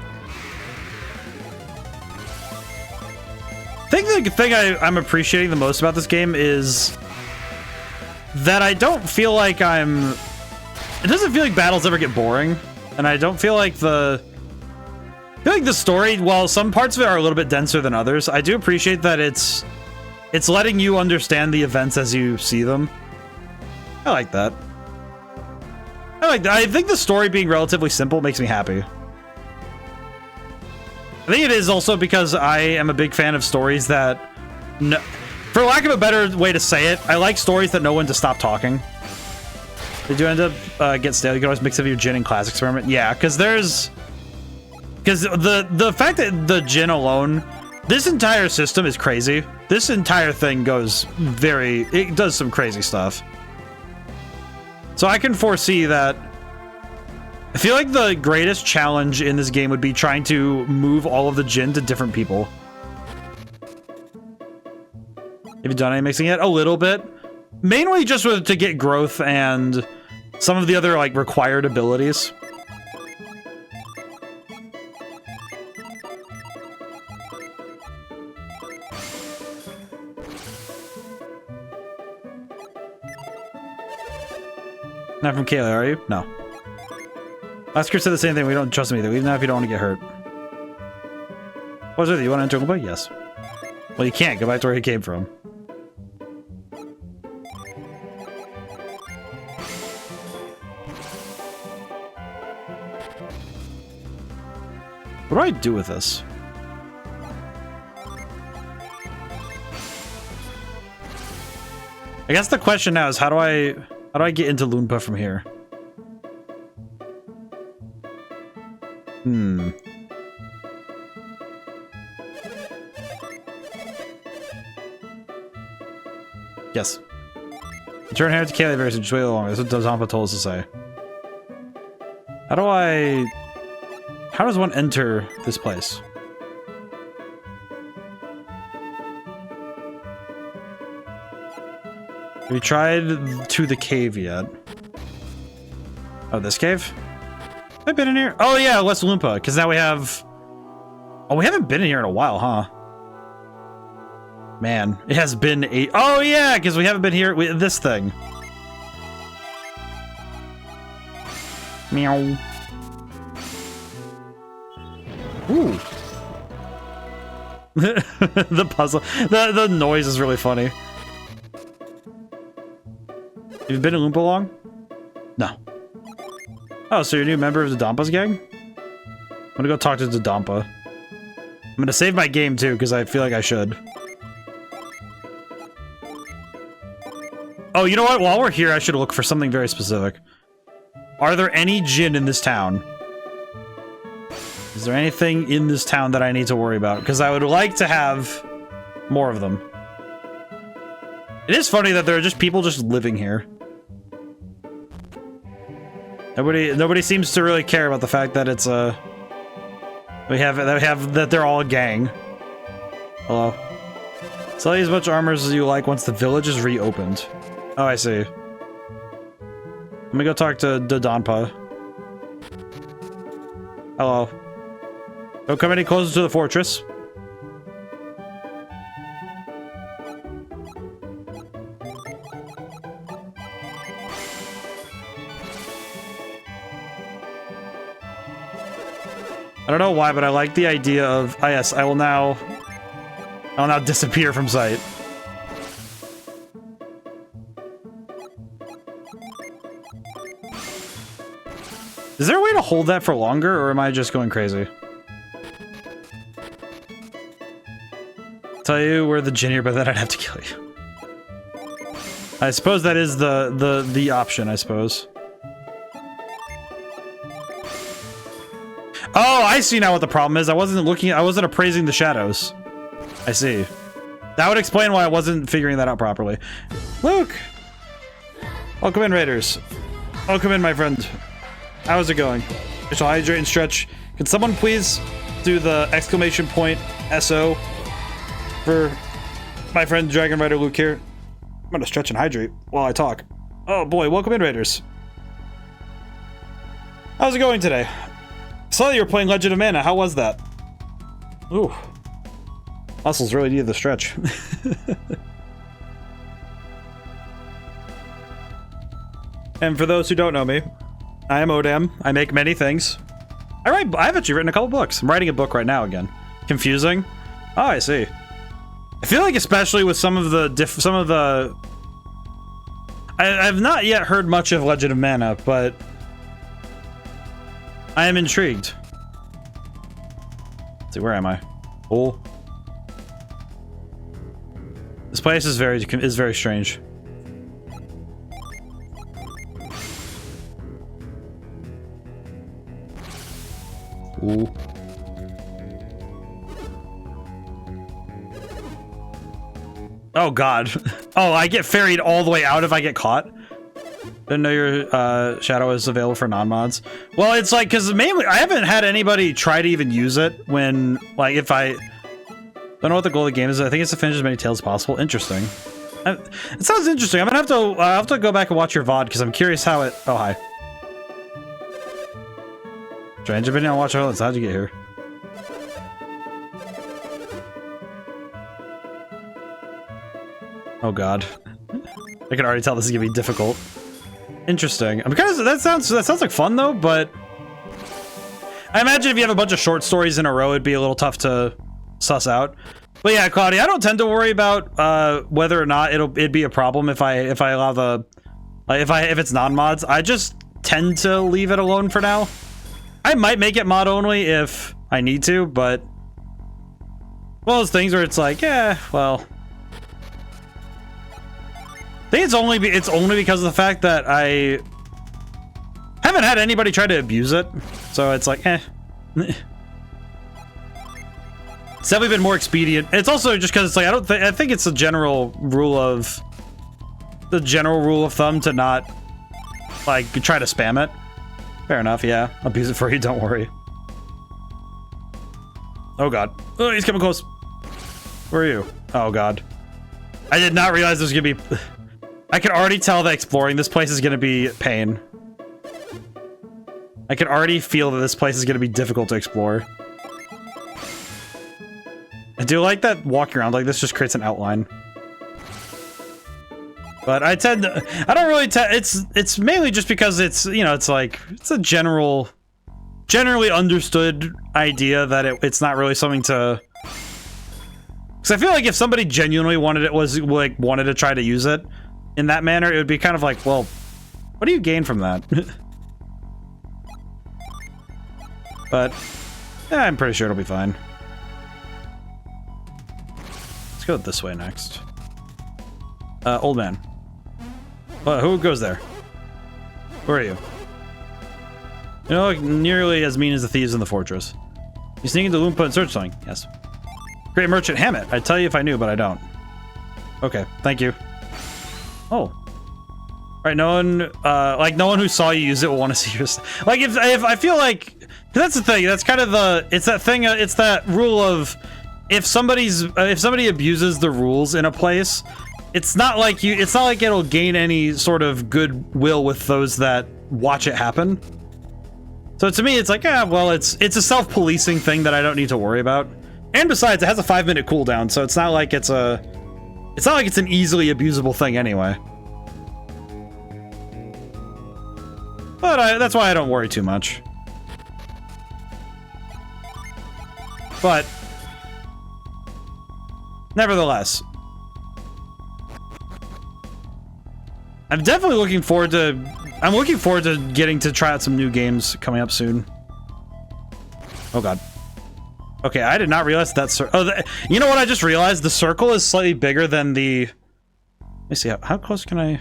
think the thing I'm appreciating the most about this game is that I don't feel like it doesn't feel like battles ever get boring, and I don't feel like I feel like the story, while some parts of it are a little bit denser than others, I do appreciate that it's letting you understand the events as you see them. I like that. I think the story being relatively simple makes me happy. I think it is also because I am a big fan of stories that, for lack of a better way to say it, I like stories that know when to stop talking. Did you end up get stale? You can always mix up your gin and class experiment. Yeah, because the fact that the gin alone This entire system is crazy. This entire thing goes it does some crazy stuff. So I can foresee that. I feel like the greatest challenge in this game would be trying to move all of the Jinn to different people. Have you done any mixing yet? A little bit. Mainly just to get growth and some of the other, like, required abilities. Not from Kayla, are you? No. Oscar said the same thing. We don't trust him either, even if you don't want to get hurt. What's with you? You want to enter Oompa? Yes. Well, you can't. Go back to where he came from. What do I do with this? I guess the question now is how do I get into Loompa from here? Yes. Return here to Kaylee very soon. Just wait a little longer. This is what Zampa told us to say. How does one enter this place? Have you tried to the cave yet? Oh, this cave? Have I been in here? Oh yeah, West Loompa, because now we have... Oh, we haven't been in here in a while, huh? Man, it has been 8... Oh yeah, because we haven't been here with this thing. Meow. Ooh. The puzzle. The noise is really funny. Have you been in Loompa long? No. Oh, so you're a new member of the Dampa's gang? I'm gonna go talk to the Dampa. I'm gonna save my game too, because I feel like I should. Oh, you know what? While we're here, I should look for something very specific. Are there any Jinn in this town? Is there anything in this town that I need to worry about? Because I would like to have more of them. It is funny that there are just people just living here. Nobody seems to really care about the fact that it's that they're all a gang. Hello. Sell you as much armor as you like once the village is reopened. Oh, I see. Let me go talk to Dodonpa. Hello. Don't come any closer to the fortress. I don't know why, but I like the idea of, ah yes, I will now disappear from sight. Is there a way to hold that for longer, or am I just going crazy? Tell you we're the Genie, but then I'd have to kill you. I suppose that is the option, I suppose. Oh, I see now what the problem is. I wasn't appraising the shadows. I see. That would explain why I wasn't figuring that out properly. Luke! Welcome in, Raiders. Welcome in, my friend. How's it going? I shall hydrate and stretch. Can someone please do the exclamation point SO for my friend Dragon Rider Luke here? I'm gonna stretch and hydrate while I talk. Oh boy, welcome in, Raiders. How's it going today? I saw that you were playing Legend of Mana. How was that? Ooh. Muscles really need the stretch. And for those who don't know me, I am ODaM. I make many things. I've actually written a couple books. I'm writing a book right now again. Confusing? Oh, I see. I feel like especially with some of the I've not yet heard much of Legend of Mana, but I am intrigued. Let's see, where am I? Oh. This place is very strange. Ooh. Oh god. Oh, I get ferried all the way out if I get caught. Didn't know your shadow is available for non-mods. Well, it's like, because mainly I haven't had anybody try to even use it when, like, if I don't know what the goal of the game is. I think it's to finish as many tails as possible. Interesting. It sounds interesting. I'm gonna have to, I'll have to go back and watch your VOD because I'm curious how it, oh, hi. Strange opinion on Watch Highlights. How'd you get here? Oh god. I can already tell this is gonna be difficult. Interesting. I'm kind of, that sounds like fun though, but I imagine if you have a bunch of short stories in a row, it'd be a little tough to suss out. But yeah, Claudia, I don't tend to worry about whether or not it'd be a problem if I allow the if it's non-mods. I just tend to leave it alone for now. I might make it mod only if I need to, but one of those things where it's like, yeah, well. I think it's only because of the fact that I haven't had anybody try to abuse it, so it's like, eh. It's definitely been more expedient. It's also just because it's like I think it's the general rule of thumb to not like try to spam it. Fair enough, yeah. Abuse it for you, don't worry. Oh god. Oh, he's coming close. Where are you? Oh god. I did not realize there's gonna be. I can already tell that exploring this place is going to be pain. I can already feel that this place is going to be difficult to explore. I do like that walking around like this just creates an outline. But I tend to, I don't really it's mainly just because it's, you know, it's like, it's a generally understood idea that it's not really something to, because I feel like if somebody genuinely wanted to try to use it in that manner, it would be kind of like, well, what do you gain from that? But yeah, I'm pretty sure it'll be fine. Let's go this way next. Old man. Who goes there? Where are you? You know, like, nearly as mean as the thieves in the fortress. You sneak into Loompa and search something. Yes. Great merchant Hammett. I'd tell you if I knew, but I don't. Okay, thank you. Oh. Right, no one who saw you use it will want to see your stuff. Like, if I feel like, that's the thing, that's kind of it's that thing, it's that rule of, if somebody abuses the rules in a place, it's not like it'll gain any sort of goodwill with those that watch it happen. So to me, it's like, yeah, well, it's a self-policing thing that I don't need to worry about. And besides, it has a 5-minute cooldown, so it's not like it's an easily abusable thing anyway. But that's why I don't worry too much. But nevertheless, I'm definitely looking forward to getting to try out some new games coming up soon. Oh god. Okay, I did not realize that. You know what? I just realized the circle is slightly bigger than the. Let me see. How close can I?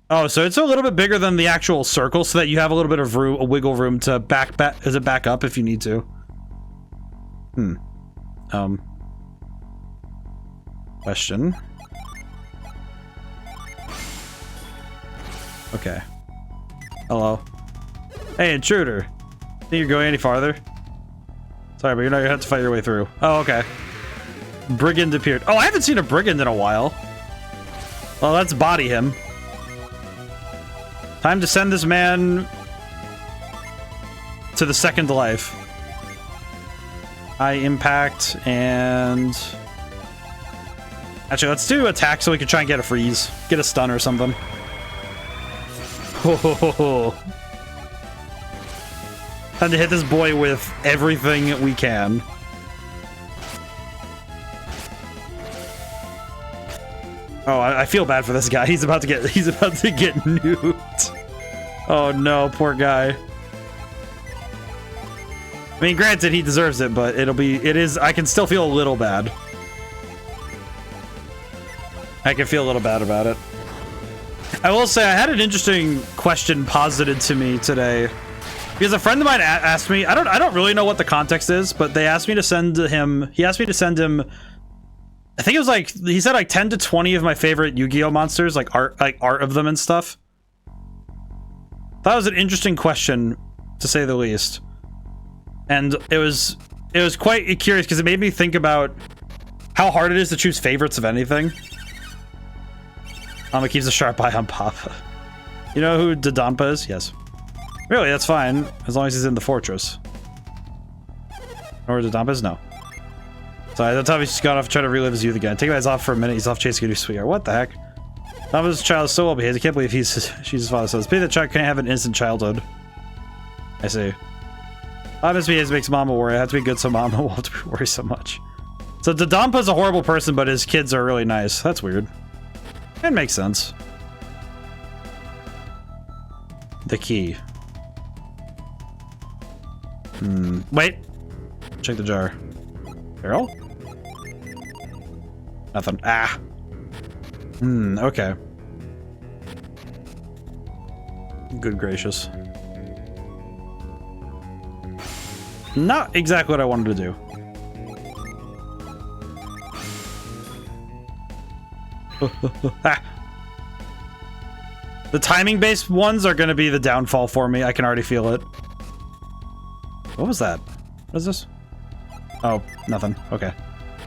Oh, so it's a little bit bigger than the actual circle, so that you have a little bit of room, a wiggle room to back up if you need to. Question. Okay. Hello. Hey, intruder. Think you're going any farther? Sorry, but you're not gonna have to fight your way through. Oh, okay. Brigand appeared. Oh, I haven't seen a brigand in a while. Well, let's body him. Time to send this man to the second life. High impact and... Actually, let's do attack so we can try and get a freeze. Get a stun or something. Oh. Time to hit this boy with everything we can. Oh, I feel bad for this guy. He's about to get nuked. Oh no, poor guy. I mean, granted, he deserves it, but I can still feel a little bad. I can feel a little bad about it. I will say, I had an interesting question posited to me today. Because a friend of mine asked me, I don't really know what the context is, but they asked me to send him, he asked me to send him I think it was like, he said like 10 to 20 of my favorite Yu-Gi-Oh monsters, like art of them and stuff. That was an interesting question, to say the least. And it was quite curious because it made me think about how hard it is to choose favorites of anything. It keeps a sharp eye on Papa. You know who Dodonpa is? Yes. Really, that's fine, as long as he's in the fortress. Or Dodonpa is? No. So that's how he's just gone off trying to relive his youth again. Take his eyes off for a minute, he's off chasing a new sweetheart. What the heck? Dompa's child is so well behaved, I can't believe she's his father. So it's pity that child can't have an innocent childhood. I see. I misbehaves makes Mama worry. I have to be good so Mama won't have to worry so much. So Dodompa's a horrible person, but his kids are really nice. That's weird. It makes sense. The key. Wait. Check the jar. Barrel? Nothing. Ah. Okay. Good gracious. Not exactly what I wanted to do. Ah. The timing-based ones are going to be the downfall for me. I can already feel it. What was that? What is this? Oh, nothing. Okay.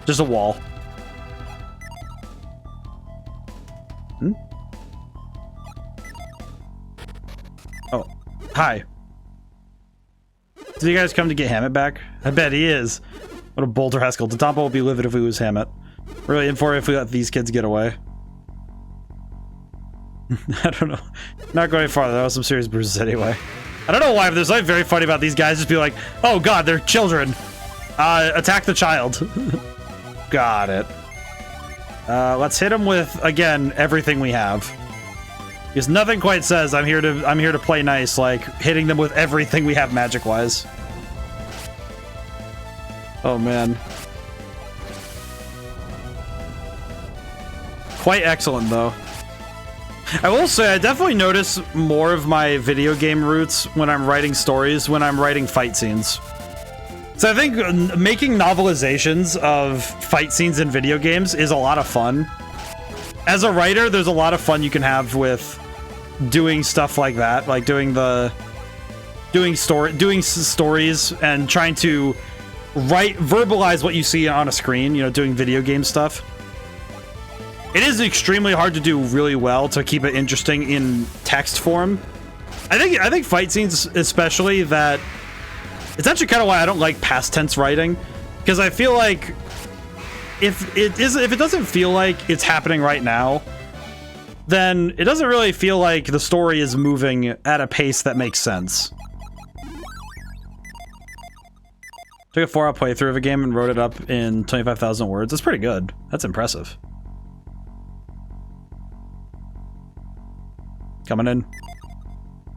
Just a wall. Oh, hi. Did you guys come to get Hammett back? I bet he is. What a boulder rascal. Dodonpa will be livid if we lose Hammett. Really in for it if we let these kids get away. I don't know. Not going farther. That was some serious bruises anyway. I don't know why, but there's something very funny about these guys just be like, oh god, they're children. Attack the child. Got it. Let's hit him with, again, everything we have. Because nothing quite says I'm here to play nice, like hitting them with everything we have magic-wise. Oh man. Quite excellent though. I will say I definitely notice more of my video game roots when I'm writing stories, when I'm writing fight scenes. So I think making novelizations of fight scenes in video games is a lot of fun. As a writer, there's a lot of fun you can have with doing stuff like that, like doing stories and trying to verbalize what you see on a screen, you know, doing video game stuff. It is extremely hard to do really well to keep it interesting in text form. I think fight scenes especially, that it's actually kind of why I don't like past tense writing, because I feel like if it doesn't feel like it's happening right now, then it doesn't really feel like the story is moving at a pace that makes sense. Took a 4-hour playthrough of a game and wrote it up in 25,000 words. That's pretty good. That's impressive. Coming in.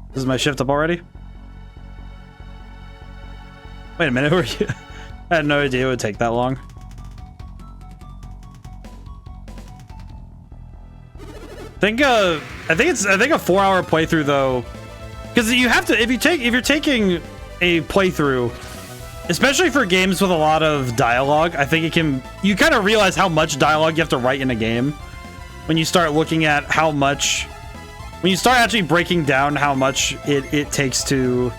This is my shift up already? Wait a minute, who are you? I had no idea it would take that long. I think a 4-hour playthrough though, because you have to, if you're taking a playthrough, especially for games with a lot of dialogue, I think you kind of realize how much dialogue you have to write in a game when you start looking at how much, when you start actually breaking down how much it takes to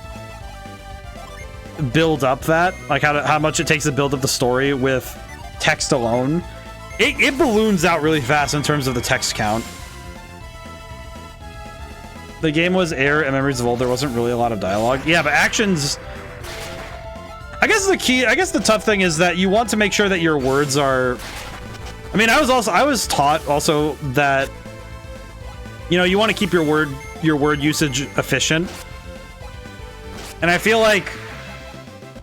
build up that, like how much it takes to build up the story with text alone. It balloons out really fast in terms of the text count. The game was Air and Memories of Old. There wasn't really a lot of dialogue. Yeah, but actions... I guess the tough thing is that you want to make sure that your words are... I mean, I was taught also that, you know, you want to keep your word usage efficient. And I feel like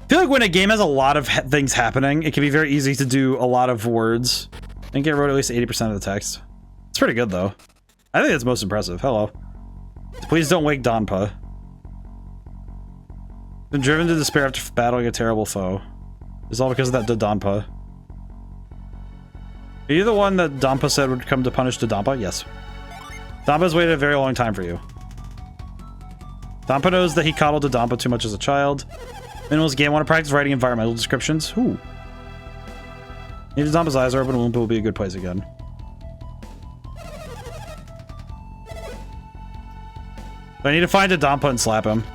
when a game has a lot of things happening, it can be very easy to do a lot of words. I think I wrote at least 80% of the text. It's pretty good though. I think it's most impressive. Hello. Please don't wake Donpa. Been driven to despair after battling a terrible foe. It's all because of that Dodonpa. Are you the one that Donpa said would come to punish Dodonpa? Yes. Donpa's waited a very long time for you. Donpa knows that he coddled Dodonpa too much as a child. Minimalist game. Want to practice writing environmental descriptions? Ooh. Need to dump his eyes are open, Oompa will be a good place again. I need to find a Dampa and slap him.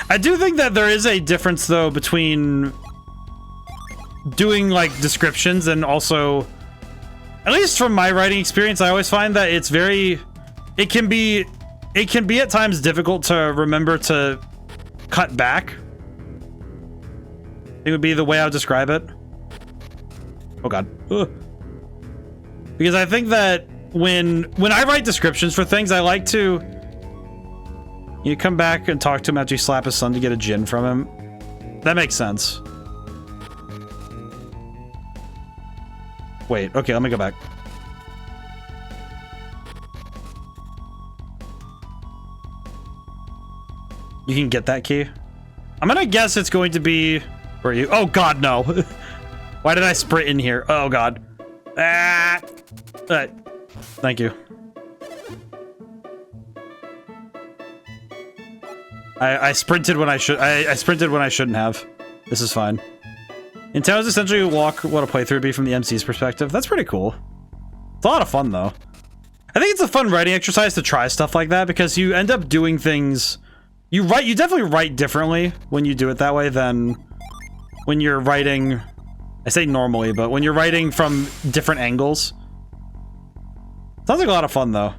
I do think that there is a difference, though, between doing, like, descriptions and also... At least from my writing experience, I always find that it's very... It can be at times difficult to remember to cut back. It would be the way I would describe it. Oh god. Ugh. Because I think that when I write descriptions for things, I like to... You come back and talk to him after you slap his son to get a gin from him. That makes sense. Wait, okay, let me go back. You can get that key? I'm gonna guess it's going to be... Where are you? Oh god, no. Why did I sprint in here? Oh god. Ah! Thank you. I sprinted when I should. I sprinted when I shouldn't have. This is fine. In town is essentially what a playthrough would be from the MC's perspective. That's pretty cool. It's a lot of fun though. I think it's a fun writing exercise to try stuff like that because you end up doing things. You definitely write differently when you do it that way than when you're writing. I say normally, but when you're writing from different angles. Sounds like a lot of fun though.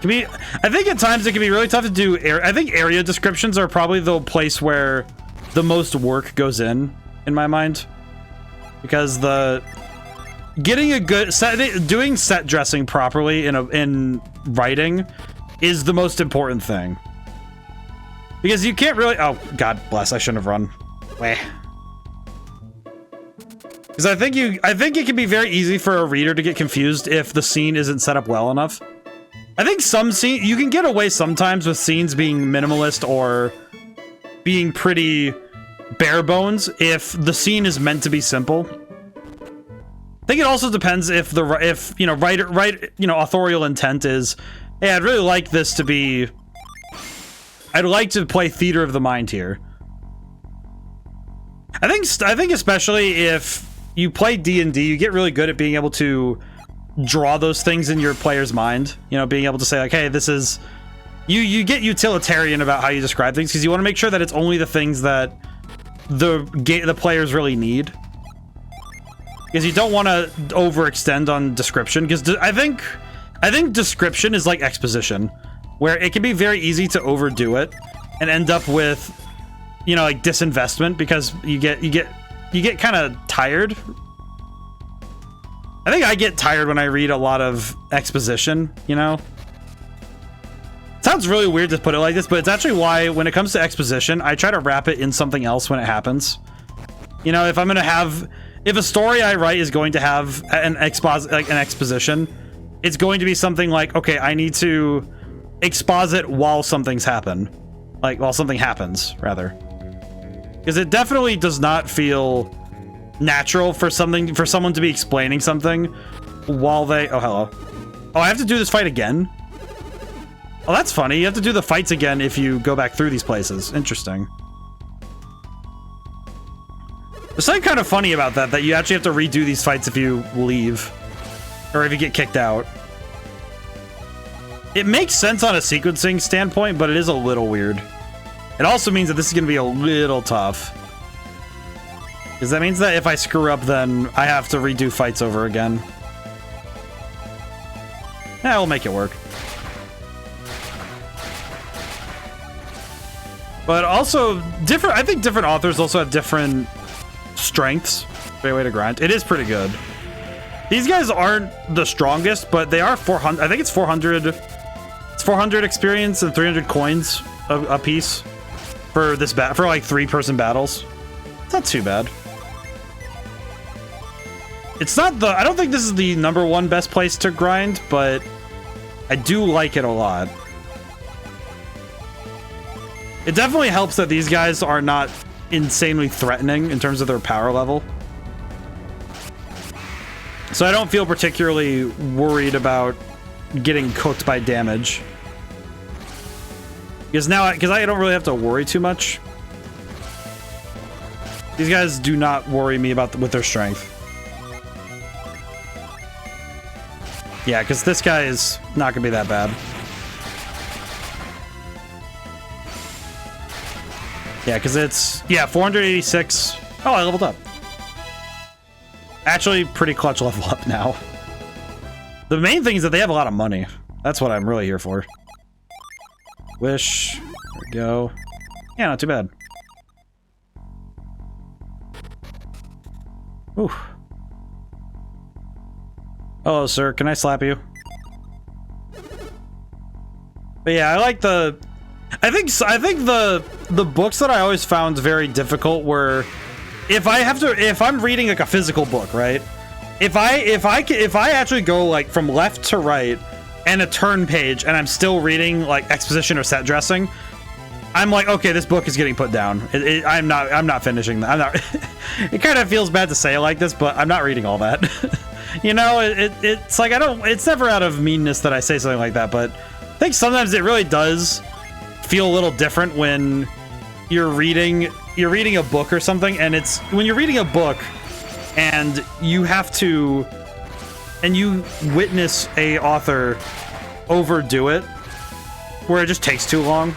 I think at times it can be really tough to do. I think area descriptions are probably the place where the most work goes in my mind, because getting a good set, doing set dressing properly in writing is the most important thing, because you can't really. Oh God bless! I shouldn't have run. Weh. Because I think it can be very easy for a reader to get confused if the scene isn't set up well enough. I think some scene you can get away sometimes with scenes being minimalist or being pretty bare bones if the scene is meant to be simple. I think it also depends if authorial intent is, hey, I'd really like this to be. I'd like to play theater of the mind here. I think especially if you play D&D, you get really good at being able to draw those things in your player's mind, you know, being able to say like, hey, this is you get utilitarian about how you describe things because you want to make sure that it's only the things that the players really need, because you don't want to overextend on description, because I think description is like exposition, where it can be very easy to overdo it and end up with, you know, like disinvestment, because you get kind of tired. I think I get tired when I read a lot of exposition, you know? It sounds really weird to put it like this, but it's actually why when it comes to exposition, I try to wrap it in something else when it happens. You know, if a story I write is going to have an exposition, it's going to be something like, okay, I need to exposit while something's happen. Like, while something happens, rather. Because it definitely does not feel natural for someone to be explaining something while they... Oh, hello. Oh, I have to do this fight again? Oh, that's funny. You have to do the fights again if you go back through these places. Interesting. There's something kind of funny about that you actually have to redo these fights if you leave. Or if you get kicked out. It makes sense on a sequencing standpoint, but it is a little weird. It also means that this is going to be a little tough. Because that means that if I screw up, then I have to redo fights over again. Yeah, we'll make it work. But also, I think different authors also have different strengths. Great way to grind. It is pretty good. These guys aren't the strongest, but they are 400. I think it's 400. It's 400 experience and 300 coins a piece for this for like 3-person battles. It's not too bad. It's not I don't think this is the #1 best place to grind, but I do like it a lot. It definitely helps that these guys are not insanely threatening in terms of their power level. So I don't feel particularly worried about getting cooked by damage. Because I don't really have to worry too much. These guys do not worry me about with their strength. Yeah, because this guy is not gonna be that bad. Yeah, because it's 486. Oh, I leveled up. Actually, pretty clutch level up now. The main thing is that they have a lot of money. That's what I'm really here for. Wish. There we go. Yeah, not too bad. Ooh. Hello, sir. Can I slap you? But yeah, I like the... I think the books that I always found very difficult were if I'm reading like a physical book, right? If I actually go like from left to right and a turn page and I'm still reading like exposition or set dressing, I'm like, okay, this book is getting put down. I'm not finishing that. I'm not. It kind of feels bad to say it like this, but I'm not reading all that. You know, it's like it's never out of meanness that I say something like that, but I think sometimes it really does feel a little different when you're reading a book or something, and it's when you're reading a book and you witness a author overdo it where it just takes too long.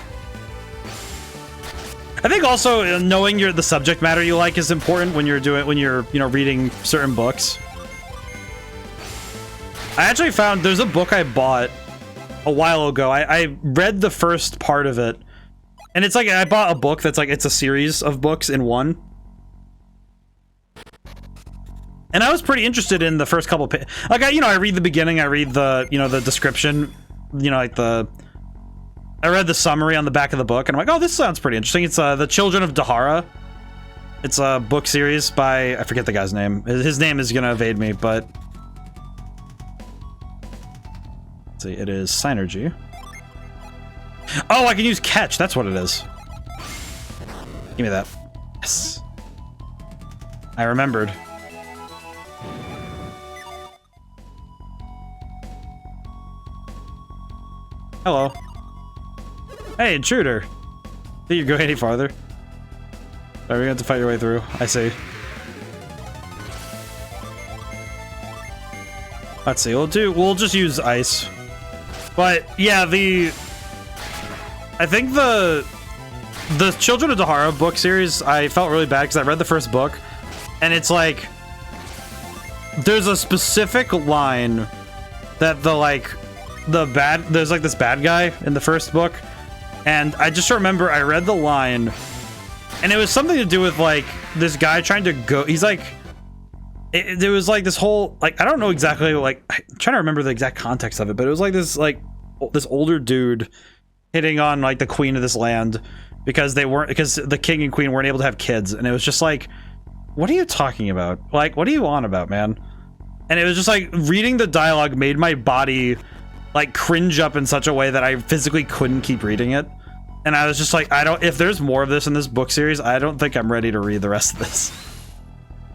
I think also knowing the subject matter you like is important when you're reading certain books. I actually found there's a book I bought a while ago. I read the first part of it, and it's like I bought a book that's like it's a series of books in one. And I was pretty interested in the first couple pages. Like I read the beginning, I read the the description, I read the summary on the back of the book, and I'm like, oh, this sounds pretty interesting. It's The Children of Dahara. It's a book series by, I forget the guy's name. His name is gonna evade me, but let's see, it is Synergy. Oh, I can use catch. That's what it is. Give me that. Yes. I remembered. Hello. Hey, intruder. Think you go any farther? Are we going to fight your way through? I see. Let's see. We'll just use ice. But yeah, I think the Children of Dahara book series, I felt really bad because I read the first book, and it's like there's a specific line that there's like this bad guy in the first book, and I just remember I read the line, and it was something to do with like this guy trying to go. He's like, there was like this whole like I don't know exactly like I'm trying to remember the exact context of it, but it was like this older dude hitting on like the queen of this land because the king and queen weren't able to have kids, and it was just like, what are you talking about? Like, what are you on about, man? And it was just like reading the dialogue made my body like cringe up in such a way that I physically couldn't keep reading it. And I was just like, if there's more of this in this book series, I don't think I'm ready to read the rest of this.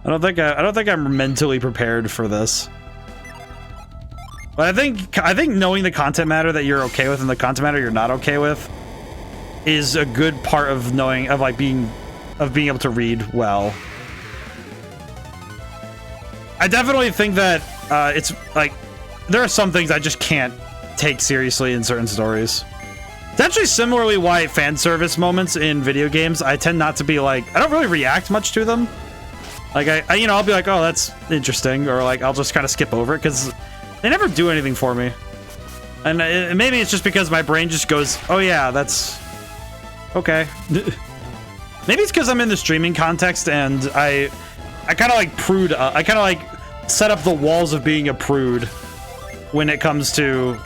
I don't think I'm mentally prepared for this. But I think knowing the content matter that you're okay with and the content matter you're not okay with is a good part of being able to read well. I definitely think that it's like there are some things I just can't take seriously in certain stories. It's actually similarly why fan service moments in video games, I tend not to be like, I don't really react much to them. Like I'll be like, oh, that's interesting, or like I'll just kind of skip over it because they never do anything for me. And maybe it's just because my brain just goes, oh yeah, that's okay. Maybe it's because I'm in the streaming context and I kind of like prude. I kind of like set up the walls of being a prude when it comes to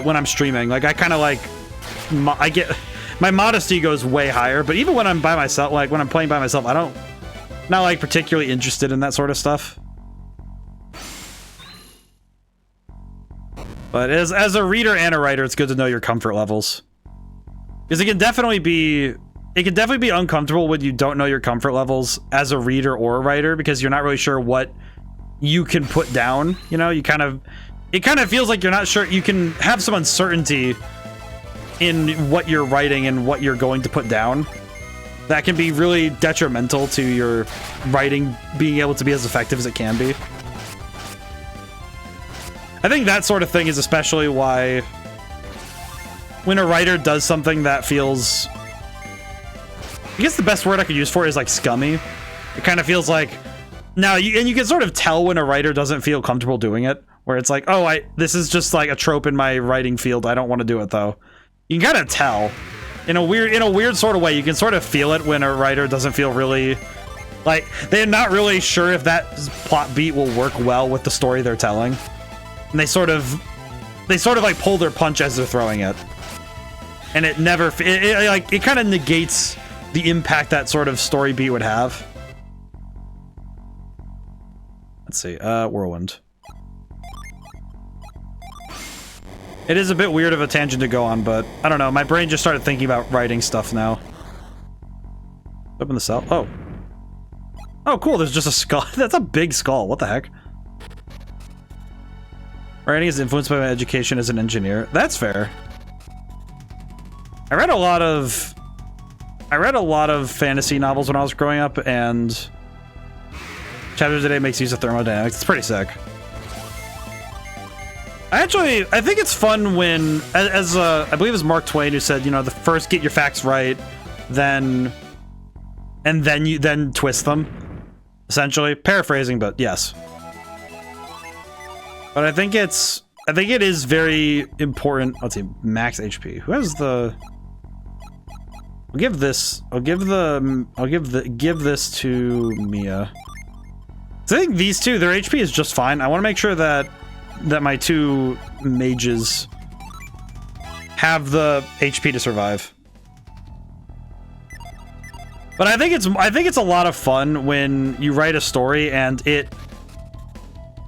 when I'm streaming. Like I kind of like I get my modesty goes way higher. But even when I'm by myself, like when I'm playing by myself, not like particularly interested in that sort of stuff. But as a reader and a writer, it's good to know your comfort levels, because it can definitely be uncomfortable when you don't know your comfort levels as a reader or a writer, because you're not really sure what you can put down. It kind of feels like you're not sure. You can have some uncertainty in what you're writing and what you're going to put down. that can be really detrimental to your writing being able to be as effective as it can be. I think that sort of thing is especially why when a writer does something that feels, I guess the best word I could use for it is like scummy. It kind of feels like, now, you can sort of tell when a writer doesn't feel comfortable doing it, where it's like, oh, this is just like a trope in my writing field. I don't want to do it though. You can kind of tell in a weird sort of way. You can sort of feel it when a writer doesn't feel really like they're not really sure if that plot beat will work well with the story they're telling. And they sort of like pull their punch as they're throwing it, and it never it kind of negates the impact that sort of story beat would have. Let's see, Whirlwind. It is a bit weird of a tangent to go on, but I don't know. My brain just started thinking about writing stuff now. Open the cell. Oh. Oh, cool. There's just a skull. That's a big skull. What the heck? Writing is influenced by my education as an engineer. That's fair. I read a lot of fantasy novels when I was growing up, and Chapter Today makes use of thermodynamics. It's pretty sick. I think it's fun when, as I believe it was Mark Twain who said, you know, the first get your facts right, then twist them. Essentially, paraphrasing, but yes. But I think it is very important. Let's see, max HP. Who has the? I'll give this to Mia. So I think these two, their HP is just fine. I want to make sure that my two mages have the HP to survive. But I think it's a lot of fun when you write a story and it,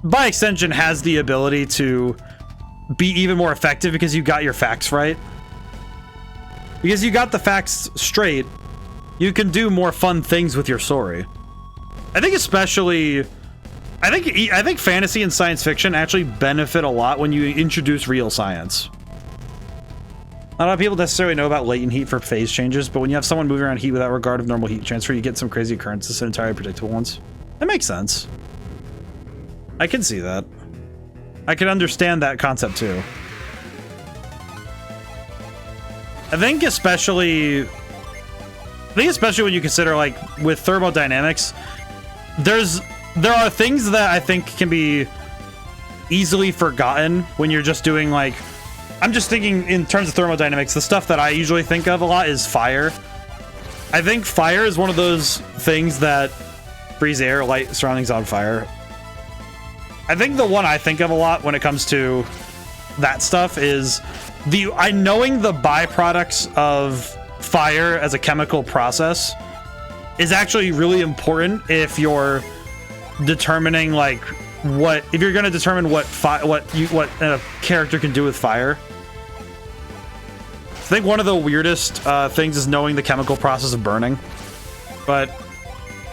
by extension, has the ability to be even more effective because you got your facts right. Because you got the facts straight, you can do more fun things with your story. I think especially, I think fantasy and science fiction actually benefit a lot when you introduce real science. Not a lot of people necessarily know about latent heat for phase changes, but when you have someone moving around heat without regard of normal heat transfer, you get some crazy occurrences and entirely predictable ones. That makes sense. I can see that. I can understand that concept too. I think especially when you consider, like, with thermodynamics, there are things that I think can be easily forgotten when you're just doing, like, I'm just thinking in terms of thermodynamics, the stuff that I usually think of a lot is fire. I think fire is one of those things that freeze air, light surroundings on fire. I think the one I think of a lot when it comes to that stuff is knowing the byproducts of fire as a chemical process is actually really important if you're determining, like, if you're going to determine what a character can do with fire. I think one of the weirdest things is knowing the chemical process of burning, but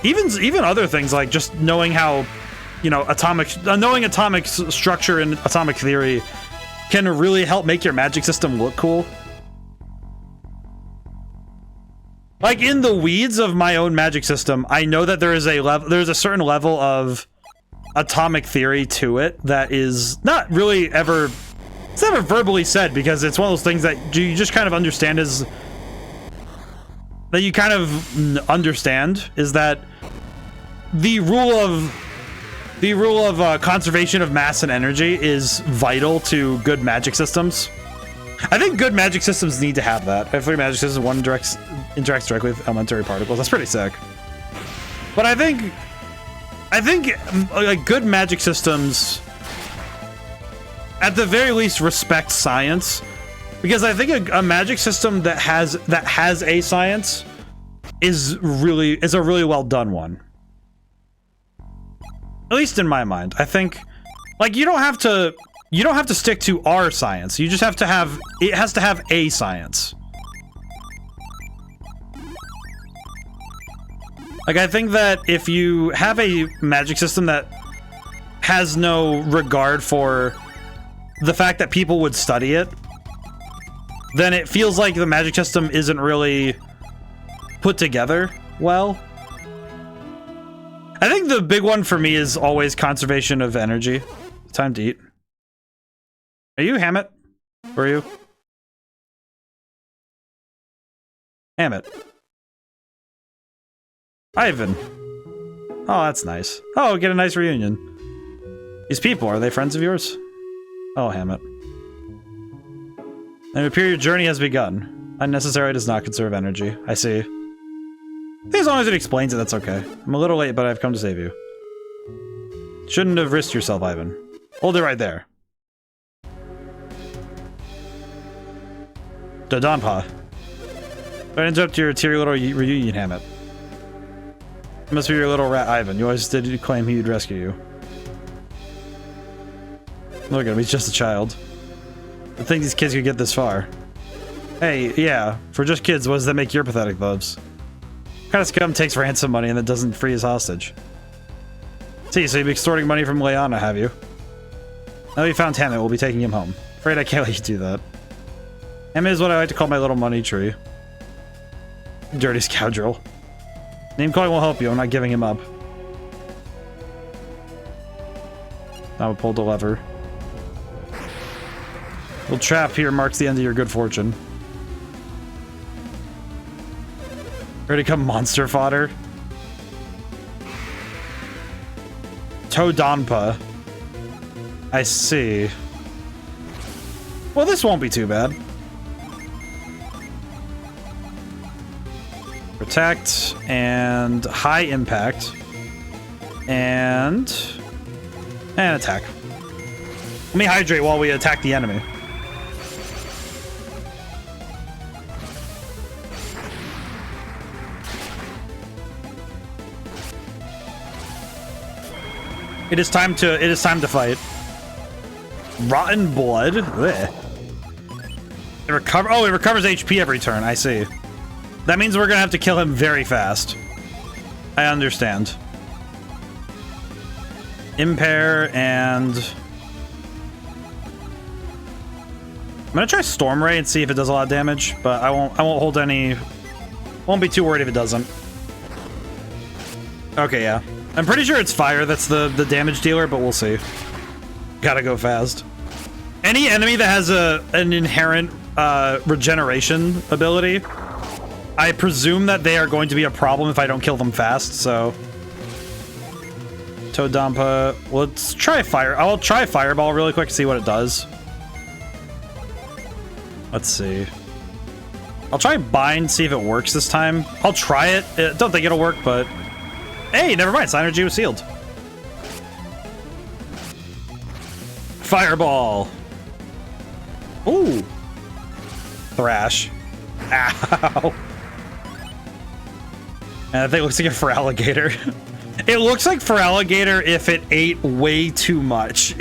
even other things, like just knowing how, you know, knowing atomic structure and atomic theory can really help make your magic system look cool. Like, in the weeds of my own magic system, I know that there's a certain level of atomic theory to it that is not really it's never verbally said, because it's one of those things that you just kind of understand is that the rule of conservation of mass and energy is vital to good magic systems. I think good magic systems need to have that. Every magic system interacts directly with elementary particles. That's pretty sick. But I think like good magic systems, at the very least, respect science, because I think a magic system that has a science is a really well done one. At least in my mind. I think, like, you don't have to stick to our science. You just have to have, it has to have a science. Like, I think that if you have a magic system that has no regard for the fact that people would study it, then it feels like the magic system isn't really put together well. I think the big one for me is always conservation of energy. Time to eat. Are you Hammett? Where are you? Hammett. Ivan. Oh, that's nice. Oh, get a nice reunion. These people, are they friends of yours? Oh, Hammett. And it appears your journey has begun. Unnecessary does not conserve energy. I see. I think as long as it explains it, that's okay. I'm a little late, but I've come to save you. Shouldn't have risked yourself, Ivan. Hold it right there. Dodonpa. I interrupt your teary little reunion, Hammett. It must be your little rat, Ivan. You always did claim he'd rescue you. Look at him, he's just a child. I think these kids could get this far. Hey, yeah, for just kids, what does that make your pathetic loves? What kind of scum takes ransom money and then doesn't free his hostage? See, so you've been extorting money from Leanna, have you? Now we found Hammett, we'll be taking him home. Afraid I can't let you do that. Hammett is what I like to call my little money tree. Dirty scoundrel. Name calling will help you, I'm not giving him up. Now we pulled the lever. Little trap here marks the end of your good fortune. Ready to come monster fodder? Todonpa. I see. Well, this won't be too bad. Protect and high impact and attack. Let me hydrate while we attack the enemy. It is time to fight. Rotten blood. Blech. It recovers HP every turn. I see. That means we're gonna have to kill him very fast. I understand. Impair and I'm gonna try Storm Ray and see if it does a lot of damage, but I won't hold any. Won't be too worried if it doesn't. Okay, yeah. I'm pretty sure it's fire that's the damage dealer, but we'll see. Gotta go fast. Any enemy that has an inherent regeneration ability, I presume that they are going to be a problem if I don't kill them fast, so... Todonpa, let's try fire. I'll try Fireball really quick to see what it does. Let's see. I'll try Bind, see if it works this time. I'll try it. I don't think it'll work, but... Hey, never mind. Synergy was sealed. Fireball. Ooh. Thrash. Ow. And I think it looks like a Feraligatr. It looks like Feraligatr if it ate way too much.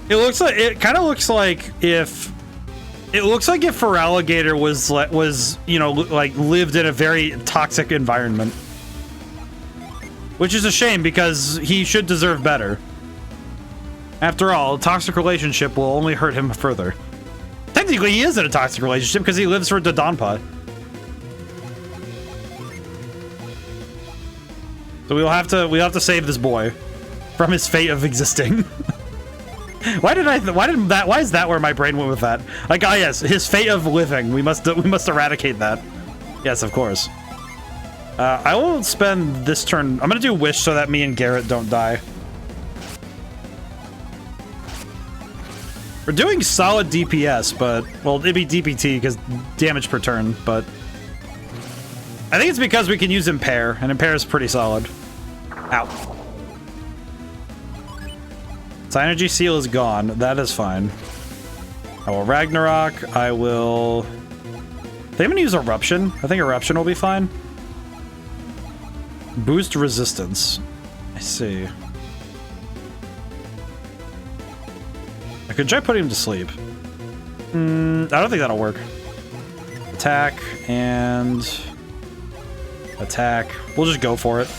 It kind of looks like if Feraligatr was you know, like lived in a very toxic environment. Which is a shame because he should deserve better. After all, a toxic relationship will only hurt him further. Technically, he is in a toxic relationship because he lives for Dodonpa. So we'll have to save this boy from his fate of existing. Why is that where my brain went with that? Like, ah, yes, his fate of living. We must eradicate that. Yes, of course. I will spend this turn. I'm gonna do Wish so that me and Garrett don't die. We're doing solid DPS, but well, it'd be DPT because damage per turn. But I think it's because we can use Impair, and Impair is pretty solid. Ow. Synergy Seal is gone. That is fine. I will Ragnarok. I will... I think I'm gonna use Eruption. I think Eruption will be fine. Boost resistance. I see. I could try putting him to sleep. I don't think that'll work. Attack and... attack. We'll just go for it.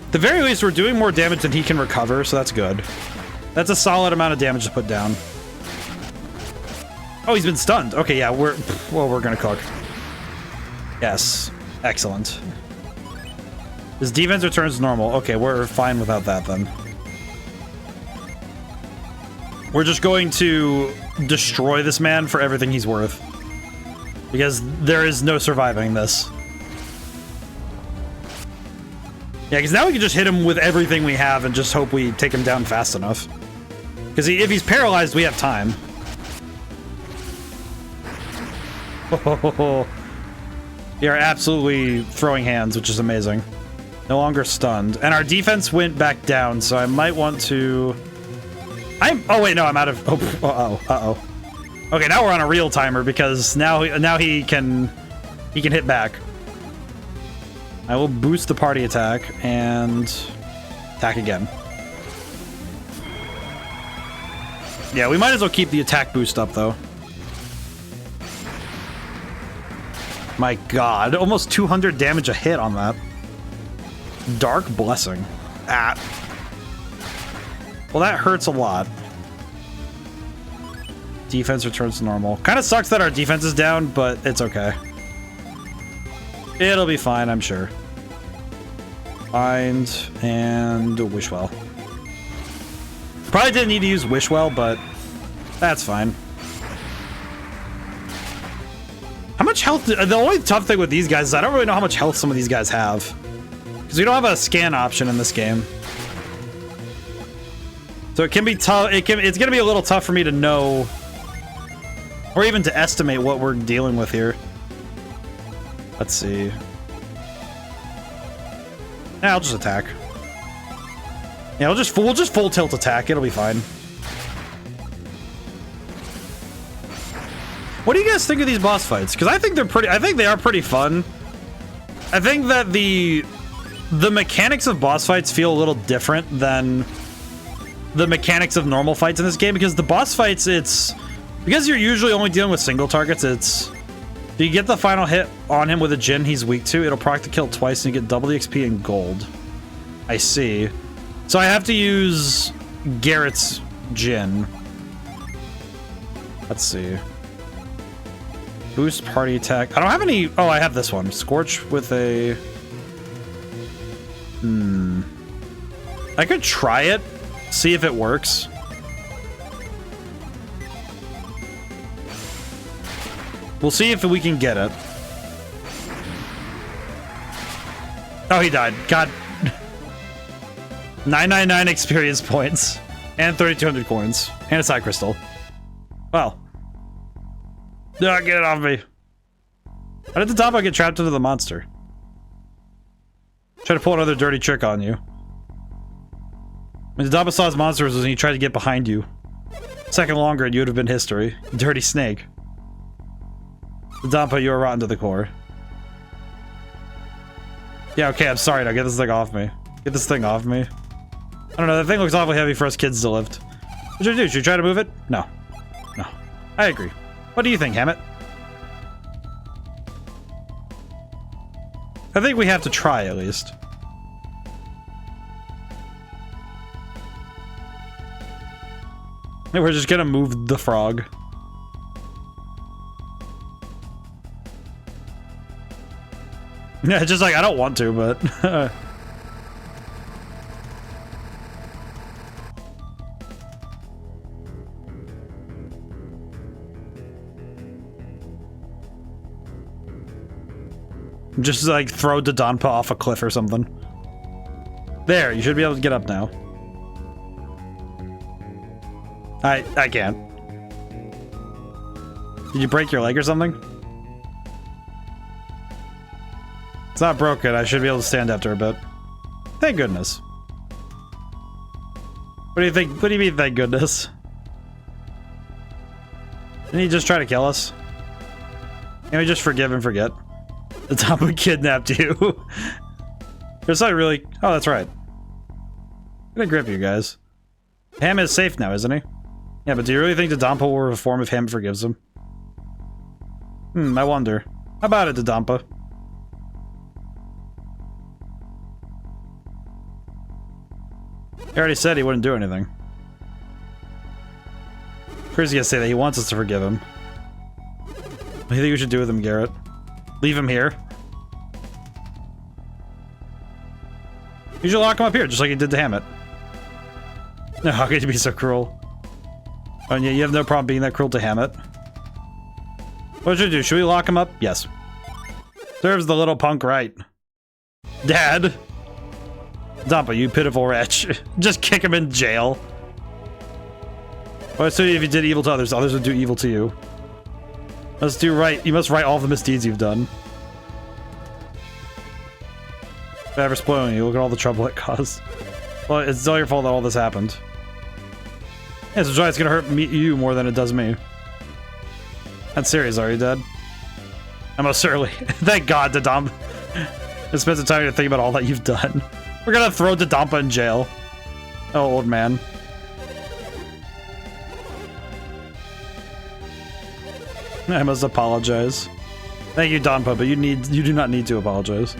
At the very least, we're doing more damage than he can recover, so that's good. That's a solid amount of damage to put down. Oh, he's been stunned. Okay, yeah, we're gonna cook. Yes. Excellent. His defense returns to normal. Okay, we're fine without that then. We're just going to destroy this man for everything he's worth. Because there is no surviving this. Yeah, because now we can just hit him with everything we have and just hope we take him down fast enough. Because if he's paralyzed, we have time. We are absolutely throwing hands, which is amazing. No longer stunned. And our defense went back down, so I might want to... Oh, wait, no, I'm out of... Oh, uh-oh, uh-oh. Okay, now we're on a real timer, because now he can hit back. I will boost the party attack and attack again. Yeah, we might as well keep the attack boost up, though. My god, almost 200 damage a hit on that. Dark Blessing. Ah. Well, that hurts a lot. Defense returns to normal. Kind of sucks that our defense is down, but it's okay. It'll be fine, I'm sure. Find and Wish Well. Probably didn't need to use Wish Well, but that's fine. How much health? The only tough thing with these guys is I don't really know how much health some of these guys have. Because we don't have a scan option in this game. So it can be tough. It's going to be a little tough for me to know, or even to estimate what we're dealing with here. Let's see. Yeah, I'll just attack. Yeah, we'll just full tilt attack. It'll be fine. What do you guys think of these boss fights? Because I think they are pretty fun. I think that the mechanics of boss fights feel a little different than the mechanics of normal fights in this game, because the boss fights, because you're usually only dealing with single targets, if you get the final hit on him with a Djinn he's weak to, it'll proc the kill twice and you get double the XP and gold. I see. So I have to use Garrett's Djinn. Let's see. Boost party attack. I don't have any... Oh, I have this one. Scorch with a... I could try it. See if it works. We'll see if we can get it. Oh, he died. God. 999 experience points. And 3,200 coins. And a side crystal. Well. No, get it off me. How did the Dappa get trapped into the monster? Try to pull another dirty trick on you. When the Dappa saw his monsters was when he tried to get behind you. A second longer and you would have been history. Dirty snake. The Dappa, you are rotten to the core. Yeah, okay, I'm sorry. Now get this thing off me. Get this thing off me. I don't know, that thing looks awfully heavy for us kids to lift. What should I do? Should we try to move it? No. No. I agree. What do you think, Hammett? I think we have to try, at least. We're just gonna move the frog. Yeah, it's just like, I don't want to, but... Just like throw Dodonpa off a cliff or something. There, you should be able to get up now. I can't. Did you break your leg or something? It's not broken. I should be able to stand after a bit. Thank goodness. What do you think? What do you mean, thank goodness? Didn't he just try to kill us? Can we just forgive and forget? The Dappa kidnapped you. There's not really... Oh, that's right. I'm gonna grip you guys. Ham is safe now, isn't he? Yeah, but do you really think the Dodonpa will reform if Ham forgives him? I wonder. How about it, Dodonpa? He already said he wouldn't do anything. Crazy to say that he wants us to forgive him. What do you think we should do with him, Garrett? Leave him here? You should lock him up here, just like you did to Hammett. No, how could you be so cruel? Oh, yeah, you have no problem being that cruel to Hammett. What should we do? Should we lock him up? Yes. Serves the little punk right. Dad! Dampa, you pitiful wretch. Just kick him in jail. Well, so if you did evil to others, others would do evil to you. Let's do right. You must right all the misdeeds you've done. If I ever spoiling you, look at all the trouble it caused. Well, it's all your fault that all this happened. Yeah, so it's gonna hurt you more than it does me. That's serious, are you, Dad? I'm most certainly. Thank God, Dodampa. I spent some time to think about all that you've done. We're gonna throw Dodampa in jail. Oh, old man. I must apologize. Thank you, Donpa, but you do not need to apologize.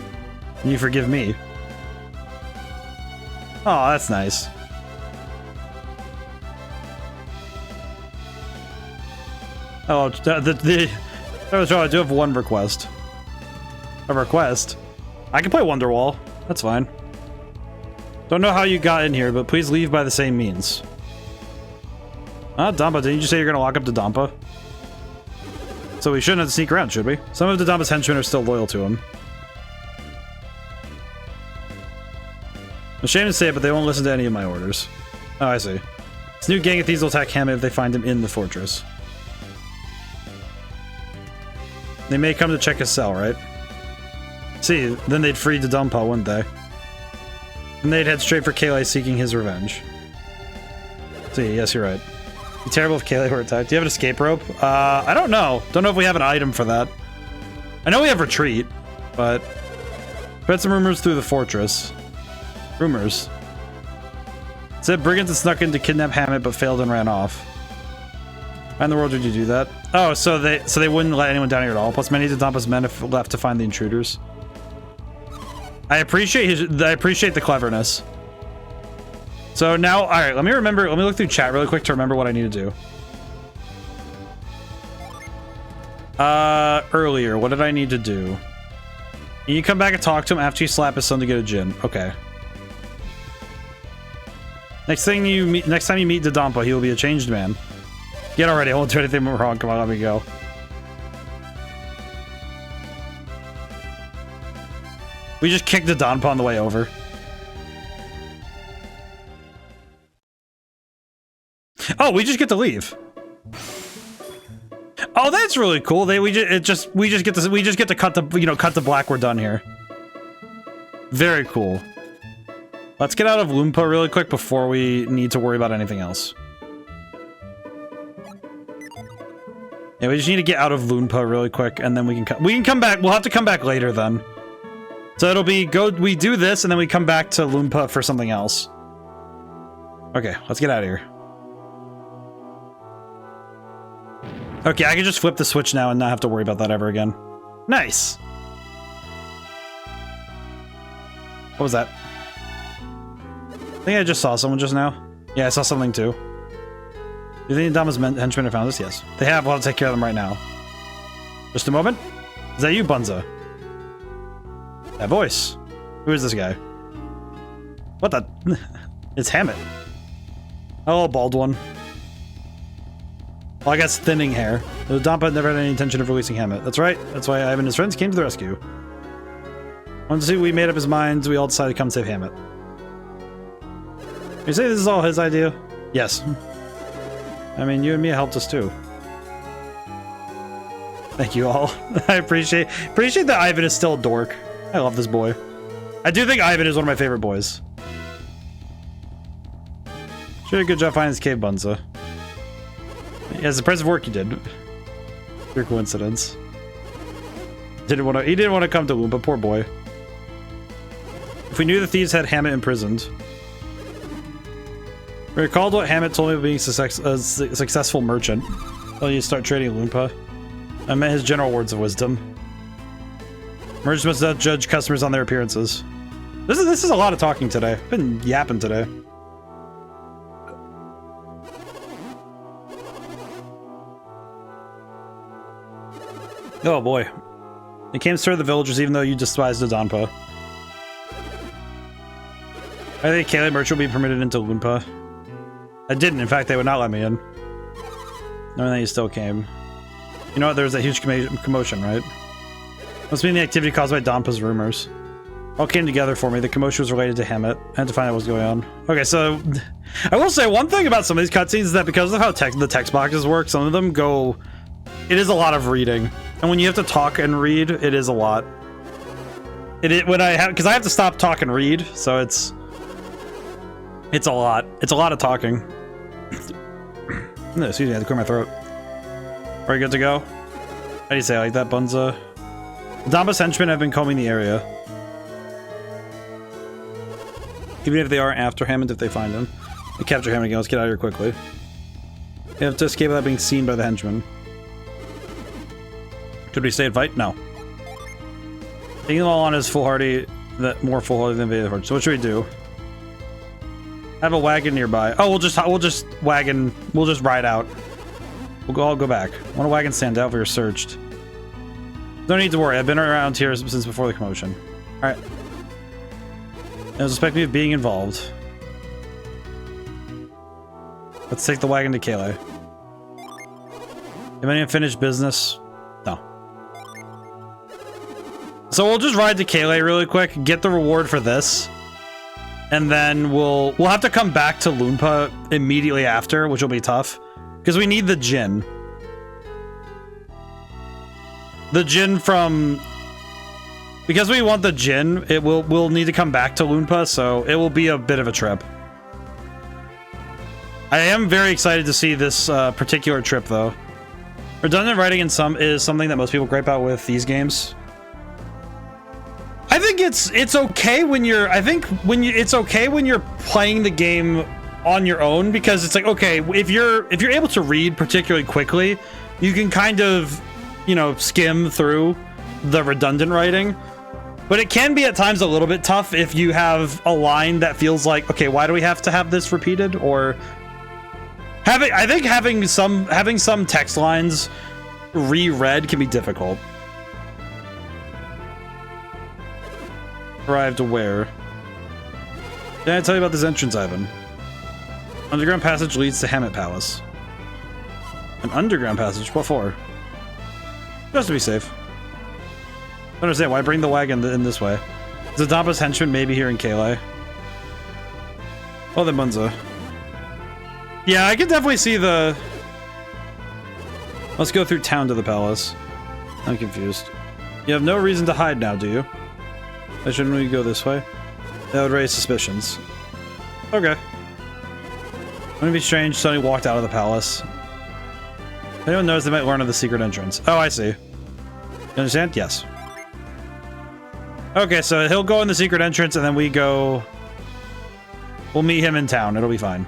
You forgive me. Oh, that's nice. Oh, I do have one request. A request? I can play Wonderwall. That's fine. Don't know how you got in here, but please leave by the same means. Dampa, didn't you say you're gonna lock up Dodampa? So we shouldn't have to sneak around, should we? Some of Dodampa's henchmen are still loyal to him. Ashamed to say it, but they won't listen to any of my orders. Oh, I see. This new gang of thieves will attack Hammett if they find him in the fortress. They may come to check his cell, right? See, then they'd free Dodampa, wouldn't they? And they'd head straight for Kayleigh seeking his revenge. See, yes, you're right. Be terrible if Kayleigh were attacked. Do you have an escape rope? I don't know. Don't know if we have an item for that. I know we have retreat, but spread some rumors through the fortress. Rumors. It said brigands had snuck in to kidnap Hammett, but failed and ran off. Why in the world did you do that? Oh, so they wouldn't let anyone down here at all. Plus, many of Dodampa's men have left to find the intruders. I appreciate the cleverness. So now, all right, let me look through chat really quick to remember what I need to do. Earlier, what did I need to do? You come back and talk to him after you slap his son to get a gin. Okay. Next time you meet Dodampa, he will be a changed man. Get already, I won't do anything wrong. Come on, let me go. We just kicked Dodampa on the way over. Oh, we just get to leave. Oh, that's really cool. We just get to cut the black. We're done here. Very cool. Let's get out of Loompa really quick before we need to worry about anything else. Yeah, we just need to get out of Loompa really quick, and then we can come back. We'll have to come back later then. So it'll be we do this, and then we come back to Loompa for something else. Okay, let's get out of here. Okay, I can just flip the switch now and not have to worry about that ever again. Nice! What was that? I think I just saw someone just now. Yeah, I saw something too. Do you think Dama's henchmen have found us? Yes. They have. We'll have to take care of them right now. Just a moment. Is that you, Bunza? That voice. Who is this guy? What the? It's Hammett. Oh, bald one. Well, I guess thinning hair. Dodampa never had any intention of releasing Hammett. That's right. That's why Ivan and his friends came to the rescue. Once we made up his minds, we all decided to come save Hammett. You say this is all his idea? Yes. I mean, you and Mia helped us too. Thank you all. I appreciate that Ivan is still a dork. I love this boy. I do think Ivan is one of my favorite boys. Sure, good job finding this cave, Bunza. Yeah, it's impressive work you did. Pure coincidence. He didn't want to come to Loompa, poor boy. If we knew the thieves had Hammett imprisoned. We recalled what Hammett told me about being a successful merchant. Well, you start trading Loompa. I meant his general words of wisdom. Merchants must not judge customers on their appearances. This is a lot of talking today. I've been yapping today. Oh boy. You came to serve the villagers even though you despised Dodampa. I think Kaylee Merchant will be permitted into Loompa. I didn't. In fact, they would not let me in. Knowing that you still came. You know what? There was a huge commotion, right? Must mean the activity caused by Dampa's rumors. All came together for me. The commotion was related to Hammett. I had to find out what was going on. Okay, so I will say one thing about some of these cutscenes is that because of how the text boxes work, some of them go... It is a lot of reading. And when you have to talk and read, it is a lot. Because I have to stop, talk, and read, so it's a lot. It's a lot of talking. No, excuse me, I had to clear my throat. Are you good to go? How do you say it like that, Bunza? Dampa's henchmen have been combing the area. Even if they aren't after Hammond, if they find him. They capture Hammond again. Let's get out of here quickly. You have to escape without being seen by the henchmen. Could we stay and fight? No. Taking them all on is foolhardy, more foolhardy than the other. So what should we do? I have a wagon nearby. Oh, we'll just ride out. We'll all go back. One wagon stand out if we were searched. No need to worry. I've been around here since before the commotion. All right. They suspect me of being involved. Let's take the wagon to Kaylee. Have any unfinished business? No. So we'll just ride to Kaylee really quick, get the reward for this, and then we'll have to come back to Loompa immediately after, which will be tough, because we need the Djinn. The Djinn from... Because we want the Djinn, we'll need to come back to Loompa, so it will be a bit of a trip. I am very excited to see this particular trip, though. Redundant writing is something that most people gripe out with these games. I think it's okay when you're it's okay when you're playing the game on your own, because it's like, okay, if you're able to read particularly quickly, you can kind of, you know, skim through the redundant writing. But it can be at times a little bit tough if you have a line that feels like, okay, why do we have to have this repeated? Or I think having some text lines reread can be difficult. Arrived to where? Did I tell you about this entrance, Ivan? Underground passage leads to Hammett Palace. An underground passage? What for? Just to be safe. I don't understand, why bring the wagon in this way? Is the Dampa's henchman maybe here in Kaylee? Oh, then Bunza. Yeah, I can definitely see the... Let's go through town to the palace. I'm confused. You have no reason to hide now, do you? I shouldn't we go this way? That would raise suspicions. Okay. Wouldn't it be strange suddenly walked out of the palace? If anyone knows, they might learn of the secret entrance. Oh, I see. You understand? Yes. Okay, so he'll go in the secret entrance, and then we'll meet him in town. It'll be fine.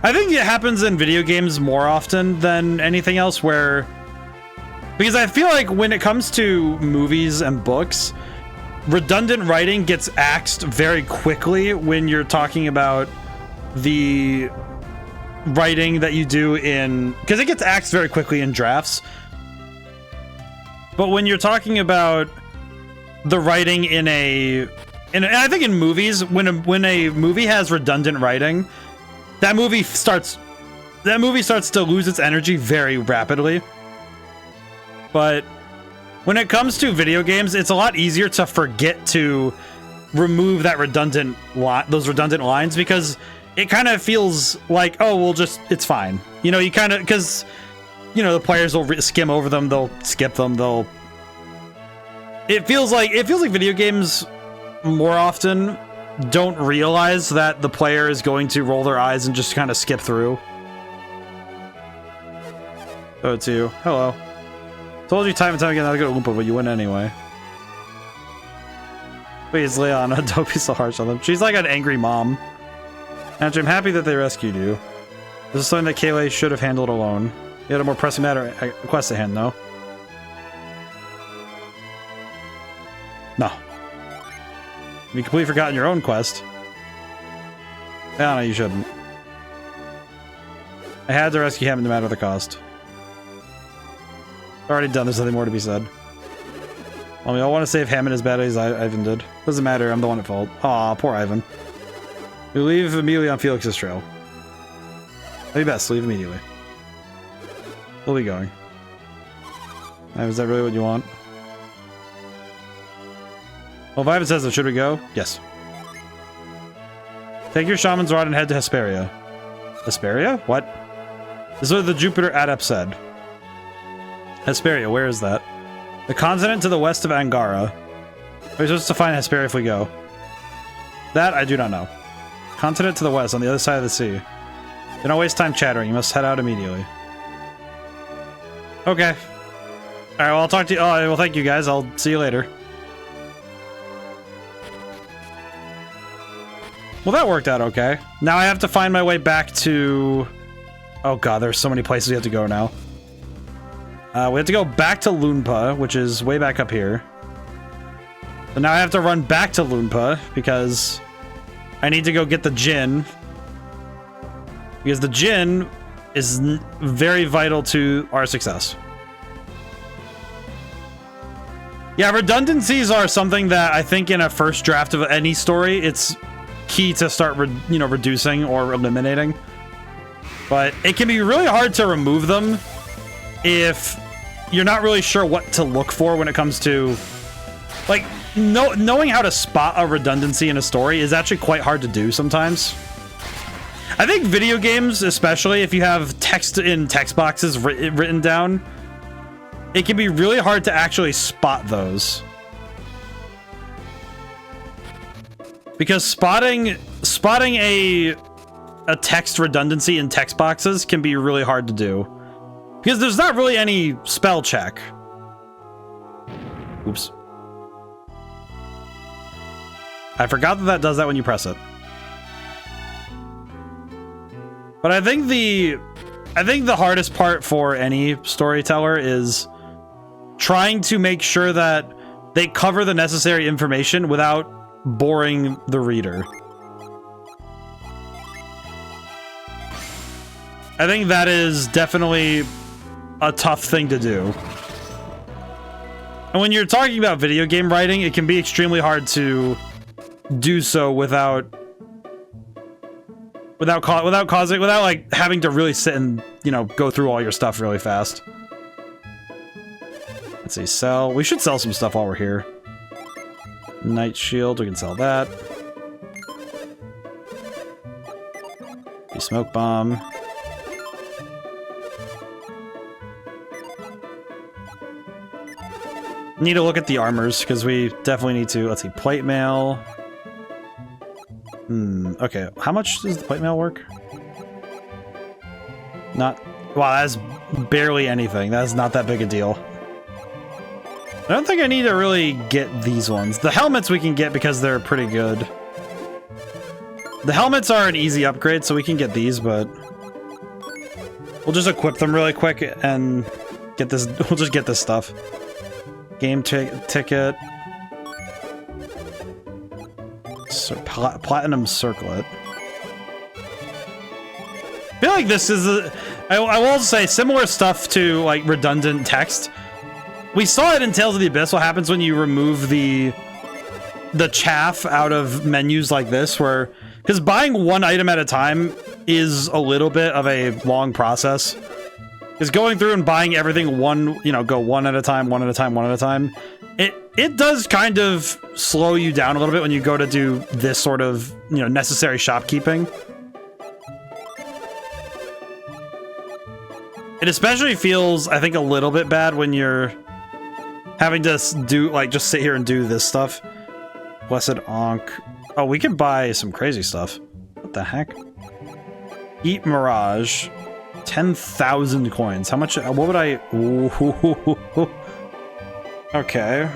I think it happens in video games more often than anything else, because I feel like when it comes to movies and books, redundant writing gets axed very quickly when you're talking about the writing that you do because it gets axed very quickly in drafts. But when you're talking about the writing and I think in movies, when a movie has redundant writing, that movie starts to lose its energy very rapidly. But when it comes to video games, it's a lot easier to forget to remove that those redundant lines, because it kind of feels like, oh, it's fine. You know, because, you know, the players will skim over them, they'll skip them, it feels like video games more often don't realize that the player is going to roll their eyes and just kind of skip through. Oh, it's you. Hello. Told you time and time again not to go to Oompa, but you win anyway. Please, Leona, don't be so harsh on them. She's like an angry mom. Andrew, I'm happy that they rescued you. This is something that Kaylee should have handled alone. You had a more pressing quest at hand, no? No. You completely forgotten your own quest. Yeah, no, you shouldn't. I had to rescue him no matter the cost. Already done, there's nothing more to be said. I mean, I want to save Hammond as badly as Ivan did. Doesn't matter, I'm the one at fault. Aw, poor Ivan. We leave immediately on Felix's trail. Maybe best, leave immediately. We'll be going. Is that really what you want? Well, if Ivan says it, should we go? Yes. Take your shaman's rod and head to Hesperia. Hesperia? What? This is what the Jupiter adept said. Hesperia, where is that? The continent to the west of Angara. We're supposed to find Hesperia if we go. That I do not know. Continent to the west, on the other side of the sea. Do not waste time chattering. You must head out immediately. Okay. Alright, well, I'll talk to you. Oh, well, thank you guys. I'll see you later. Well, that worked out okay. Now I have to find my way back to... Oh god, there's so many places we have to go now. We have to go back to Lunpa, which is way back up here. So now I have to run back to Lunpa, because I need to go get the Djinn. Because the Djinn is very vital to our success. Yeah, redundancies are something that I think in a first draft of any story, it's key to start, reducing or eliminating. But it can be really hard to remove them if you're not really sure what to look for when it comes to, like, knowing how to spot a redundancy in a story is actually quite hard to do sometimes. I think video games, especially if you have text in text boxes written down, it can be really hard to actually spot those. Because spotting a text redundancy in text boxes can be really hard to do. Because there's not really any spell check. Oops. I forgot that does that when you press it. But I think the hardest part for any storyteller is trying to make sure that they cover the necessary information without boring the reader. I think that is definitely a tough thing to do. And when you're talking about video game writing, it can be extremely hard to do so without like having to really sit and, go through all your stuff really fast. Let's see, sell. We should sell some stuff while we're here. Night shield, we can sell that. The smoke bomb. Need to look at the armors, because we definitely need to. Let's see, plate mail. Okay. How much does the plate mail work? Not... Wow, that's barely anything. That's not that big a deal. I don't think I need to really get these ones. The helmets we can get because they're pretty good. The helmets are an easy upgrade, so we can get these, but... We'll just equip them really quick and get this... We'll just get this stuff. Game ticket. Platinum circlet. I feel like this is I will say similar stuff to like redundant text. We saw it in Tales of the Abyss. What happens when you remove the chaff out of menus like this, where because buying one item at a time is a little bit of a long process. Because going through and buying everything go one at a time, one at a time, one at a time, it does kind of slow you down a little bit when you go to do this sort of, necessary shopkeeping. It especially feels, I think, a little bit bad when you're having to just sit here and do this stuff. Blessed Ankh. Oh, we can buy some crazy stuff. What the heck? Eat Mirage. 10,000 coins. How much? What would I... Ooh. Okay.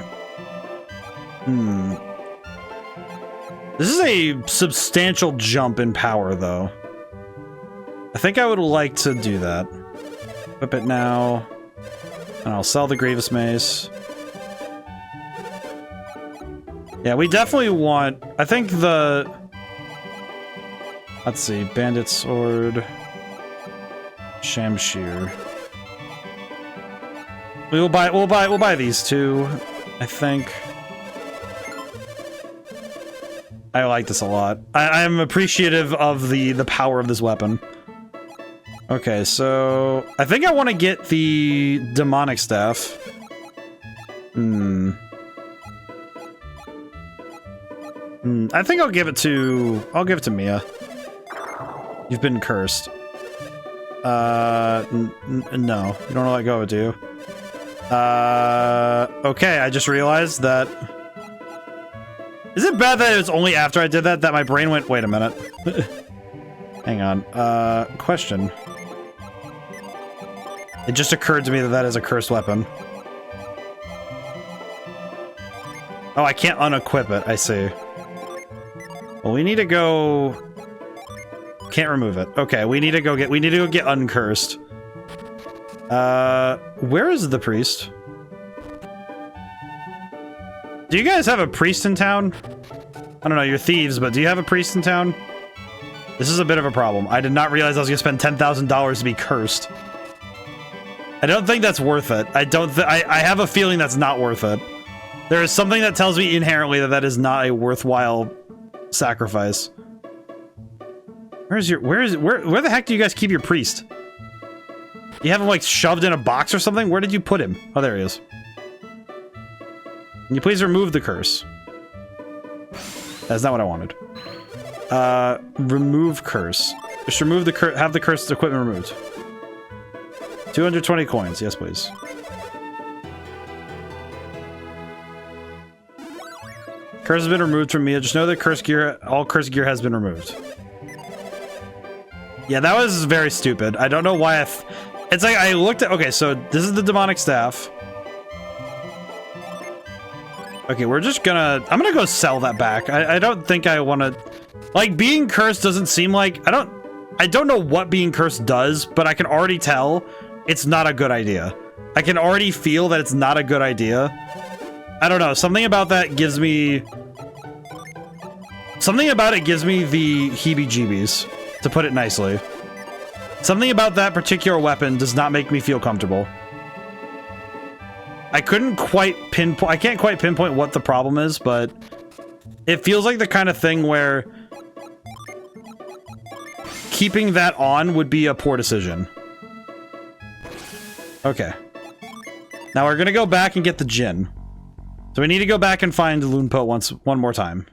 This is a substantial jump in power, though. I think I would like to do that. Equip it now. And I'll sell the Grievous Mace. Yeah, we definitely want... I think the... Let's see. Bandit Sword... Shamshir. We'll buy these two. I think I like this a lot. I am appreciative of the power of this weapon. Okay, so I think I want to get the demonic staff. I think I'll give it to Mia. You've been cursed. No, you don't want to let go, do you? Okay, I just realized that... Is it bad that it was only after I did that my brain went, wait a minute. Hang on. Question. It just occurred to me that that is a cursed weapon. Oh, I can't unequip it, I see. Well, we need to go... Can't remove it. Okay, we need to go get uncursed. Where is the priest? Do you guys have a priest in town? I don't know, you're thieves, but do you have a priest in town? This is a bit of a problem. I did not realize I was gonna spend $10,000 to be cursed. I don't think that's worth it. I have a feeling that's not worth it. There is something that tells me inherently that that is not a worthwhile sacrifice. Where the heck do you guys keep your priest? You have him like shoved in a box or something? Where did you put him? Oh, there he is. Can you please remove the curse? That's not what I wanted. Remove curse. Just remove the curse. Have the cursed equipment removed. 220 coins. Yes, please. Curse has been removed from Mia. Just know that all cursed gear has been removed. Yeah, that was very stupid. I don't know why it's like I looked at... Okay, so this is the demonic staff. Okay, we're just gonna... I'm gonna go sell that back. I don't think I want to... Like, being cursed doesn't seem like... I don't know what being cursed does, but I can already tell it's not a good idea. I can already feel that it's not a good idea. I don't know. Something about that gives me... Something about it gives me the heebie-jeebies, to put it nicely. Something about that particular weapon does not make me feel comfortable. I can't quite pinpoint what the problem is, but it feels like the kind of thing where keeping that on would be a poor decision. Okay. Now we're gonna go back and get the Djinn. So we need to go back and find Lunpo one more time.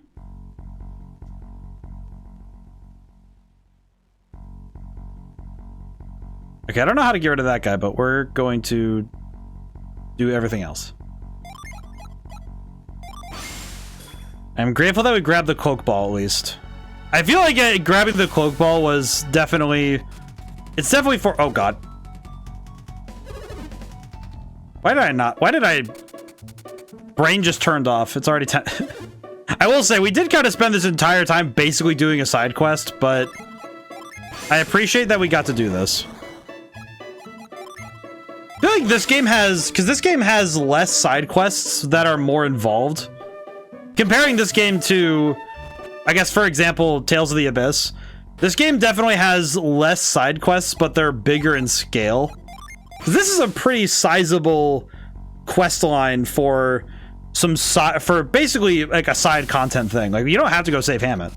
Okay, I don't know how to get rid of that guy, but we're going to do everything else. I'm grateful that we grabbed the cloak ball, at least. I feel like grabbing the cloak ball was definitely... It's definitely for... Oh, God. Why did I not... Why did I... Brain just turned off. It's already 10... I will say, we did kind of spend this entire time basically doing a side quest, but... I appreciate that we got to do this. I feel like this game has... Because this game has less side quests that are more involved. Comparing this game to... I guess, for example, Tales of the Abyss. This game definitely has less side quests, but they're bigger in scale. This is a pretty sizable quest line for for basically like a side content thing. Like, you don't have to go save Hammett.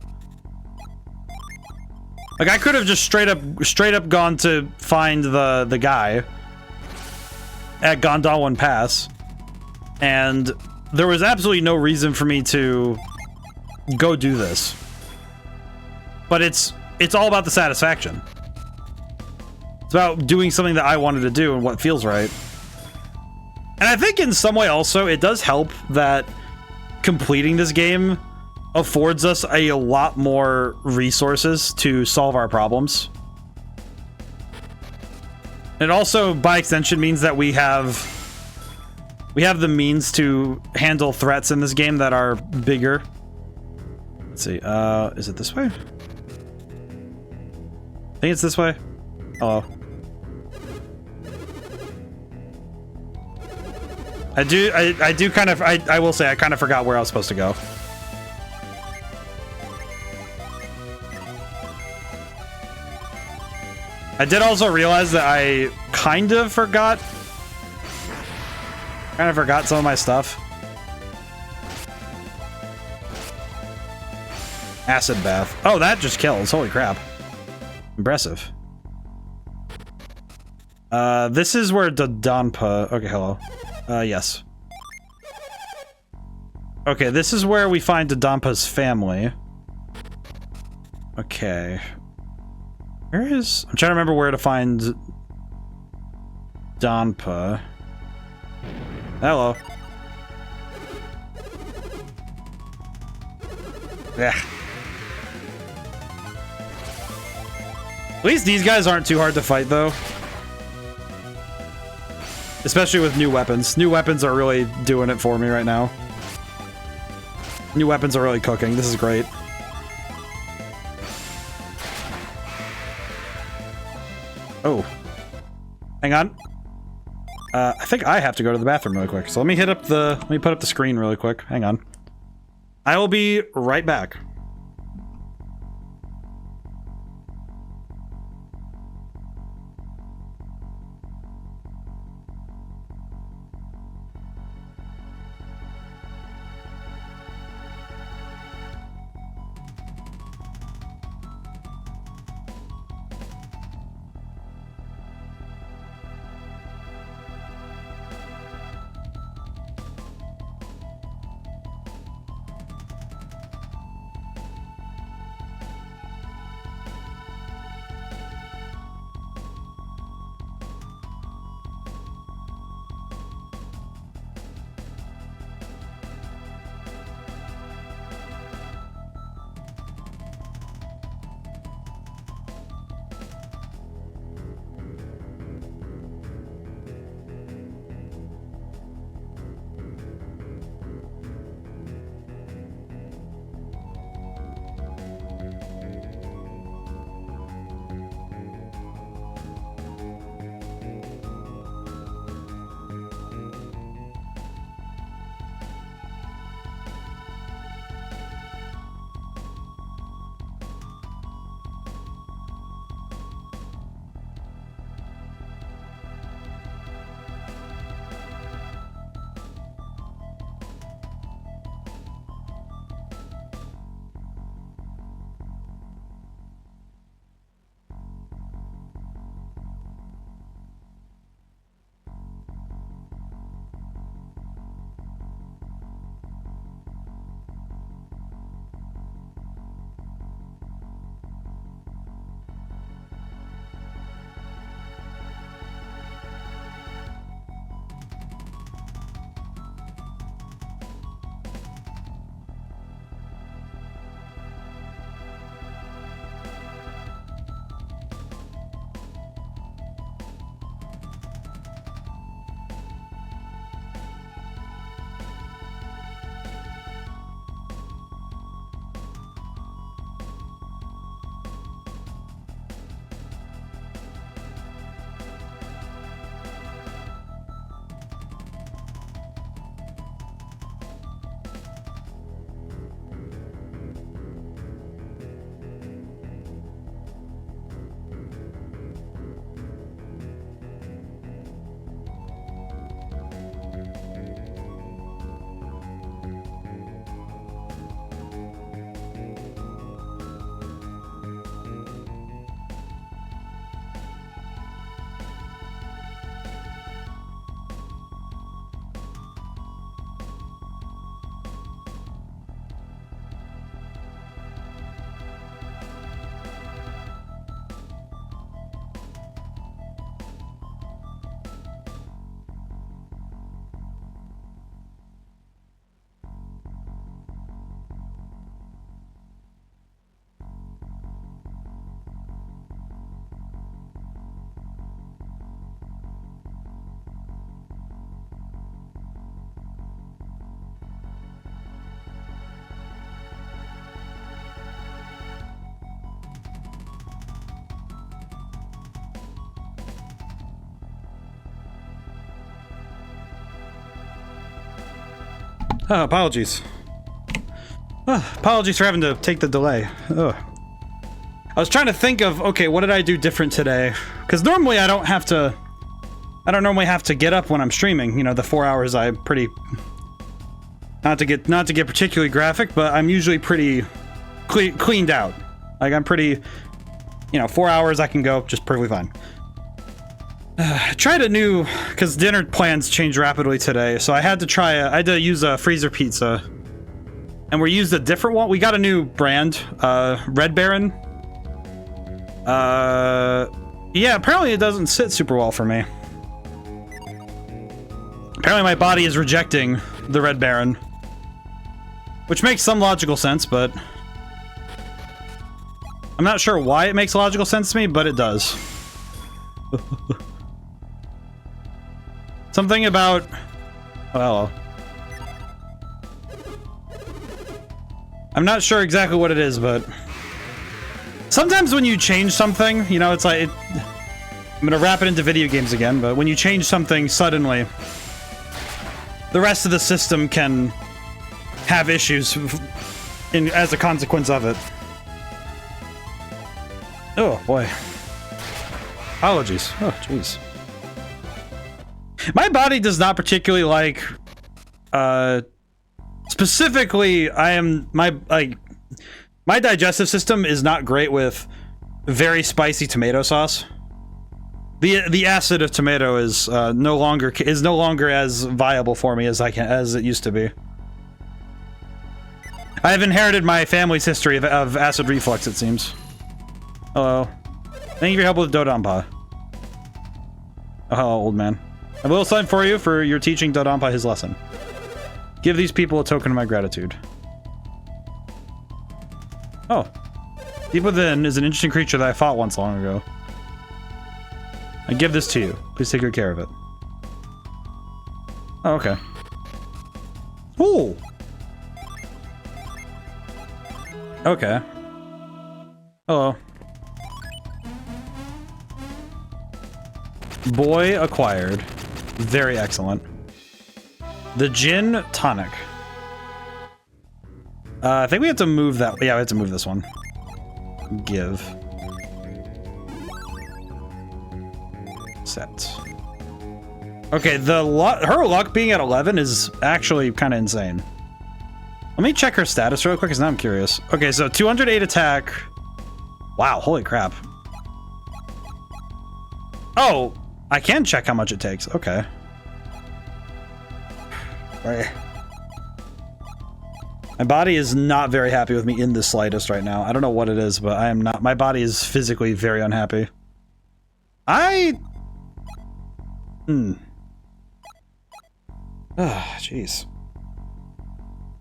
Like, I could have just straight up gone to find the guy at Gondolin Pass, and there was absolutely no reason for me to go do this. But it's all about the satisfaction. It's about doing something that I wanted to do and what feels right. And I think in some way also, it does help that completing this game affords us a lot more resources to solve our problems. It also, by extension, means that we have the means to handle threats in this game that are bigger. Let's see, is it this way? I think it's this way. Hello. I will say I kind of forgot where I was supposed to go. I did also realize that I kind of forgot some of my stuff. Acid bath. Oh, that just kills. Holy crap. Impressive. This is where Dodonpa... Okay, hello. Yes. Okay, this is where we find Dodonpa's family. Okay. Where is... I'm trying to remember where to find... Donpa. Hello. Yeah. At least these guys aren't too hard to fight, though. Especially with new weapons. New weapons are really doing it for me right now. New weapons are really cooking. This is great. Oh. Hang on. I think I have to go to the bathroom really quick. So let me put up the screen really quick. Hang on. I will be right back. Apologies. Apologies for having to take the delay. Ugh. I was trying to think of, okay, what did I do different today? Because normally I don't normally have to get up when I'm streaming. You know, the 4 hours I pretty... Not to get particularly graphic, but I'm usually pretty cleaned out. Like, I'm pretty, you know, 4 hours I can go just perfectly fine. Tried a new, because dinner plans change rapidly today, so I had to use a freezer pizza. And we used a different one. We got a new brand, Red Baron. Yeah, apparently it doesn't sit super well for me. Apparently my body is rejecting the Red Baron. Which makes some logical sense, but... I'm not sure why it makes logical sense to me, but it does. Something about... Oh, hello. I'm not sure exactly what it is, but... Sometimes when you change something, you know, it's like... I'm gonna wrap it into video games again, but when you change something suddenly... The rest of the system can have issues as a consequence of it. Oh, boy. Apologies. Oh, jeez. My body does not particularly like... Specifically, my digestive system is not great with very spicy tomato sauce. The acid of tomato is no longer as viable for me as it used to be. I have inherited my family's history of acid reflux, it seems. Hello. Thank you for your help with Dodonpa. Oh, hello, old man. I will sign for you for your teaching Dodonpa his lesson. Give these people a token of my gratitude. Oh. Deep Within is an interesting creature that I fought once long ago. I give this to you. Please take good care of it. Oh, okay. Ooh. Okay. Hello. Boy acquired. Very excellent. The Gin Tonic. I think we have to move that. Yeah, we have to move this one. Give. Set. Okay, her luck being at 11 is actually kind of insane. Let me check her status real quick, because now I'm curious. Okay, so 208 attack. Wow, holy crap. Oh, I can check how much it takes. Okay. Right. My body is not very happy with me in the slightest right now. I don't know what it is, but I am not. My body is physically very unhappy. Ah, jeez.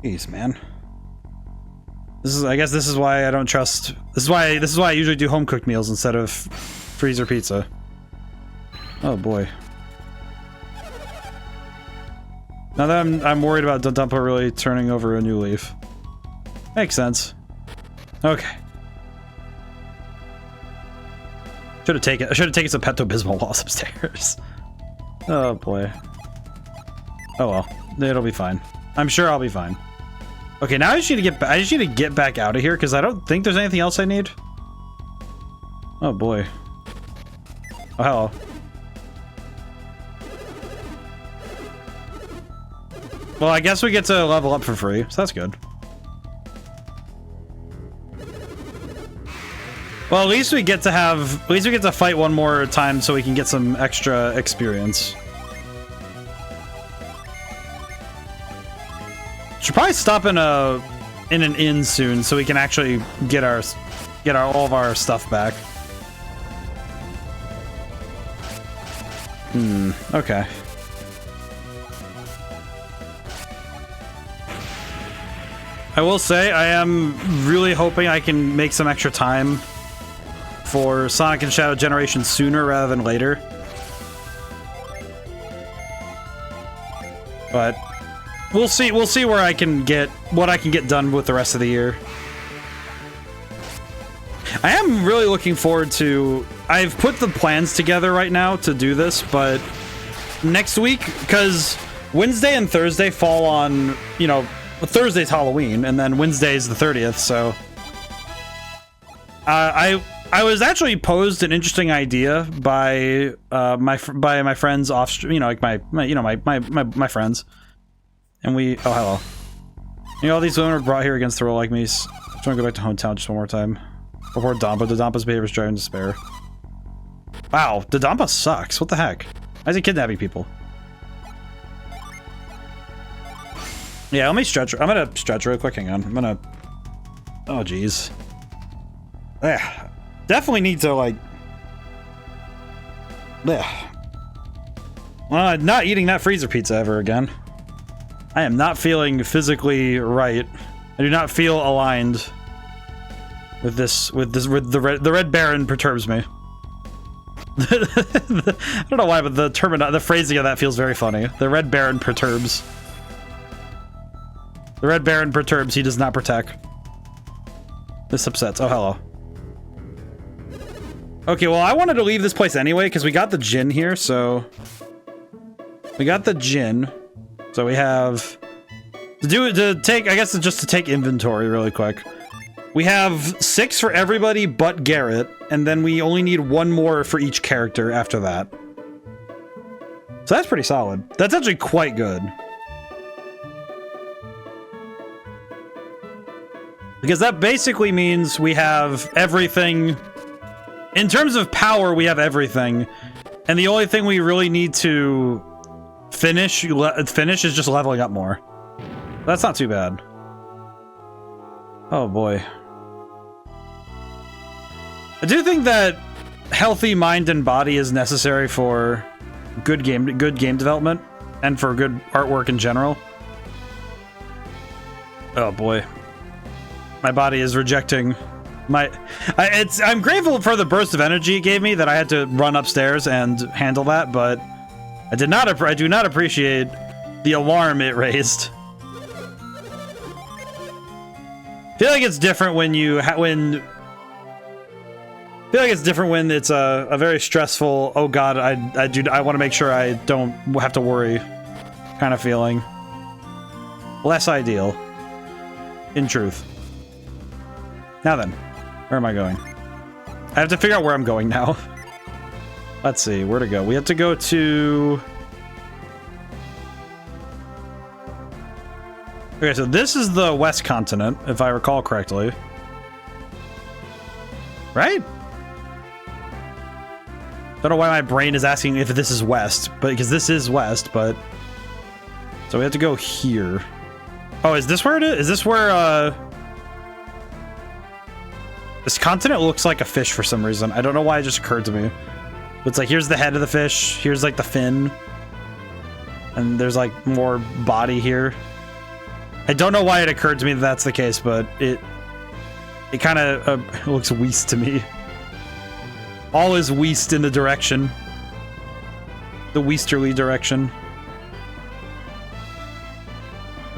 Jeez, man. I guess this is why I don't trust. This is why I usually do home cooked meals instead of freezer pizza. Oh boy. Now that I'm worried about Dodonpa really turning over a new leaf. Makes sense. Okay. I should have taken some Pepto-Bismol while I was upstairs. Oh boy. Oh well. It'll be fine. I'm sure I'll be fine. Okay, now I just need to get back out of here because I don't think there's anything else I need. Oh boy. Oh hello. Well, I guess we get to level up for free, so that's good. Well, at least we get to fight one more time so we can get some extra experience. Should probably stop in an inn soon so we can actually get all of our stuff back. Okay. I will say, I am really hoping I can make some extra time for Sonic and Shadow Generation sooner rather than later. But we'll see where what I can get done with the rest of the year. I am really looking forward to... I've put the plans together right now to do this, but next week, because Wednesday and Thursday fall on, you know, Thursday's Halloween, and then Wednesday's the 30th, so... I was actually posed an interesting idea by my friends off stream, you know, like my friends, and we... Oh, hello. You know, all these women were brought here against the role like me. Just want to go back to hometown just one more time. Before Dampa. The Dampa's behavior is driving despair. Wow, the Dampa sucks. What the heck? Why is he kidnapping people? Yeah, let me stretch. I'm gonna stretch real quick. Hang on. I'm gonna. Oh, jeez. Yeah, definitely need to like. Yeah. Not eating that freezer pizza ever again. I am not feeling physically right. I do not feel aligned with this. With the Red Baron perturbs me. I don't know why, but the phrasing of that feels very funny. The Red Baron perturbs. The Red Baron perturbs. He does not protect. This upsets. Oh, hello. Okay, well, I wanted to leave this place anyway because we got the gin here, so we got the gin. So we have to take inventory really quick. We have 6 for everybody but Garrett, and then we only need 1 more for each character after that. So that's pretty solid. That's actually quite good. Because that basically means we have everything. In terms of power, we have everything. And the only thing we really need to finish is just leveling up more. That's not too bad. Oh boy. I do think that healthy mind and body is necessary for good game development and for good artwork in general. Oh boy. My body is rejecting I'm grateful for the burst of energy it gave me that I had to run upstairs and handle that, but I do not appreciate the alarm it raised. I feel like it's different when it's a very stressful, oh god, I want to make sure I don't have to worry kind of feeling. Less ideal, in truth. Now then, where am I going? I have to figure out where I'm going now. Let's see, where to go? We have to go to... Okay, so this is the West Continent, if I recall correctly. Right? Don't know why my brain is asking if this is West, but because this is West, but... So we have to go here. Oh, is this where it is? Is this where, This continent looks like a fish for some reason. I don't know why it just occurred to me. It's like, here's the head of the fish. Here's like the fin. And there's like more body here. I don't know why it occurred to me that that's the case, but it kind of looks West to me. All is West in the direction. The westerly direction.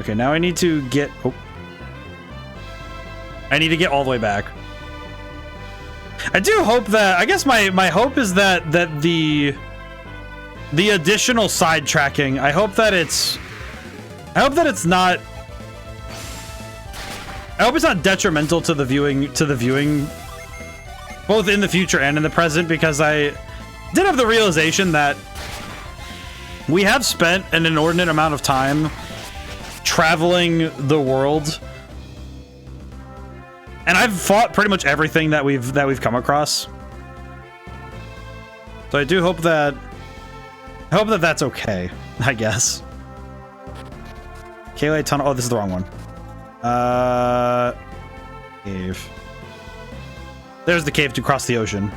Okay, now I need to get... Oh. I need to get all the way back. I do hope that... I guess my hope is that the additional sidetracking, I hope that it's not... I hope it's not detrimental to the viewing, both in the future and in the present, because I did have the realization that we have spent an inordinate amount of time traveling the world, and I've fought pretty much everything that we've come across. So I do hope that that's okay, I guess. Kaylee Tunnel. Oh, this is the wrong one. Cave. There's the cave to cross the ocean.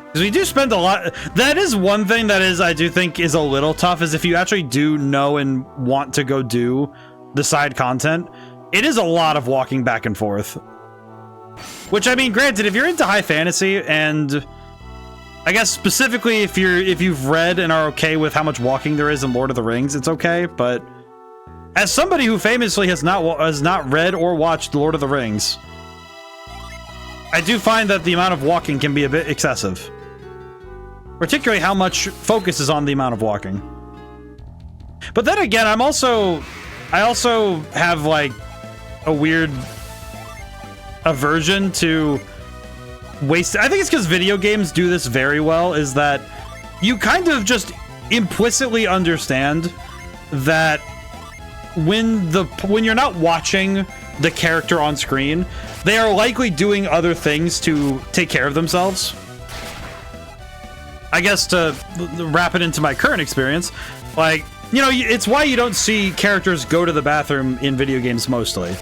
Because we do spend a lot. That is one thing that is, I do think, is a little tough, is if you actually do know and want to go do the side content, it is a lot of walking back and forth. Which, I mean, granted, if you're into high fantasy, and I guess specifically if you've read and are okay with how much walking there is in Lord of the Rings, it's okay, but as somebody who famously has not read or watched Lord of the Rings, I do find that the amount of walking can be a bit excessive. Particularly how much focus is on the amount of walking. But then again, I also have like a weird aversion to waste. I think it's because video games do this very well, is that you kind of just implicitly understand that when you're not watching the character on screen, they are likely doing other things to take care of themselves. I guess to wrap it into my current experience, like, you know, it's why you don't see characters go to the bathroom in video games mostly.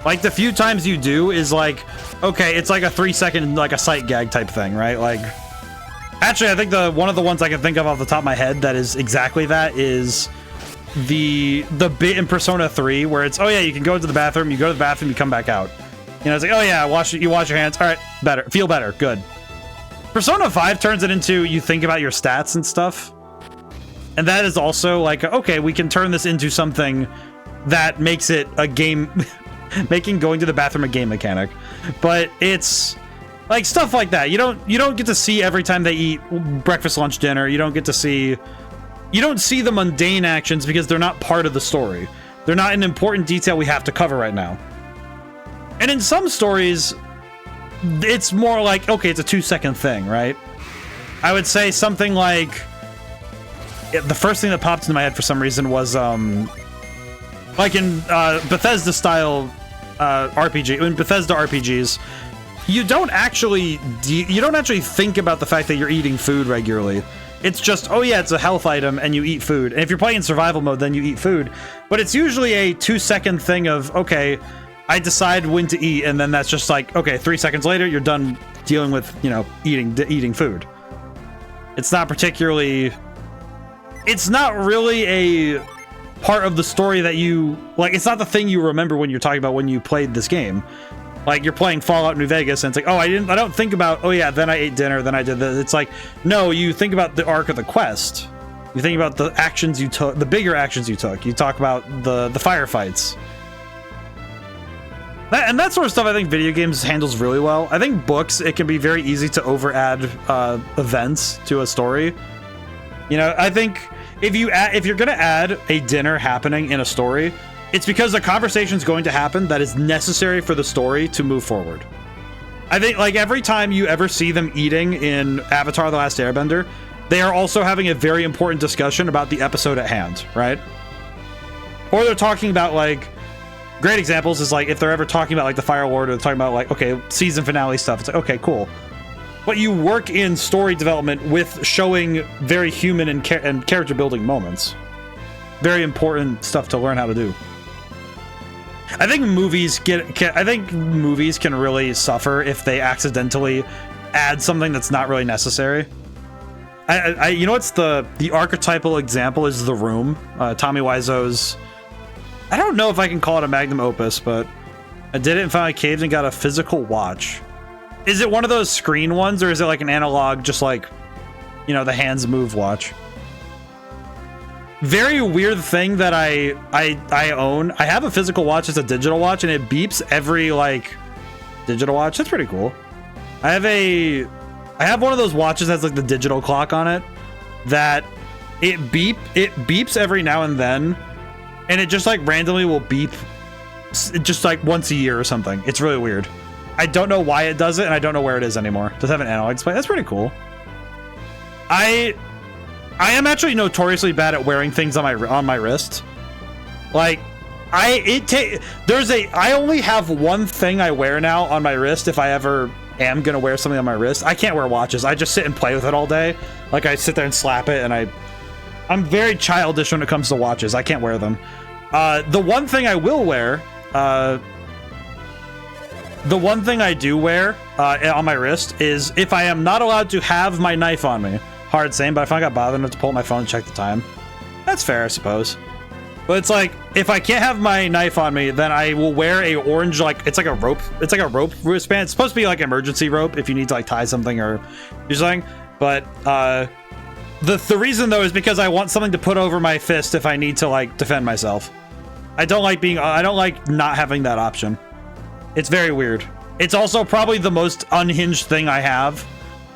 Like, the few times you do is like, okay, it's like a 3-second, like a sight gag type thing, right? Like, actually, I think one of the ones I can think of off the top of my head that is exactly that is the bit in Persona 3 where it's, oh yeah, you can go to the bathroom, you go to the bathroom, you come back out. You know, it's like, oh yeah, you wash your hands, all right, better, feel better, good. Persona 5 turns it into you think about your stats and stuff. And that is also like, okay, we can turn this into something that makes it a game, making going to the bathroom a game mechanic. But it's like stuff like that. You don't get to see every time they eat breakfast, lunch, dinner. You don't see the mundane actions because they're not part of the story. They're not an important detail we have to cover right now. And in some stories, it's more like, okay, it's a 2-second thing, right? I would say something like, the first thing that popped into my head for some reason was like in Bethesda style RPG, in Bethesda RPGs, you don't actually think about the fact that you're eating food regularly. It's just, oh yeah, it's a health item and you eat food. And if you're playing in survival mode, then you eat food. But it's usually a 2-second thing of, okay, I decide when to eat, and then that's just like, okay, 3 seconds later, you're done dealing with, you know, eating food. It's not really a part of the story that you, like, it's not the thing you remember when you're talking about when you played this game. Like, you're playing Fallout New Vegas, and it's like, oh, I don't think about, oh yeah, then I ate dinner, then I did this. It's like, no, you think about the arc of the quest. You think about the actions you took, the bigger actions you took. You talk about the firefights. And that sort of stuff I think video games handles really well. I think books, it can be very easy to over-add events to a story. You know, I think if you're going to add a dinner happening in a story, it's because a conversation is going to happen that is necessary for the story to move forward. I think, like, every time you ever see them eating in Avatar: The Last Airbender, they are also having a very important discussion about the episode at hand, right? Or they're talking about, like, great examples is, like, if they're ever talking about, like, the Fire Lord, or they're talking about, like, okay, season finale stuff, it's like, okay, cool. But you work in story development with showing very human and character building moments. Very important stuff to learn how to do. I think movies can really suffer if they accidentally add something that's not really necessary. You know what's the archetypal example is The Room, Tommy Wiseau's. I don't know if I can call it a magnum opus, but I did it and finally caved and got a physical watch. Is it one of those screen ones, or is it like an analog, just like, you know, the hands move watch? Very weird thing that I own. I have a physical watch. It's a digital watch, and it beeps every, like, digital watch. That's pretty cool. I have one of those watches that has, like, the digital clock on it that it beeps every now and then, and it just, like, randomly will beep just, like, once a year or something. It's really weird. I don't know why it does it, and I don't know where it is anymore. Does it have an analog display? That's pretty cool. I am actually notoriously bad at wearing things on my wrist. Like, I only have one thing I wear now on my wrist if I ever am gonna wear something on my wrist. I can't wear watches. I just sit and play with it all day. Like, I sit there and slap it, and I'm very childish when it comes to watches. I can't wear them. The one thing I will wear, the one thing I do wear on my wrist is if I am not allowed to have my knife on me. Hard same, but if I got bothered enough to pull out my phone and check the time, that's fair, I suppose. But it's like, if I can't have my knife on me, then I will wear a orange, like, it's like a rope. It's like a rope wristband. It's supposed to be like emergency rope if you need to, like, tie something or do something. But the reason though is because I want something to put over my fist if I need to, like, defend myself. I don't like not having that option. It's very weird. It's also probably the most unhinged thing I have,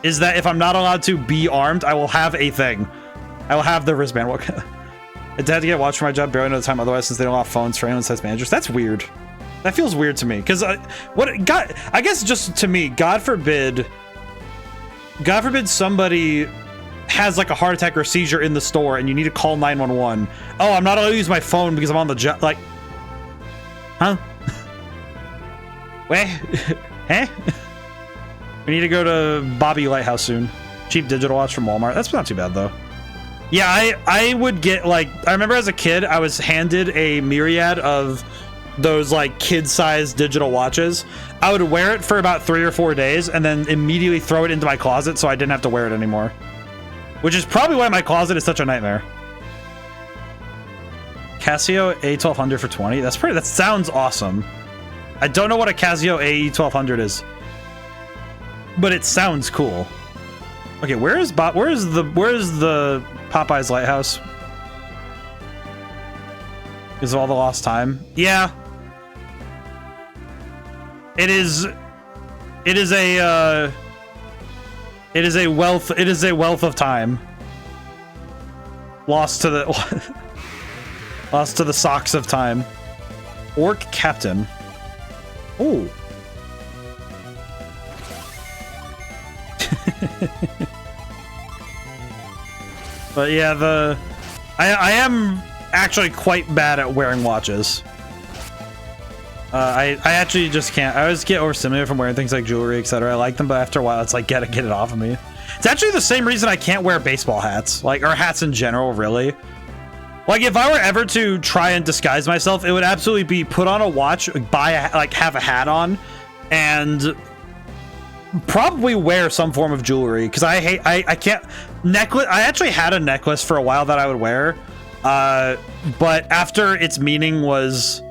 is that if I'm not allowed to be armed, I will have a thing. I will have the wristband. I had to get watched for my job, barely know the time otherwise, since they don't have phones for anyone besides managers. That's weird. That feels weird to me, because I guess just to me, God forbid somebody has, like, a heart attack or seizure in the store and you need to call 911. Oh, I'm not allowed to use my phone because I'm on the job. Like, huh? Wait, eh? We need to go to Babi Lighthouse soon. Cheap digital watch from Walmart. That's not too bad though. Yeah, I would get like, I remember as a kid, I was handed a myriad of those like kid-sized digital watches. I would wear it for about 3 or 4 days and then immediately throw it into my closet so I didn't have to wear it anymore. Which is probably why my closet is such a nightmare. Casio A1200 for 20. That's pretty, that sounds awesome. I don't know what a Casio AE1200 is, but it sounds cool. Okay, where is the Popeye's Lighthouse? Is all the lost time? Yeah. It is a wealth of time. Lost to the socks of time. Orc Captain. Ooh. But yeah, I am actually quite bad at wearing watches. I actually just can't. I always get overstimulated from wearing things like jewelry, etc. I like them, but after a while, it's like, get it off of me. It's actually the same reason I can't wear baseball hats, like, or hats in general, really. Like, if I were ever to try and disguise myself, it would absolutely be put on a watch, have a hat on, and probably wear some form of jewelry, because I can't necklace. I actually had a necklace for a while that I would wear, but after its meaning was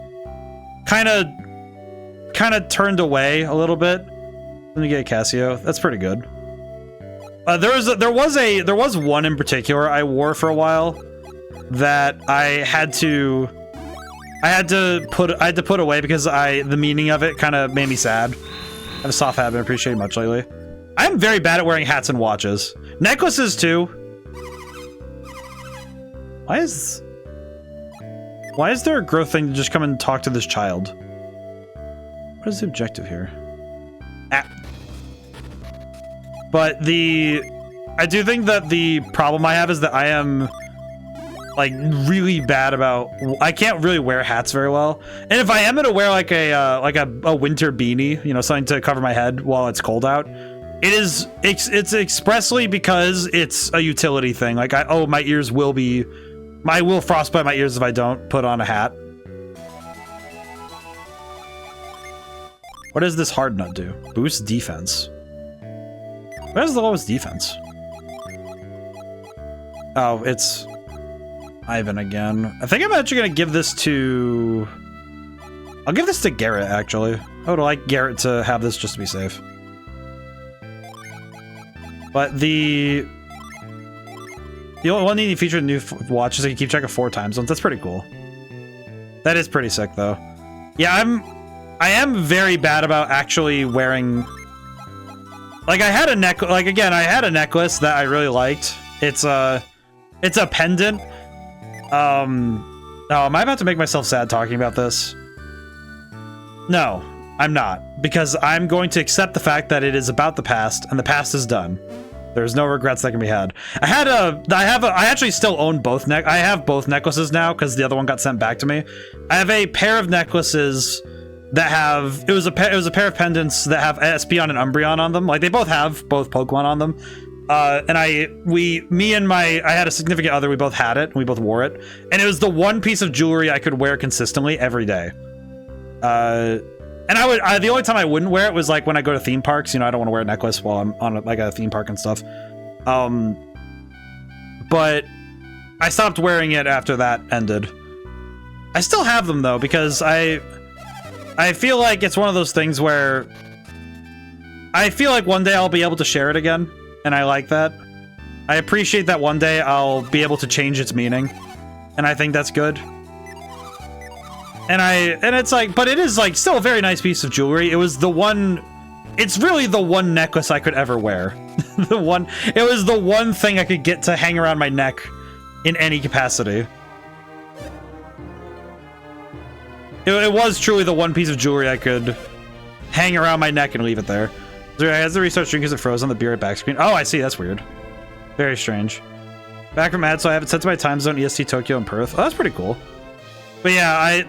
kind of turned away a little bit. Let me get a Casio. That's pretty good. There was one in particular I wore for a while that I had to put away because the meaning of it kind of made me sad. I have a soft habit, appreciate much lately. I am very bad at wearing hats and watches. Necklaces too. Why is there a growth thing to just come and talk to this child? What is the objective here? Ah. But I do think that the problem I have is that I am like really bad about, I can't really wear hats very well. And if I am gonna wear like a winter beanie, you know, something to cover my head while it's cold out, it's expressly because it's a utility thing. Like I will frostbite my ears if I don't put on a hat. What does this hard nut do? Boost defense. What is the lowest defense? Oh, it's Ivan again. I think I'm actually gonna give this to... I'll give this to Garrett, actually. I would like Garrett to have this just to be safe. But the only one thing you featured in the new watch is that you keep track of 4 time zones. That's pretty cool. That is pretty sick, though. Yeah, I am very bad about actually wearing... Like, I had a necklace that I really liked. It's a pendant. Oh, am I about to make myself sad talking about this? No, I'm not. Because I'm going to accept the fact that it is about the past, and the past is done. There's no regrets that can be had. I actually still own both I have both necklaces now because the other one got sent back to me. I have a pair of necklaces that have, it was a pair of pendants that have Espeon and Umbreon on them. Like they both have both Pokemon on them. And I had a significant other, we both had it, and we both wore it. And it was the one piece of jewelry I could wear consistently every day. And the only time I wouldn't wear it was like when I go to theme parks. You know, I don't want to wear a necklace while I'm on like a theme park and stuff. But I stopped wearing it after that ended. I still have them though, because I feel like it's one of those things where I feel like one day I'll be able to share it again. And I like that. I appreciate that one day I'll be able to change its meaning. And I think that's good. And it's like, but it is like still a very nice piece of jewelry. It was the one, it's really the one necklace I could ever wear. It was the one thing I could get to hang around my neck in any capacity. It was truly the one piece of jewelry I could hang around my neck and leave it there. As the restart stream, because it froze on the beer at back screen. Oh, I see. That's weird. Very strange. Back from ad, so I have it set to my time zone, EST, Tokyo, and Perth. Oh, that's pretty cool. But yeah,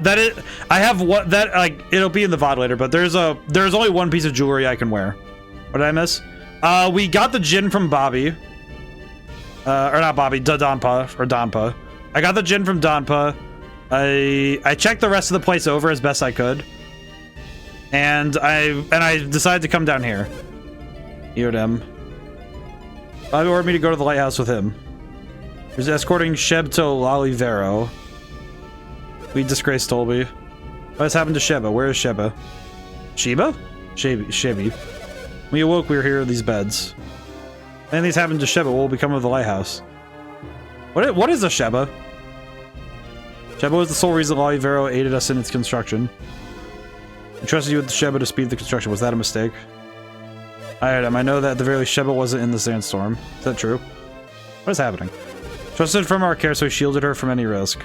I have what that like it'll be in the VOD later, but there's only one piece of jewelry I can wear. What did I miss? We got the gin from Babi. Or not Babi, Dampa. I got the gin from Dampa. I checked the rest of the place over as best I could. And I decided to come down here. ODaM. Babi ordered me to go to the lighthouse with him. He's escorting Sheb to Lalivero. We disgraced Tolby. What has happened to Sheba? Where is Sheba? Sheba? Shebi. We awoke, we were here in these beds. Anything's happened to Sheba, what will become of the lighthouse? What is a Sheba? Sheba was the sole reason Lalivero aided us in its construction. We trusted you with the Sheba to speed the construction. Was that a mistake? I know that at the very least Sheba wasn't in the sandstorm. Is that true? What is happening? Trusted from our care, so we shielded her from any risk.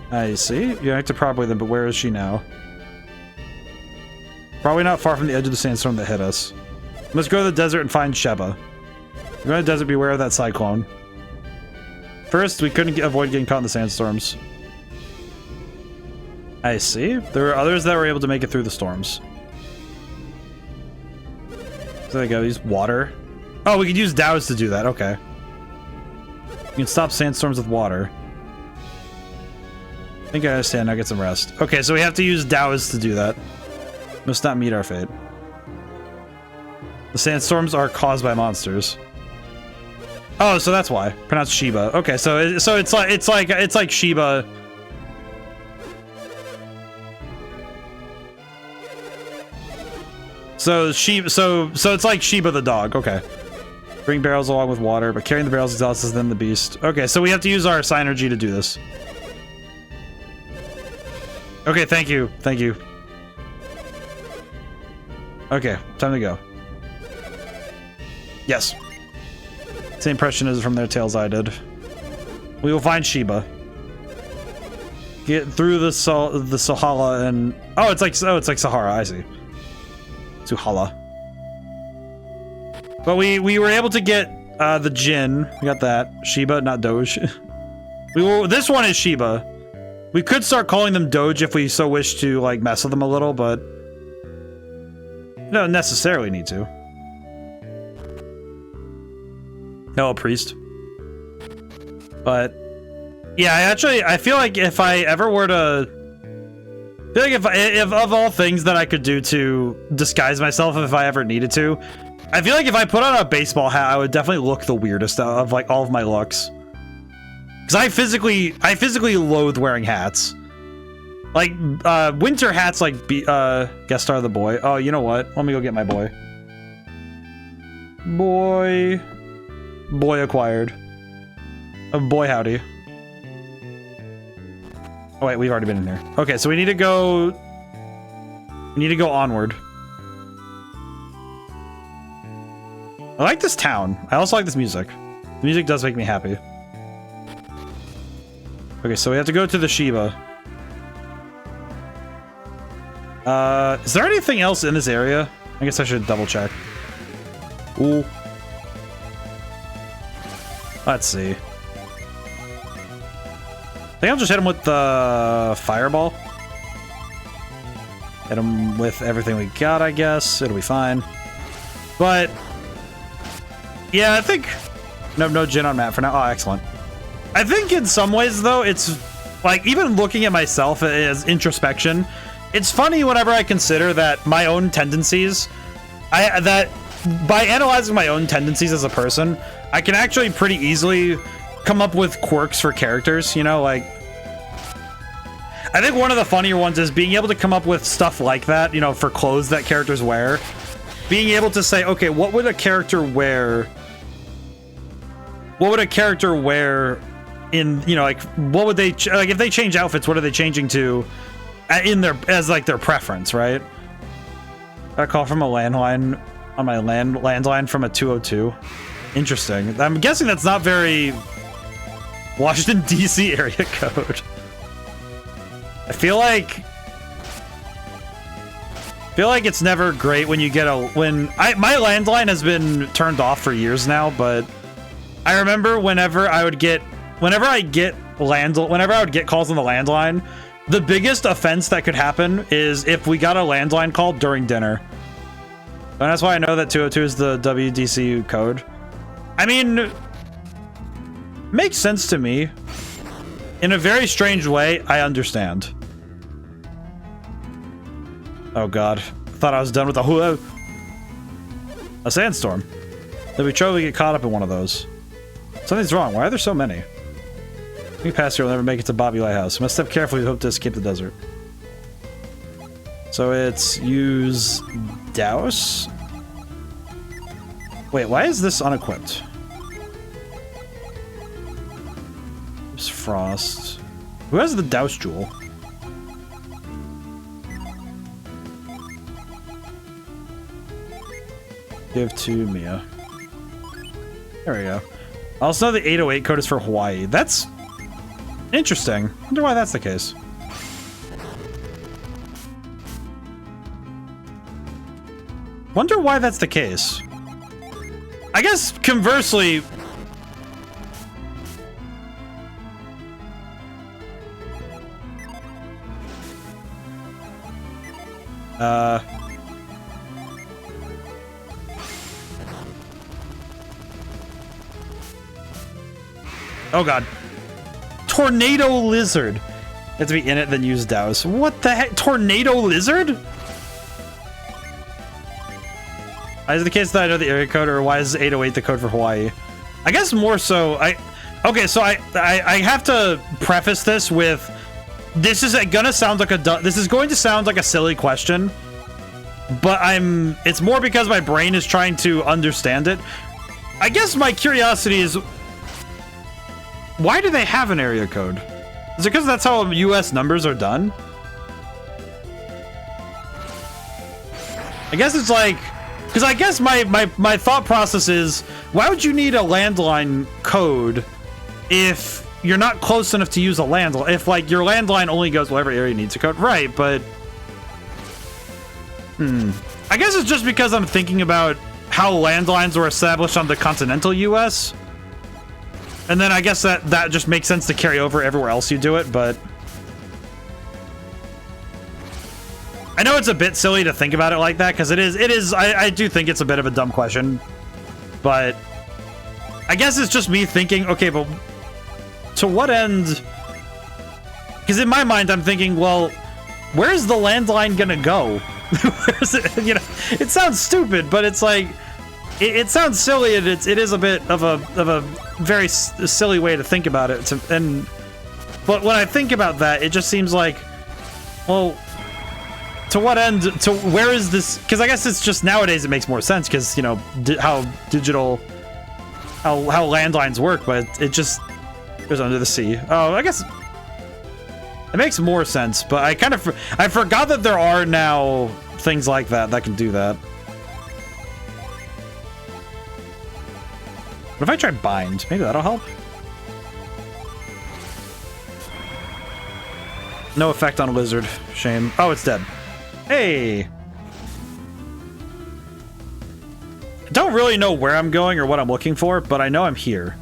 I see. You acted properly then, but where is she now? Probably not far from the edge of the sandstorm that hit us. Let's go to the desert and find Sheba. If you're going to the desert, beware of that cyclone. First, we couldn't avoid getting caught in the sandstorms. I see. There were others that were able to make it through the storms. So there you go. Use water. Oh, we could use dows to do that. Okay. You can stop sandstorms with water. I think I understand. Now get some rest. Okay, so we have to use dows to do that. Must not meet our fate. The sandstorms are caused by monsters. Oh, so that's why. Pronounced Sheba. Okay, so it's like Sheba. So it's like Sheba the dog. Okay. Bring barrels along with water, but carrying the barrels exhausts them the beast. Okay, so we have to use our synergy to do this. Okay, thank you. Thank you. Okay, time to go. Yes. Same impression as from their tales I did. We will find Sheba. Get through the Sahala and it's like Sahara, I see. Suhala. But we were able to get the Jinn. We got that. Sheba, not Doge. This one is Sheba. We could start calling them Doge if we so wish to like mess with them a little, but we don't necessarily need to. No, a priest. But yeah, I feel like if I ever were to, I feel like if of all things that I could do to disguise myself if I ever needed to, I feel like if I put on a baseball hat, I would definitely look the weirdest out of like all of my looks. Because I physically loathe wearing hats. Like, winter hats like, guest star the boy. Oh, you know what? Let me go get my boy. Boy acquired. Boy howdy. Oh wait, we've already been in there. Okay, so we need to go onward. I like this town. I also like this music. The music does make me happy. Okay, so we have to go to the Sheba. Is there anything else in this area? I guess I should double check. Ooh. Let's see. I think I'll just hit him with the fireball. Hit him with everything we got, I guess. It'll be fine. But yeah, I think no Jinn on map for now. Oh, excellent. I think in some ways though, it's like even looking at myself as introspection, it's funny whenever I consider that my own tendencies, that by analyzing my own tendencies as a person, I can actually pretty easily come up with quirks for characters, you know, like I think one of the funnier ones is being able to come up with stuff like that, you know, for clothes that characters wear. Being able to say, okay, what would a character wear? What would a character wear in, you know, like, what would they, like, if they change outfits, what are they changing to in their, as, like, their preference, right? I call from a landline on my landline from a 202. Interesting. I'm guessing that's not very Washington, D.C. area code. I feel like it's never great when you get my landline has been turned off for years now, but I remember whenever I get whenever I would get calls on the landline, the biggest offense that could happen is if we got a landline call during dinner. And that's why I know that 202 is the WDCU code. I mean, makes sense to me. In a very strange way, I understand. Oh god. I thought I was done with a sandstorm. Did we try to get caught up in one of those? Something's wrong. Why are there so many? We pass here, we'll never make it to Babi Lighthouse. We must step carefully, we hope to escape the desert. So it's use douse. Wait, why is this unequipped? There's frost. Who has the douse jewel? Give to Mia. There we go. I also know the 808 code is for Hawaii. That's interesting. I wonder why that's the case. Wonder why that's the case. I guess conversely, oh god. Tornado lizard. You have to be in it, then use douse. What the heck? Tornado lizard? Why is it the case that I know the area code, or why is 808 the code for Hawaii? I guess more so, okay, so I have to preface this with, this is gonna sound like this is going to sound like a silly question, but it's more because my brain is trying to understand it. I guess my curiosity is, why do they have an area code? Is it because that's how US numbers are done? I guess it's like, because I guess my thought process is, why would you need a landline code if you're not close enough to use a landline? If like your landline only goes whatever area needs a code, right? But I guess it's just because I'm thinking about how landlines were established on the continental US, and then I guess that just makes sense to carry over everywhere else you do it. But I know it's a bit silly to think about it like that, because it is. I do think it's a bit of a dumb question, but I guess it's just me thinking, okay, but to what end? Because in my mind, I'm thinking, well, where's the landline gonna go? Where's it? You know, it sounds stupid, but it's like it sounds silly, and it is a bit of a very silly way to think about it. But when I think about that, it just seems like, well, to what end? To where is this? Because I guess it's just nowadays it makes more sense, because you know how landlines work, but it just goes under the sea. Oh, I guess it makes more sense. But I forgot that there are now things like that can do that. What if I try bind? Maybe that'll help. No effect on a lizard. Shame. Oh, it's dead. Hey! I don't really know where I'm going or what I'm looking for, but I know I'm here.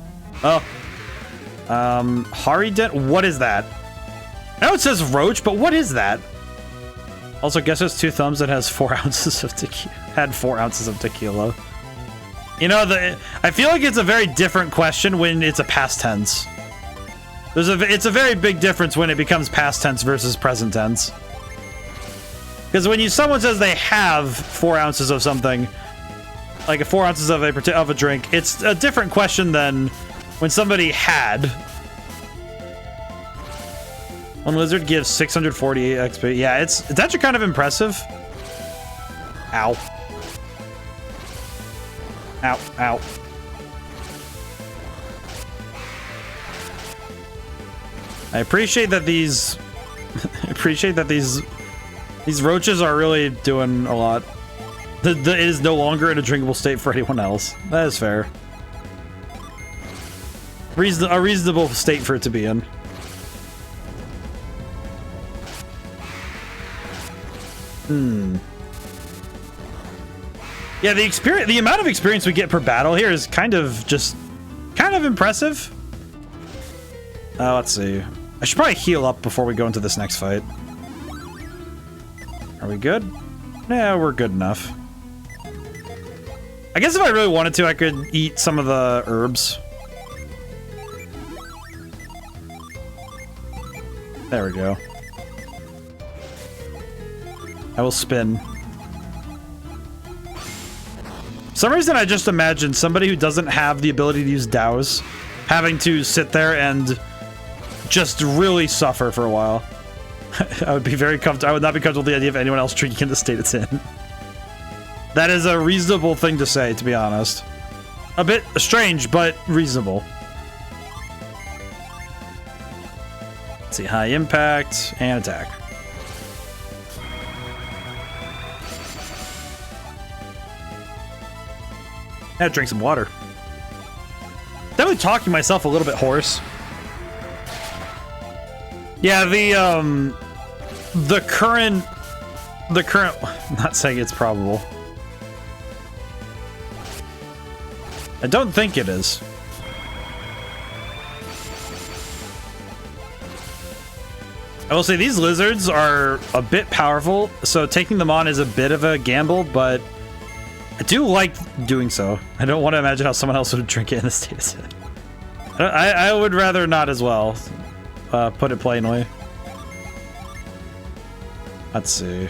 Oh. Hariden? What is that? I know it says roach, but what is that? Also, guess there's 2 thumbs and has 4 ounces of tequila. Had 4 ounces of tequila. You know, I feel like it's a very different question when it's a past tense. It's a very big difference when it becomes past tense versus present tense. Because when someone says they have 4 ounces of something, like 4 ounces of a drink, it's a different question than when somebody had. One lizard gives 648 XP. Yeah, it's actually kind of impressive. Ow. Ow, ow. I appreciate that these these roaches are really doing a lot. It is no longer in a drinkable state for anyone else. That is fair. A reasonable state for it to be in. Yeah, the amount of experience we get per battle here is kind of impressive. Let's see. I should probably heal up before we go into this next fight. Are we good? Yeah, we're good enough. I guess if I really wanted to, I could eat some of the herbs. There we go. I will spin. For some reason, I just imagine somebody who doesn't have the ability to use dows having to sit there and just really suffer for a while. I would be very comfortable. I would not be comfortable with the idea of anyone else drinking in the state it's in. That is a reasonable thing to say, to be honest. A bit strange, but reasonable. Let's see, high impact and attack. I had to drink some water. Definitely talking myself a little bit hoarse. Yeah, the current, I'm not saying it's probable. I don't think it is. I will say these lizards are a bit powerful, so taking them on is a bit of a gamble, but I do like doing so. I don't want to imagine how someone else would drink it in this state set. I would rather not as well, put it plainly. Let's see.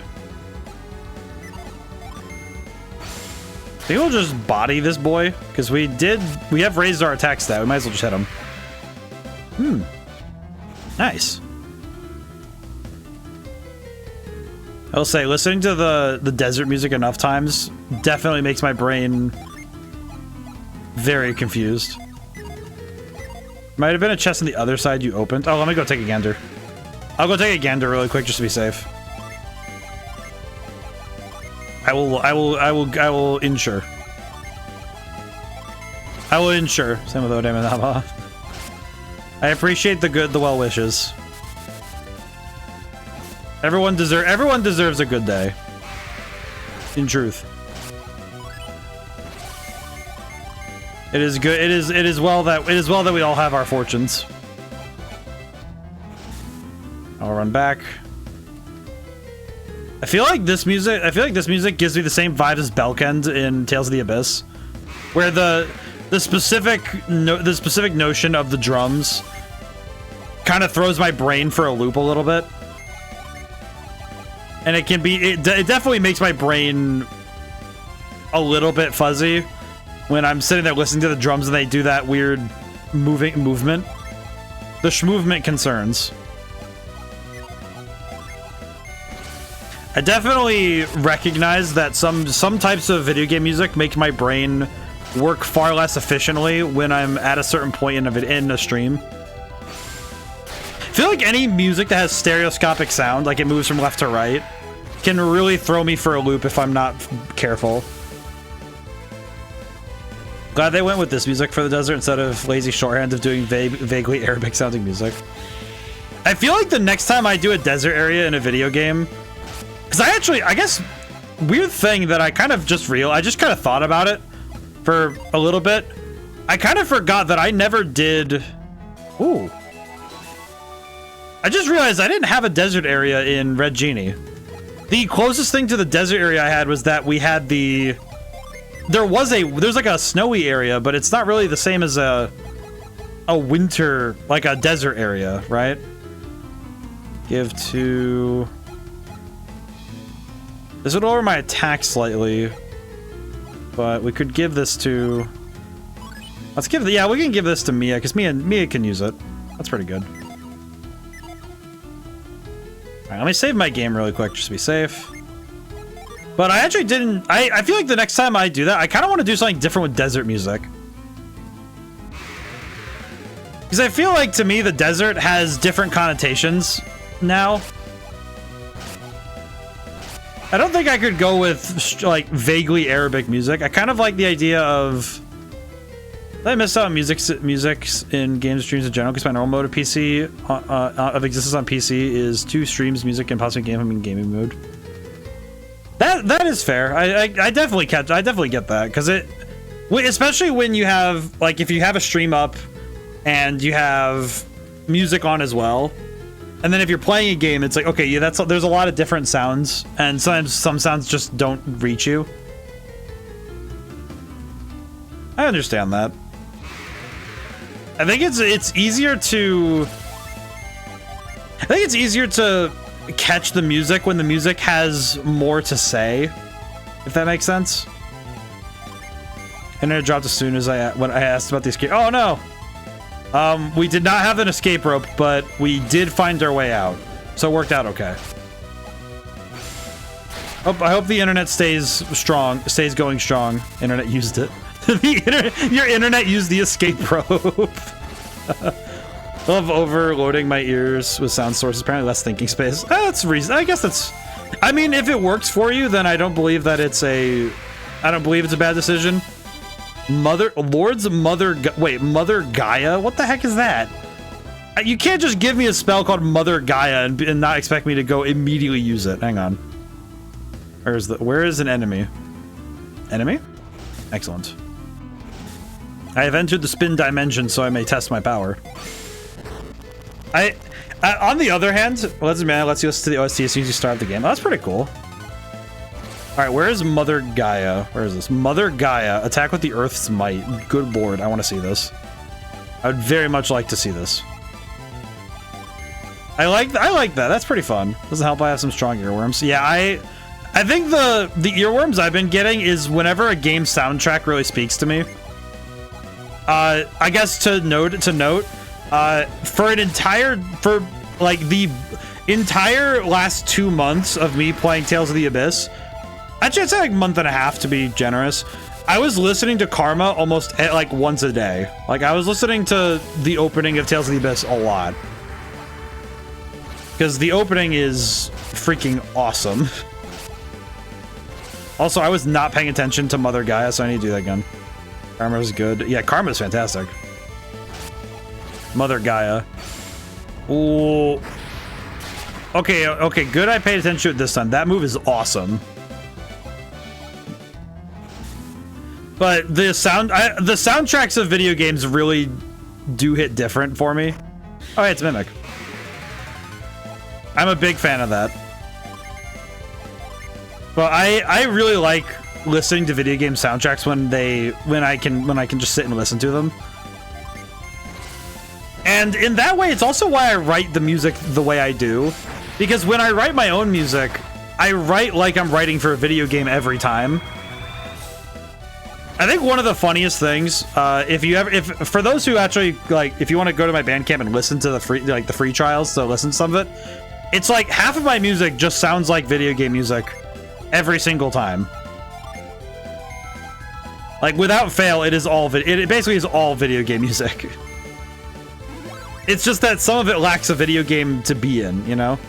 I think we'll just body this boy, because we have raised our attack stat. We might as well just hit him. Nice. I will say, listening to the desert music enough times definitely makes my brain very confused. Might have been a chest on the other side you opened. Oh, let me go take a gander. I'll go take a gander really quick just to be safe. I will ensure. I will ensure. Same with ODaM and Haba. I appreciate the well wishes. Everyone deserves a good day. In truth. It is good. It is well that we all have our fortunes. I'll run back. I feel like this music gives me the same vibe as Belkend in Tales of the Abyss, where the specific notion of the drums kind of throws my brain for a loop a little bit. And it definitely makes my brain a little bit fuzzy when I'm sitting there listening to the drums and they do that weird movement. The schmovement concerns. I definitely recognize that some types of video game music make my brain work far less efficiently when I'm at a certain point in a stream. I feel like any music that has stereoscopic sound, like it moves from left to right, can really throw me for a loop if I'm not careful. Glad they went with this music for the desert instead of lazy shorthand of doing vaguely Arabic sounding music. I feel like the next time I do a desert area in a video game, because I guess, weird thing that I kind of just I just kind of thought about it for a little bit. I kind of forgot that I never did. Ooh. I just realized I didn't have a desert area in Red Genie. The closest thing to the desert area I had was that we had there's like a snowy area, but it's not really the same as a winter, like a desert area, right? Give to... This would lower my attack slightly, but we could give this to... Let's give yeah, we can give this to Mia, because Mia can use it. That's pretty good. Alright, let me save my game really quick, just to be safe. But I actually didn't... I feel like the next time I do that, I kind of want to do something different with desert music. Because I feel like, to me, the desert has different connotations now. I don't think I could go with, like, vaguely Arabic music. I kind of like the idea of... I miss out on music in game streams in general, because my normal mode of PC, of existence on PC is 2 streams, music, and possibly in gaming mode. That is fair. I definitely get that, because especially when you have, like, if you have a stream up and you have music on as well. And then if you're playing a game, it's like, okay, yeah, there's a lot of different sounds, and sometimes some sounds just don't reach you. I understand that. I think it's easier to catch the music when the music has more to say, if that makes sense. Internet dropped as soon as when I asked about the escape. Oh no! We did not have an escape rope, but we did find our way out, so it worked out okay. I hope the internet stays going strong. Internet used it. Your internet used the escape rope. Love overloading my ears with sound sources. Apparently less thinking space. That's reason. I guess that's. I mean, if it works for you, then I don't believe that it's a. I don't believe it's a bad decision. Mother Gaia. What the heck is that? You can't just give me a spell called Mother Gaia and not expect me to go immediately use it. Hang on. Where is an enemy? Enemy? Excellent. I have entered the spin dimension, so I may test my power. On the other hand, let's you listen to the OST as soon as you start the game. Oh, that's pretty cool. All right, where is Mother Gaia? Where is this? Mother Gaia, attack with the Earth's might. Good lord, I want to see this. I would very much like to see this. I like that. That's pretty fun. Doesn't help I have some strong earworms. Yeah, I think the earworms I've been getting is whenever a game soundtrack really speaks to me. I guess to note, for like the entire last 2 months of me playing Tales of the Abyss, actually I'd say like month and a half to be generous, I was listening to Karma almost like once a day. Like I was listening to the opening of Tales of the Abyss a lot. Because the opening is freaking awesome. Also, I was not paying attention to Mother Gaia, so I need to do that again. Karma is good. Yeah, Karma is fantastic. Mother Gaia. Ooh. Okay, good. I paid attention to it this time. That move is awesome. But the soundtracks of video games really do hit different for me. Oh, hey, it's Mimic. I'm a big fan of that. But I really like listening to video game soundtracks when I can just sit and listen to them. And in that way, it's also why I write the music the way I do. Because when I write my own music, I write like I'm writing for a video game every time. I think one of the funniest things, for those who actually like, if you want to go to my Bandcamp and listen to the free trials, so listen to some of it, it's like half of my music just sounds like video game music every single time. Like without fail, it basically is all video game music. It's just that some of it lacks a video game to be in, you know?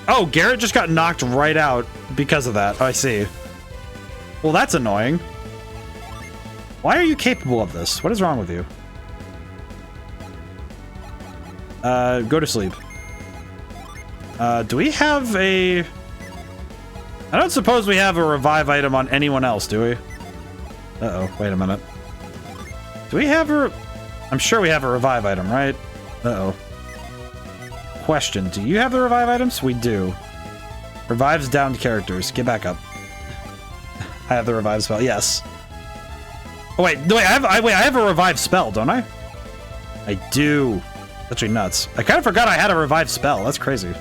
Oh, Garrett just got knocked right out because of that. Oh, I see. Well, that's annoying. Why are you capable of this? What is wrong with you? Go to sleep. Do we have a... I don't suppose we have a revive item on anyone else, do we? Uh-oh, wait a minute. Do we have a... I'm sure we have a revive item, right? Uh-oh. Question, do you have the revive items? We do. Revives downed characters. Get back up. I have the revive spell, yes. Oh, wait, I have a revive spell, don't I? I do. That's actually nuts. I kind of forgot I had a revive spell. That's crazy.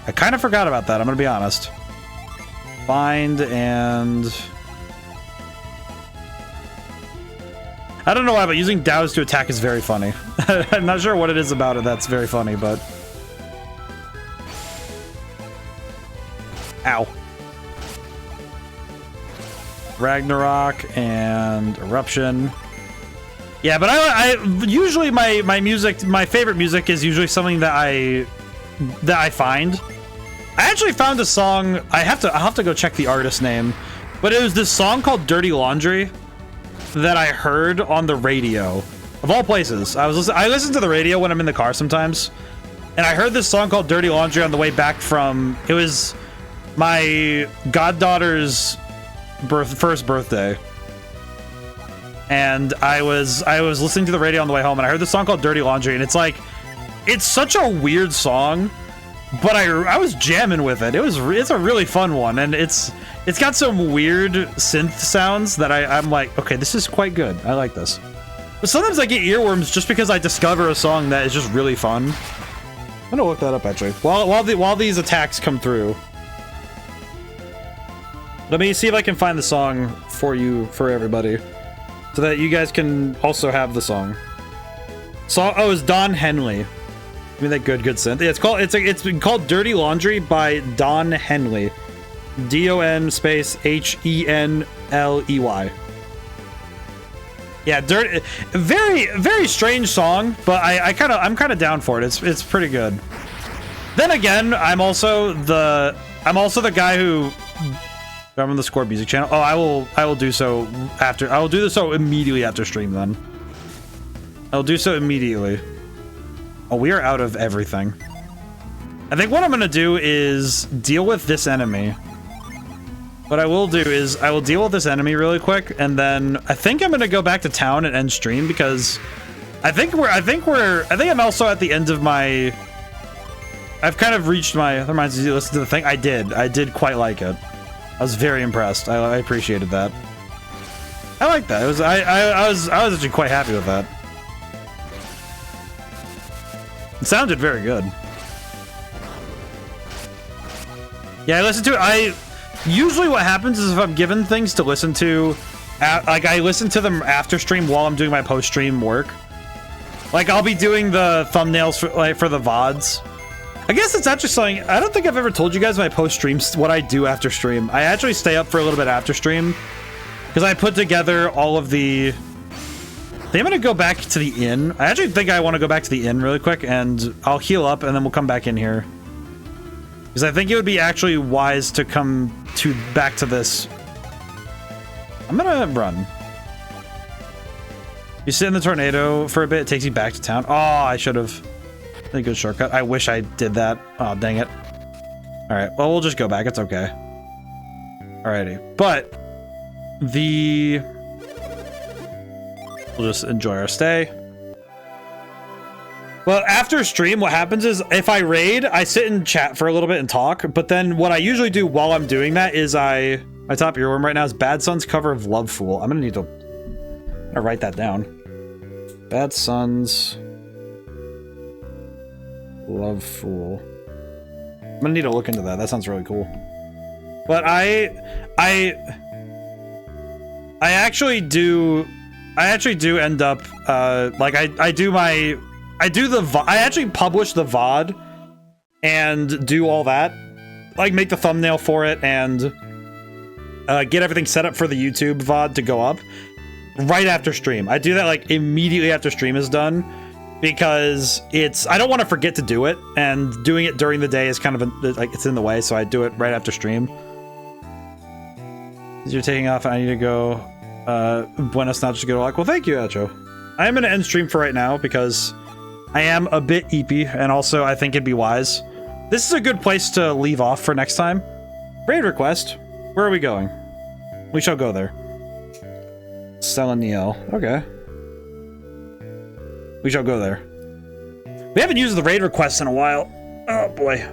I kind of forgot about that, I'm gonna be honest. Find and... I don't know why, but using Dows to attack is very funny. I'm not sure what it is about it that's very funny, but... Ow. Ragnarok and Eruption. Yeah, but I usually my music, my favorite music is usually something that I find. I actually found a song. I'll have to go check the artist name, but it was this song called Dirty Laundry that I heard on the radio, of all places. I listen to the radio when I'm in the car sometimes, and I heard this song called Dirty Laundry on the way back from, it was my goddaughter's first birthday. and I was listening to the radio on the way home, and I heard this song called Dirty Laundry, and it's like, it's such a weird song, but I was jamming with it. It's a really fun one, and it's got some weird synth sounds that I'm like, okay, this is quite good. I like this. But sometimes I get earworms just because I discover a song that is just really fun. I'm gonna look that up actually. While these attacks come through. Let me see if I can find the song for everybody, so that you guys can also have the song. Oh, it's Don Henley. Give me that good synth. Yeah, it's been called Dirty Laundry by Don Henley. D-O-N space H-E-N-L-E-Y. Yeah, very, very strange song, but I'm kind of down for it. It's pretty good. Then again, I'm also the guy who, I'm on the Score Music channel. Oh, I will do so after. I will do this so immediately after stream. Then I'll do so immediately. Oh, we are out of everything. I think what I'm gonna do is deal with this enemy. What I will do is I will deal with this enemy really quick, and then I think I'm gonna go back to town and end stream because I think I'm also at the end of my. I've kind of reached my. That reminds me to listen to the thing. I did quite like it. I was very impressed. I appreciated that. I like that. I was actually quite happy with that. It sounded very good. Yeah, I listened to it. Usually what happens is if I'm given things to listen to, like I listen to them after stream while I'm doing my post-stream work. Like I'll be doing the thumbnails for the VODs. I guess it's actually something, I don't think I've ever told you guys my post-streams, what I do after stream. I actually stay up for a little bit after stream because I put together all of the... I think I'm gonna go back to the inn. I actually think I want to go back to the inn really quick, and I'll heal up, and then we'll come back in here. Because I think it would be actually wise to come back to this. I'm gonna run. You sit in the tornado for a bit, it takes you back to town. Oh, I should have. A good shortcut. I wish I did that. Oh, dang it. Alright, well, we'll just go back. It's okay. Alrighty. But, we'll just enjoy our stay. Well, after stream, what happens is, if I raid, I sit and chat for a little bit and talk, but then what I usually do while I'm doing that is my top earworm right now is Bad Son's cover of Love Fool. I'm gonna write that down. Bad Son's Love Fool. I'm gonna need to look into that. That sounds really cool. But I actually do end up like I actually publish the VOD and do all that, like make the thumbnail for it and get everything set up for the YouTube VOD to go up right after stream. I do that like immediately after stream is done because I don't want to forget to do it, and doing it during the day is kind of like it's in the way, so I do it right after stream. As you're taking off, I need to go. Buenos noches, good luck. Well, thank you, Acho. I am going to end stream for right now because I am a bit eepy, and also I think it'd be wise. This is a good place to leave off for next time. Raid request. Where are we going? We shall go there. Seleniel. Okay. We shall go there. We haven't used the raid requests in a while. Oh boy.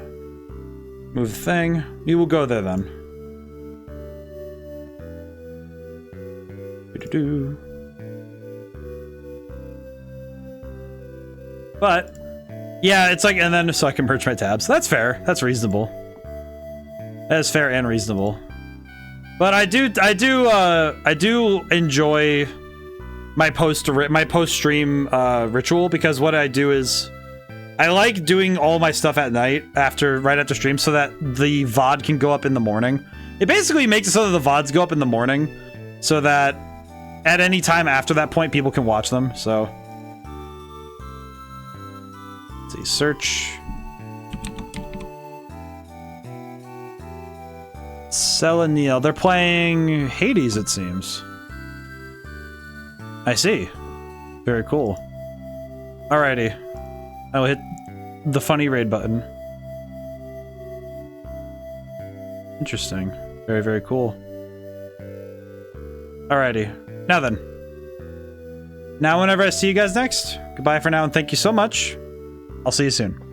Move the thing. We will go there then. Do-do-do. But yeah, it's like, and then so I can merge my tabs. That's fair. That's reasonable. That is fair and reasonable. But I do enjoy my post-stream ritual, because what I do is I like doing all my stuff at night right after stream so that the VOD can go up in the morning. It basically makes it so that the VODs go up in the morning so that at any time after that point people can watch them. So let's see, search Seleniel. They're playing Hades, it seems. I see. Very cool. Alrighty. I will hit the funny raid button. Interesting. Very, very cool. Alrighty. Now then. Now, whenever I see you guys next, goodbye for now, and thank you so much. I'll see you soon.